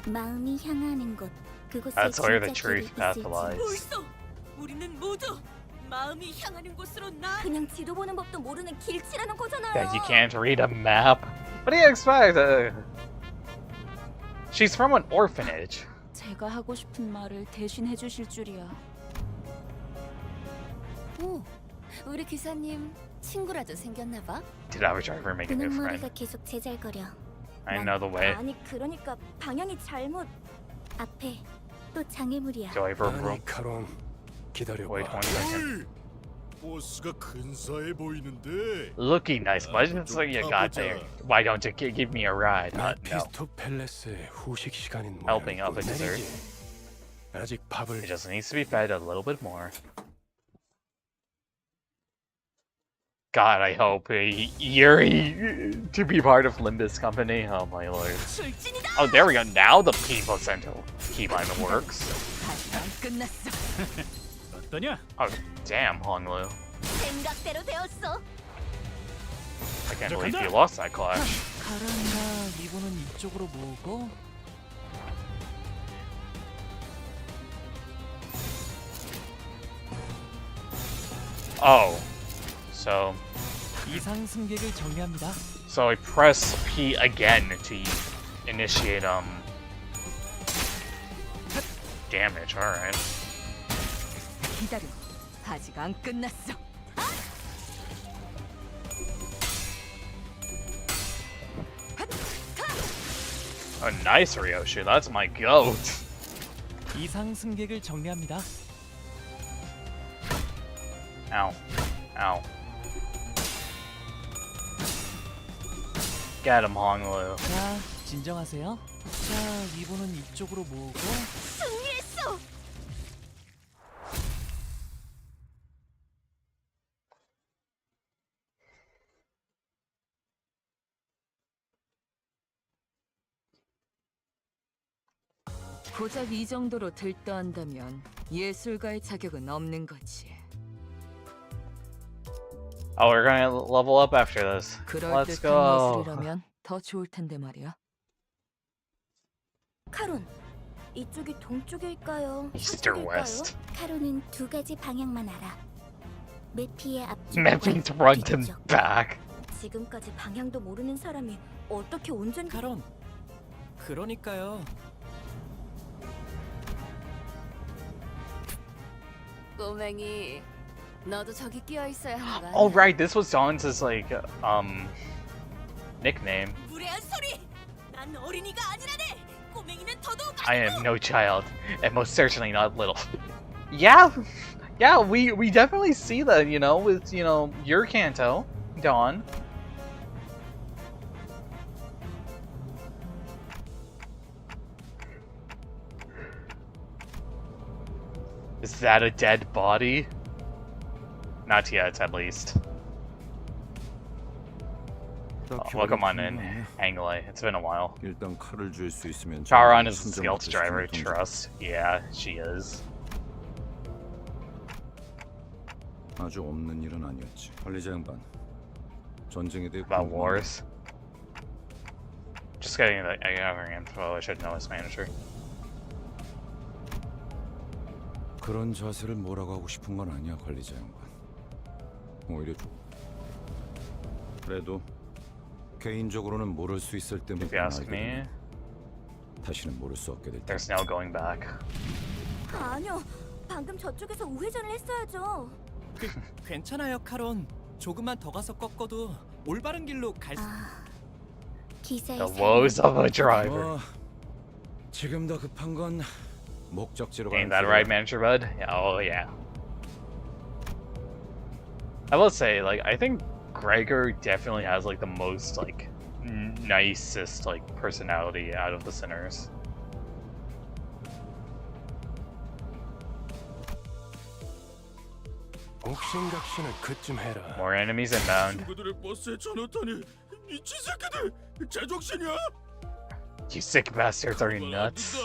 J: 마음이 향하는 곳. 그곳에
B: That's where the
J: 진짜
B: truth
J: 길이
B: path
J: 있을지.
B: lies.
A: 벌써 우리는 모두 마음이 향하는 곳으로 나.
J: 그냥 지도 보는 법도 모르는 길치라는 거잖아요.
B: That you can't read a map. What do you expect? She's from an orphanage.
H: 제가 하고 싶은 말을 대신 해주실 줄이야.
G: 오, 우리 기사님 친구라도 생겼나 봐.
B: Did our driver make a new friend?
J: 분홍머리가 계속 제잘거려.
B: I know the way.
J: 아니 그러니까 방향이 잘못. 앞에 또 장애물이야.
B: Do I have room?
E: 아니 카론 기다려봐.
B: Wait 1 second.
L: 보스가 근사해 보이는데.
B: Looking nice, but it's like you got there. Why don't you give me a ride? No.
E: 피스토 팰레스의 후식 시간인
B: Helping
E: 모양이고
B: of a dessert.
E: 내리지. 아직 밥을
B: It just needs to be fed a little bit more. God, I hope you're to be part of Limbus Company. Oh my lord.
A: 출진이다.
B: Oh, there we go. Now the people center keybind works.
A: 안 끝났어.
F: 어떠냐?
B: Oh, damn, Honglu.
J: 생각대로 되었어.
B: I can't believe you lost that clash.
I: 가란다. 이분은 이쪽으로 모으고.
B: Oh, so
I: 이상 승객을 정리합니다.
B: So I press P again to initiate damage. All right.
A: 기다려. 아직 안 끝났어.
B: Oh, nice, Ryoshi. That's my goat.
I: 이상 승객을 정리합니다.
B: Ow. Ow. Get him, Honglu.
I: 자, 진정하세요. 자, 리본은 이쪽으로 모으고.
J: 승리했어.
A: 고작 이 정도로 들떠한다면 예술가의 자격은 없는 거지.
B: Oh, we're gonna level up after this.
A: 그럴
B: Let's
A: 듯한
B: go.
A: 예술이라면 더 좋을 텐데 말이야.
J: 카론, 이쪽이 동쪽일까요?
B: East or
J: 서쪽일까요?
B: west?
J: 카론은 두 가지 방향만 알아. 메피의 앞쪽.
B: Mapping to run them back.
J: 지금까지 방향도 모르는 사람이 어떻게 온전?
I: 카론. 그러니까요.
A: 꼬맹이, 너도 저기 끼어 있어야 하는 거 아니야?
B: Oh, right. This was Dawn's like nickname.
H: 무례한 소리! 난 어린이가 아니라네! 꼬맹이는 더더욱
B: I am no child, and most certainly not little. Yeah, yeah. We definitely see that. You know, with your Canto, Dawn. Is that a dead body? Not yet, at least. Oh, welcome on in, Anglai. It's been a while.
D: 일단 칼을 줄 수 있으면
B: Charon is a skilled driver, trust. Yeah, she is.
D: 아주 없는 일은 아니었지. 관리자 양반. 전쟁에 대해
B: About wars. Just getting the info. I should know his manager.
D: 그런 자세를 뭐라고 하고 싶은 건 아니야, 관리자 양반. 오히려 그래도 개인적으로는 모를 수 있을 때문에
B: If you ask me,
D: 다시는 모를 수 없게 될 테.
B: there's no going back.
J: 아니요, 방금 저쪽에서 우회전을 했어야죠.
I: 괜찮아요, 카론. 조금만 더 가서 꺾어도 올바른 길로 갈 수.
J: 기사의
B: The woes of a driver.
D: 지금 더 급한 건 목적지로 가는
B: Ain't that right, manager bud? Yeah, oh yeah. I will say, like, I think Gregor definitely has like the most like nicest like personality out of the sinners.
E: 옥신각신을 그쯤 해라.
B: More enemies inbound.
L: 친구들의 버스에 전화타니 미친 새끼들 제정신이야?
B: You sick bastards, are you nuts?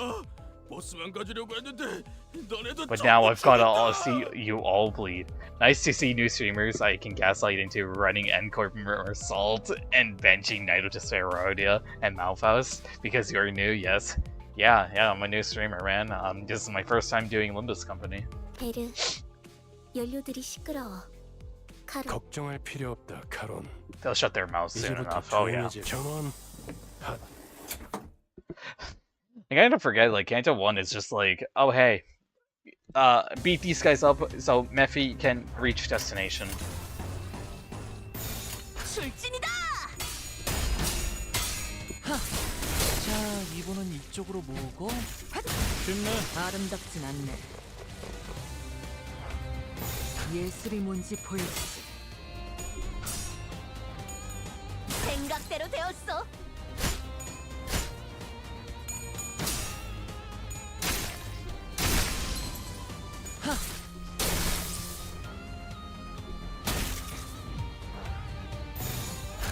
L: 버스만 가지려고 했는데 너네도
B: But now I've got to all see you all bleed. Nice to see new streamers I can gaslight into running N-Corp Assault and benching Night of Desperodia and Malphus because you're new, yes. Yeah, I'm a new streamer, man. This is my first time doing Limbus Company.
J: 베르, 연료들이 시끄러워. 카론.
E: 걱정할 필요 없다, 카론.
B: They'll shut their mouths soon
E: 이제부터
B: enough. Oh yeah.
E: 조용해질 전원.
B: I kind of forget, like, Canto 1 is just like, oh hey, beat these guys up so Mephi can reach destination.
H: 출진이다!
I: 자, 리본은 이쪽으로 모으고.
A: 아름답진 않네. 예술이 뭔지 보여주지.
J: 생각대로 되었어.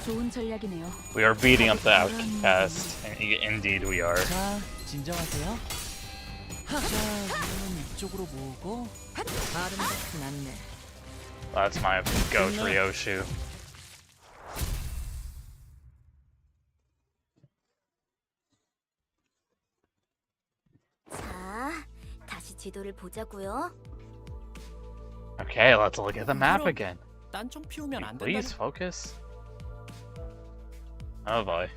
H: 좋은 전략이네요.
B: We are beating up the outcast. Indeed we are.
I: 자, 진정하세요. 자, 리본은 이쪽으로 모으고.
A: 아름답진 않네.
B: That's my goat Ryoshu.
J: 자, 다시 지도를 보자고요.
B: Okay, let's look at the map again.
I: 딴청 피우면 안 된다.
B: Please focus. Oh boy.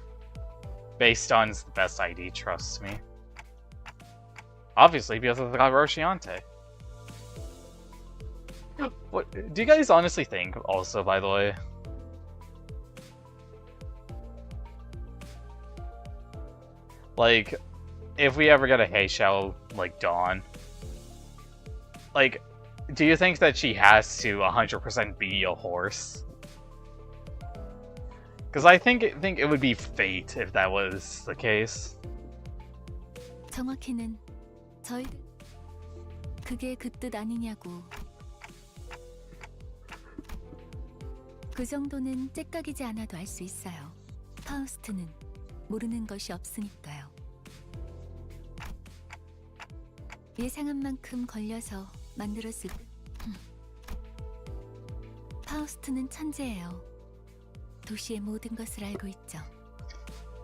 B: Based on's the best ID, trust me. Obviously, because of the guy Rosciante. What do you guys honestly think, also, by the way? Like, if we ever get a Hey Show like Dawn, like, do you think that she has to 100% be a horse? Because I think it would be fate if that was the case.
G: 정확히는 저희 그게 그 뜻 아니냐고. 그 정도는 째깍이지 않아도 알 수 있어요. 파우스트는 모르는 것이 없으니까요. 예상한 만큼 걸려서 만들었을 파우스트는 천재예요. 도시의 모든 것을 알고 있죠.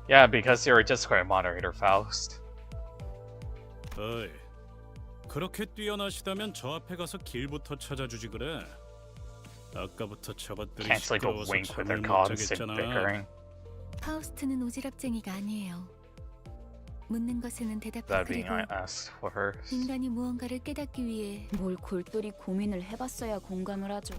B: Yeah, because you're a Discord moderator, Faust.
F: 어이, 그렇게 뛰어나시다면 저 앞에 가서 길부터 찾아주지 그래. 아까부터 저것들이
B: Can't sleep a
F: 시끄러워서
B: wink with their
F: 잠을 못
B: constant
F: 자겠잖아.
B: bickering.
G: 파우스트는 오지랖쟁이가 아니에요. 묻는 것에는
B: That
G: 대답해
B: being
G: 그리고
B: asked for her.
G: 인간이 무언가를 깨닫기 위해
H: 뭘 골똘히 고민을 해봤어야 공감을 하죠.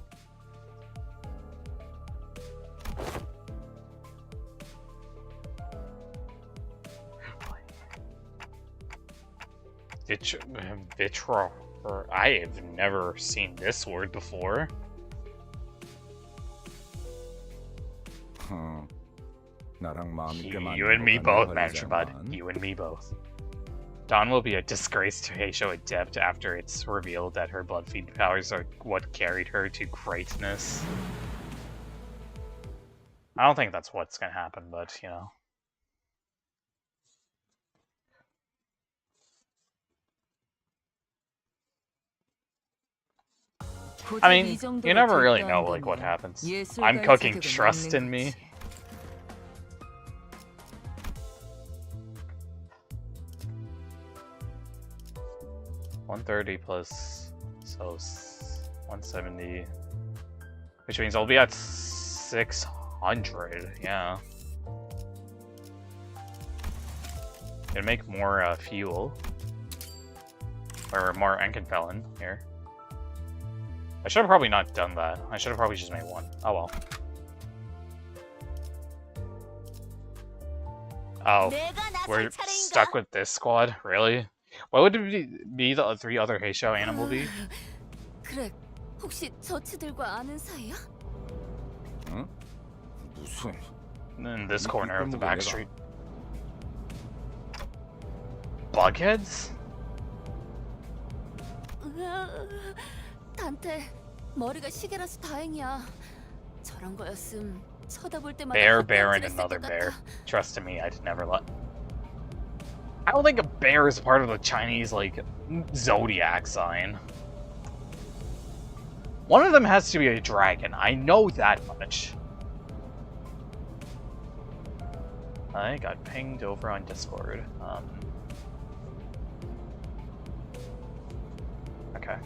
B: Vitro. I have never seen this word before.
K: 나랑 마음이 꽤 많이
B: You and me both, Mansion Bud.
K: 걸리자만.
B: You and me both. Dawn will be a disgrace to Heisho Adept after it's revealed that her blood feed powers are what carried her to greatness. I don't think that's what's gonna happen, but you know. I mean, you never really know like what happens. I'm cooking trust in me. $130 plus, so 170, which means I'll be at 600. Yeah, gonna make more fuel or more Enkenfelon here. I should have probably not done that. I should have probably just made one. Oh well. Oh, we're stuck with this squad? Really? What would it be the three other Heisho animal be?
J: 그래, 혹시 저치들과 아는 사이야?
K: 응? 무슨?
B: In this corner of the back street. Bugheads?
J: 단테, 머리가 시계라서 다행이야. 저런 거였음 쳐다볼 때마다
B: Bear, and another bear. Trust in me, I'd never let. I don't think a bear is part of the Chinese, like, zodiac sign. One of them has to be a dragon. I know that much. I got pinged over on Discord. Okay.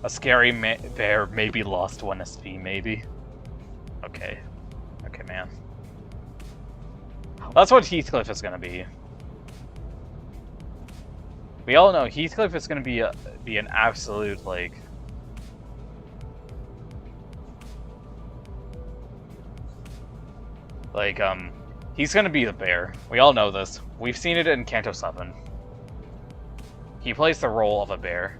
B: A scary bear maybe lost 1 SP, maybe. Okay. Okay, man. That's what Heathcliff is gonna be. We all know Heathcliff is gonna be an absolute, like... he's gonna be the bear. We all know this. We've seen it in Canto 7. He plays the role of a bear.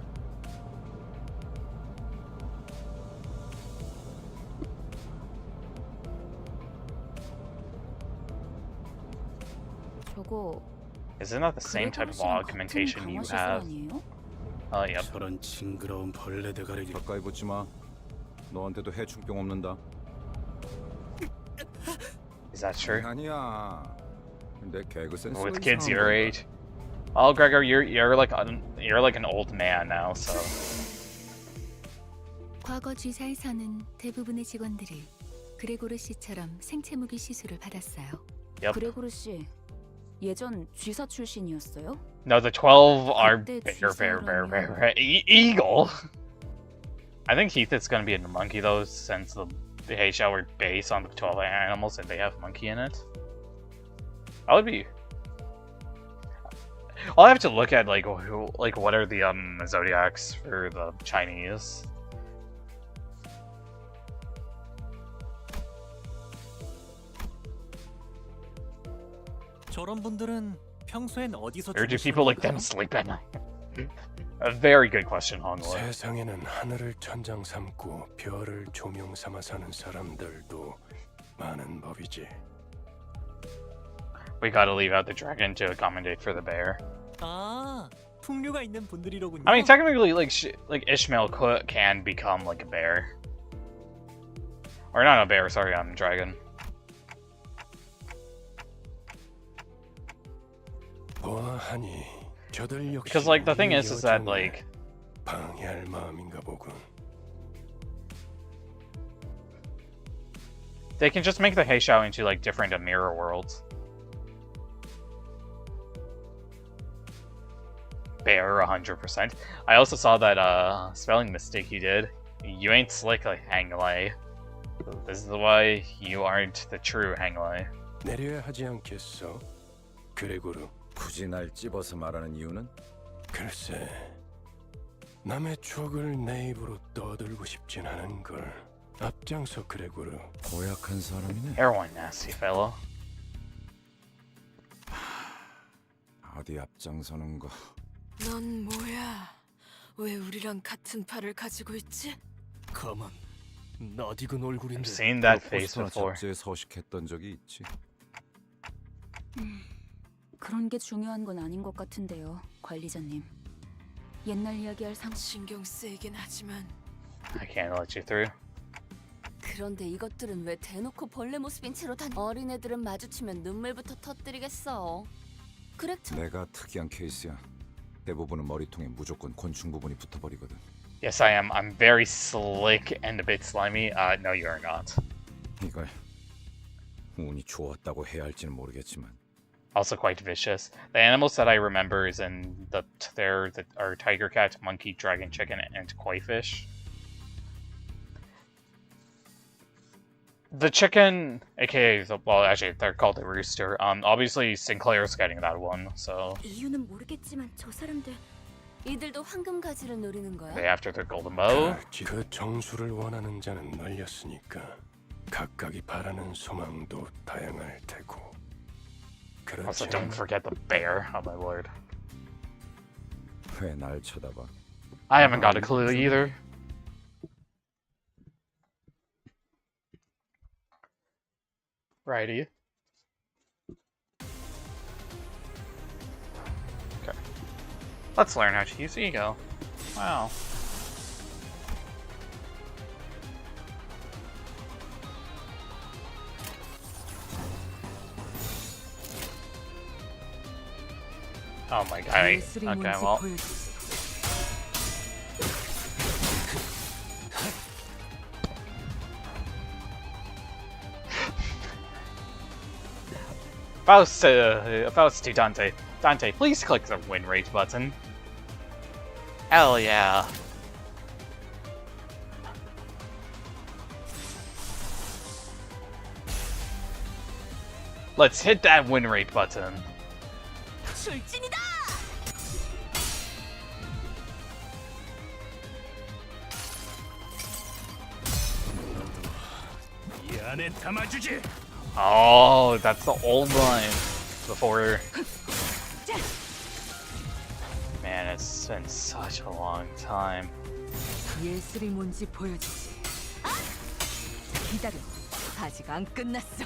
B: Isn't that the same type of augmentation you have? Yep.
F: 저런 징그러운 벌레 대가리.
K: 가까이 붙지 마. 너한테도 해충병 없는다.
B: Is that true?
K: 아니야. 내 개그 센스.
B: With kids your age. Oh, Gregor, you're like an old man now, so.
G: 과거 쥐사에서는 대부분의 직원들이 그레고르 씨처럼 생체 무기 시술을 받았어요.
B: Yep.
H: 그레고르 씨 예전 쥐사 출신이었어요?
B: No, the 12 are bear, eagle. I think Heath is gonna be in the monkey though, since the Heisha were based on the 12 animals and they have monkey in it. That would be. I'll have to look at like what are the zodiacs for the Chinese.
I: 저런 분들은 평소엔 어디서
B: Or do people like them sleep at night? A very good question, Hongwa.
E: 세상에는 하늘을 천장 삼고 별을 조명 삼아 사는 사람들도 많은 법이지.
B: We gotta leave out the dragon to accommodate for the bear.
I: 아, 풍류가 있는 분들이로군요.
B: I mean, technically, like Ishmael can become like a bear, or not a bear. Sorry, I'm a dragon.
E: 보아하니 저들 역시
B: Because like the thing is that like
E: 방해할 마음인가 보군.
B: they can just make the Heishao into like different mirror worlds. Bear 100%. I also saw that spelling mistake you did. You ain't slick like Hang Lei. This is why you aren't the true Hang Lei.
E: 내려야 하지 않겠어? 그레고르.
D: 굳이 날 찝어서 말하는 이유는?
E: 글쎄, 남의 추억을 내 입으로 떠들고 싶진 않은 걸. 앞장서 그레고르.
D: 고약한 사람이네.
B: You're one nasty fellow.
D: 어디 앞장서는 거.
C: 넌 뭐야? 왜 우리랑 같은 팔을 가지고 있지?
E: 가만, 낯익은 얼굴인데.
B: I've seen that face
D: 포스터나
B: before.
D: 잡지에 서식했던 적이 있지.
H: 그런 게 중요한 건 아닌 것 같은데요, 관리자님. 옛날 이야기할
C: 신경 쓰이긴 하지만
B: I can't let you through.
A: 그런데 이것들은 왜 대놓고 벌레 모습인 채로 어린애들은 마주치면 눈물부터 터뜨리겠어. 그래
D: 내가 특이한 케이스야. 대부분은 머리통에 무조건 곤충 부분이 붙어버리거든.
B: Yes, I am. I'm very slick and a bit slimy. No, you are not.
D: 이걸 운이 좋았다고 해야 할지는 모르겠지만.
B: Also quite vicious. The animals that I remember is in there that are tiger cat, monkey, dragon, chicken, and koi fish. The chicken, aka well, actually they're called the rooster. Obviously Sinclair's getting that one, so
A: 이유는 모르겠지만 저 사람들 이들도 황금 가지를 노리는 거야.
B: they after their golden bow.
E: 그 정수를 원하는 자는 널렸으니까 각각이 바라는 소망도 다양할 테고.
B: Also, don't forget the bear. Oh my lord.
D: 왜 날 쳐다봐?
B: I haven't got a clue either. Righty. Okay. Let's learn how to use ego. Wow. Oh my god. Okay, well. Faust to Dante. Dante, please click the win rate button. Hell yeah. Let's hit that win rate button.
A: 출진이다!
E: 이 안에 담아주지.
B: Oh, that's the old line before. Man, it's been such a long time.
C: 예술이 뭔지 보여주지. 기다려. 아직 안 끝났어.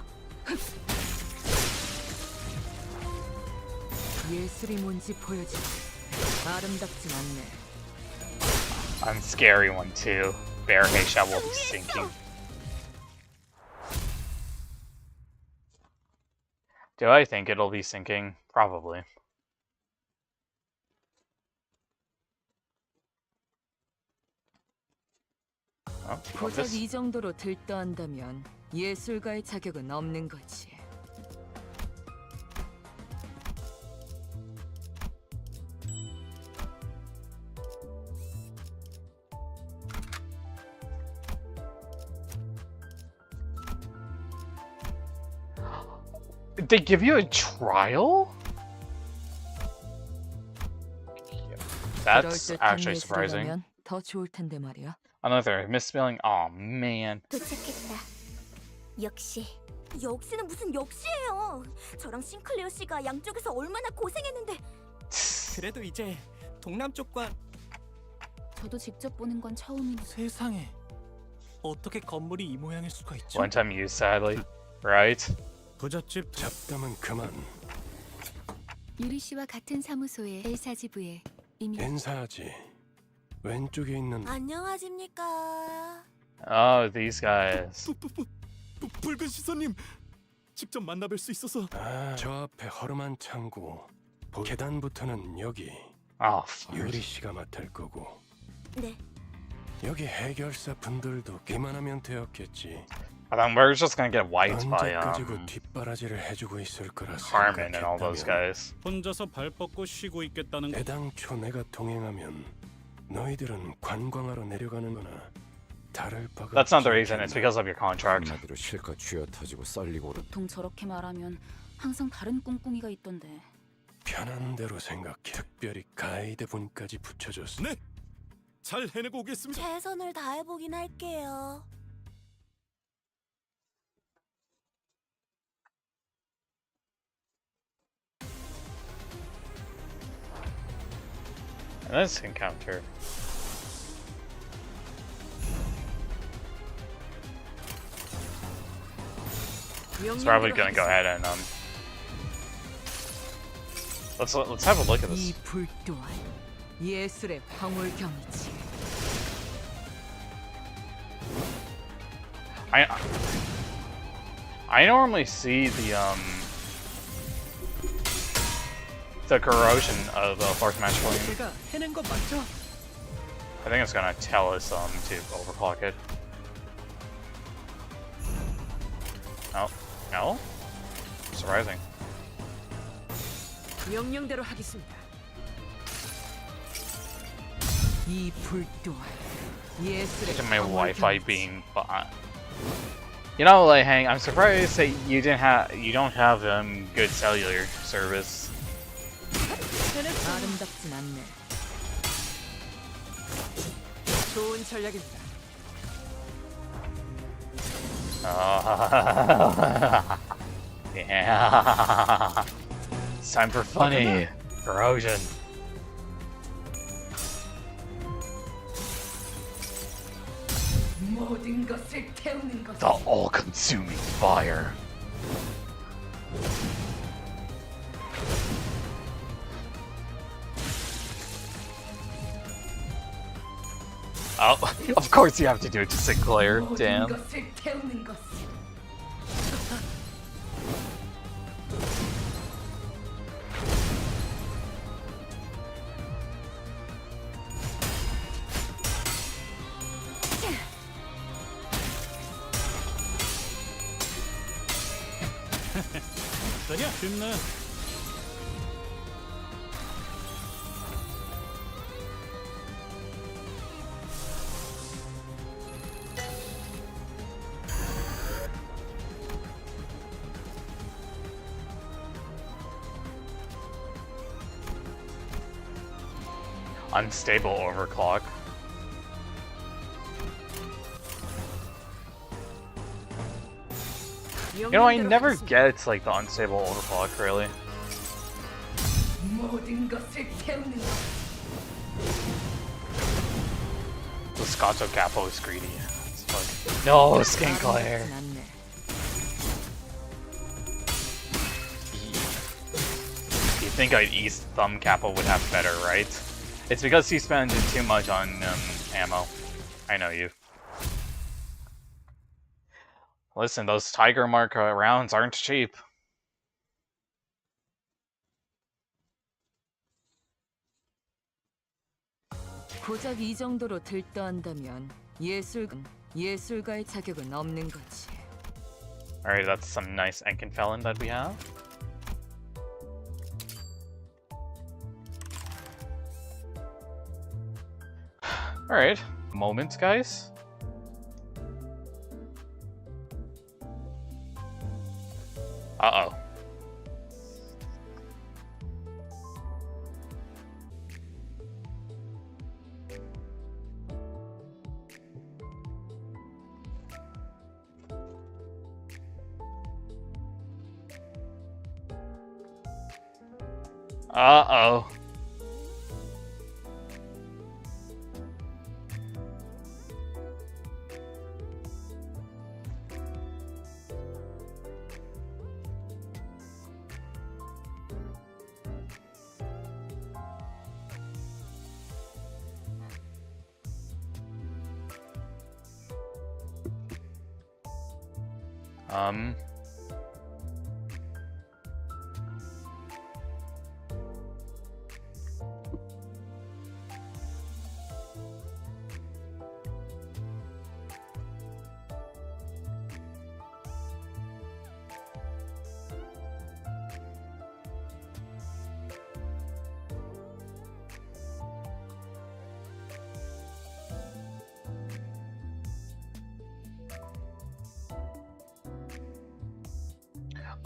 C: 예술이 뭔지 보여주지. 아름답진 않네.
B: I'm scary one too. Bear Heisha will be sinking. Do I think it'll be sinking? Probably. Oh,
C: 고작 이 정도로 들떠한다면 예술가의 자격은 없는 거지.
B: They give you a trial? That's actually surprising.
H: 더 좋을 텐데 말이야.
B: Another misspelling. Oh man.
J: 도착했다. 역시는 무슨 역시예요. 저랑 싱클레어 씨가 양쪽에서 얼마나 고생했는데.
I: 그래도 이제 동남쪽과
H: 저도 직접 보는 건 처음이네.
I: 세상에 어떻게 건물이 이 모양일 수가 있죠?
B: One time used, sadly. Right?
E: 부잣집 잡담은 그만.
G: 유리 씨와 같은 사무소의 엘사지부에 이미
E: 인사하지. 왼쪽에 있는
J: 안녕하십니까.
B: Oh, these guys.
L: 붉은 시선님 직접 만나뵐 수 있어서.
E: 저 앞에 허름한 창고. 계단부터는 여기.
B: Oh,
E: 유리 씨가 맡을 거고.
J: 네.
E: 여기 해결사 분들도 기만하면 되었겠지.
B: I thought we're just gonna get wiped by
E: 언제까지고 뒷바라지를 해주고 있을 거라
B: Carmen and all those guys.
F: 혼자서 발 뻗고 쉬고 있겠다는 거.
E: 애당초 내가 동행하면 너희들은 관광하러 내려가는 거나 다를 바가
B: That's not the
E: 없지
B: reason. It's
E: 않겠나?
B: because of your contract.
D: 한마디로 실컷 쥐어 터지고 썰리고
H: 보통 저렇게 말하면 항상 다른 꿍꿍이가 있던데.
E: 편한 대로 생각해. 특별히 가이드 분까지 붙여줬어.
L: 네, 잘 해내고 오겠습니다.
J: 최선을 다해보긴 할게요.
B: And this encounter. It's probably gonna go ahead and let's have a look at this.
C: 이 불 또한 예술의 황홀경이지.
B: I normally see the corrosion of the fourth match point.
I: 제가 해낸 거 맞죠?
B: I think it's gonna tell us to overclock it. No? Surprising.
C: 명령대로 하겠습니다. 이 불 또한 예술의
B: Imagine my Wi-Fi
C: 황홀경이지.
B: being you know, like, Hank, I'm surprised that you don't have good cellular service.
C: 아름답진 않네. 좋은 전략입니다.
B: Yeah. It's time for funny corrosion.
C: 모든 것을 태우는 것.
B: The all-consuming fire. Oh, of course you have to do it to Sinclair. Damn.
C: 것을 태우는 것.
F: 그냥 쉽네.
B: Unstable overclock. You know, I never get like the unstable overclock really.
C: 모든 것을 태우는 것.
B: The Scotto Capo is greedy. It's like, no, Sinclair. You think I'd East Thumb Capo would have better, right? It's because he spends too much on ammo. I know you. Listen, those Tiger Mark rounds aren't cheap.
C: 고작 이 정도로 들떠한다면 예술가의 자격은 없는 거지.
B: Alright, that's some nice Enkenfelon that we have. Alright, moments, guys. Uh-oh. Uh-oh.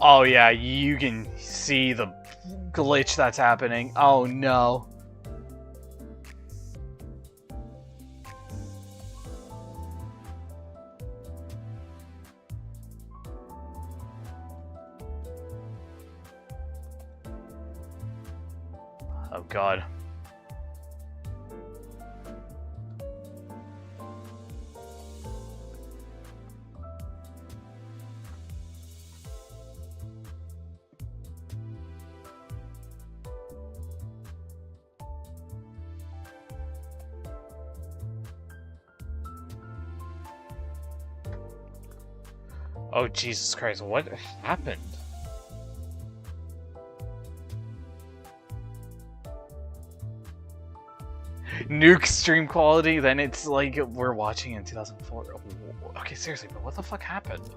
B: Oh yeah, you can see the glitch that's happening. Oh no. Oh god. Oh Jesus Christ, what happened? Nuke stream quality, then it's like we're watching in 2004. Okay, seriously, but what the fuck happened?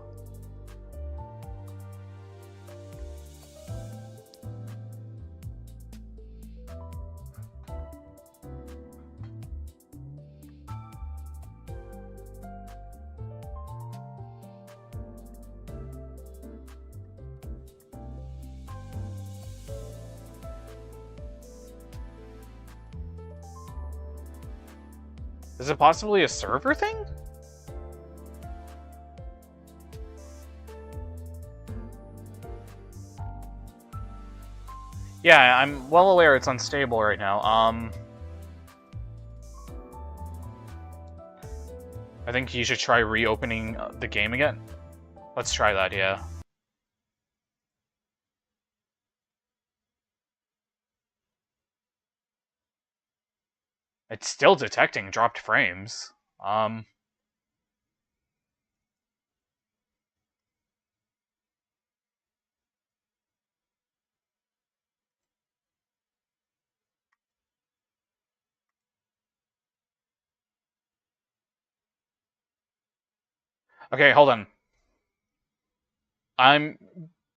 B: Is it possibly a server thing? Yeah, I'm well aware it's unstable right now. I think you should try reopening the game again. Let's try that, yeah. It's still detecting dropped frames. Okay, hold on. I'm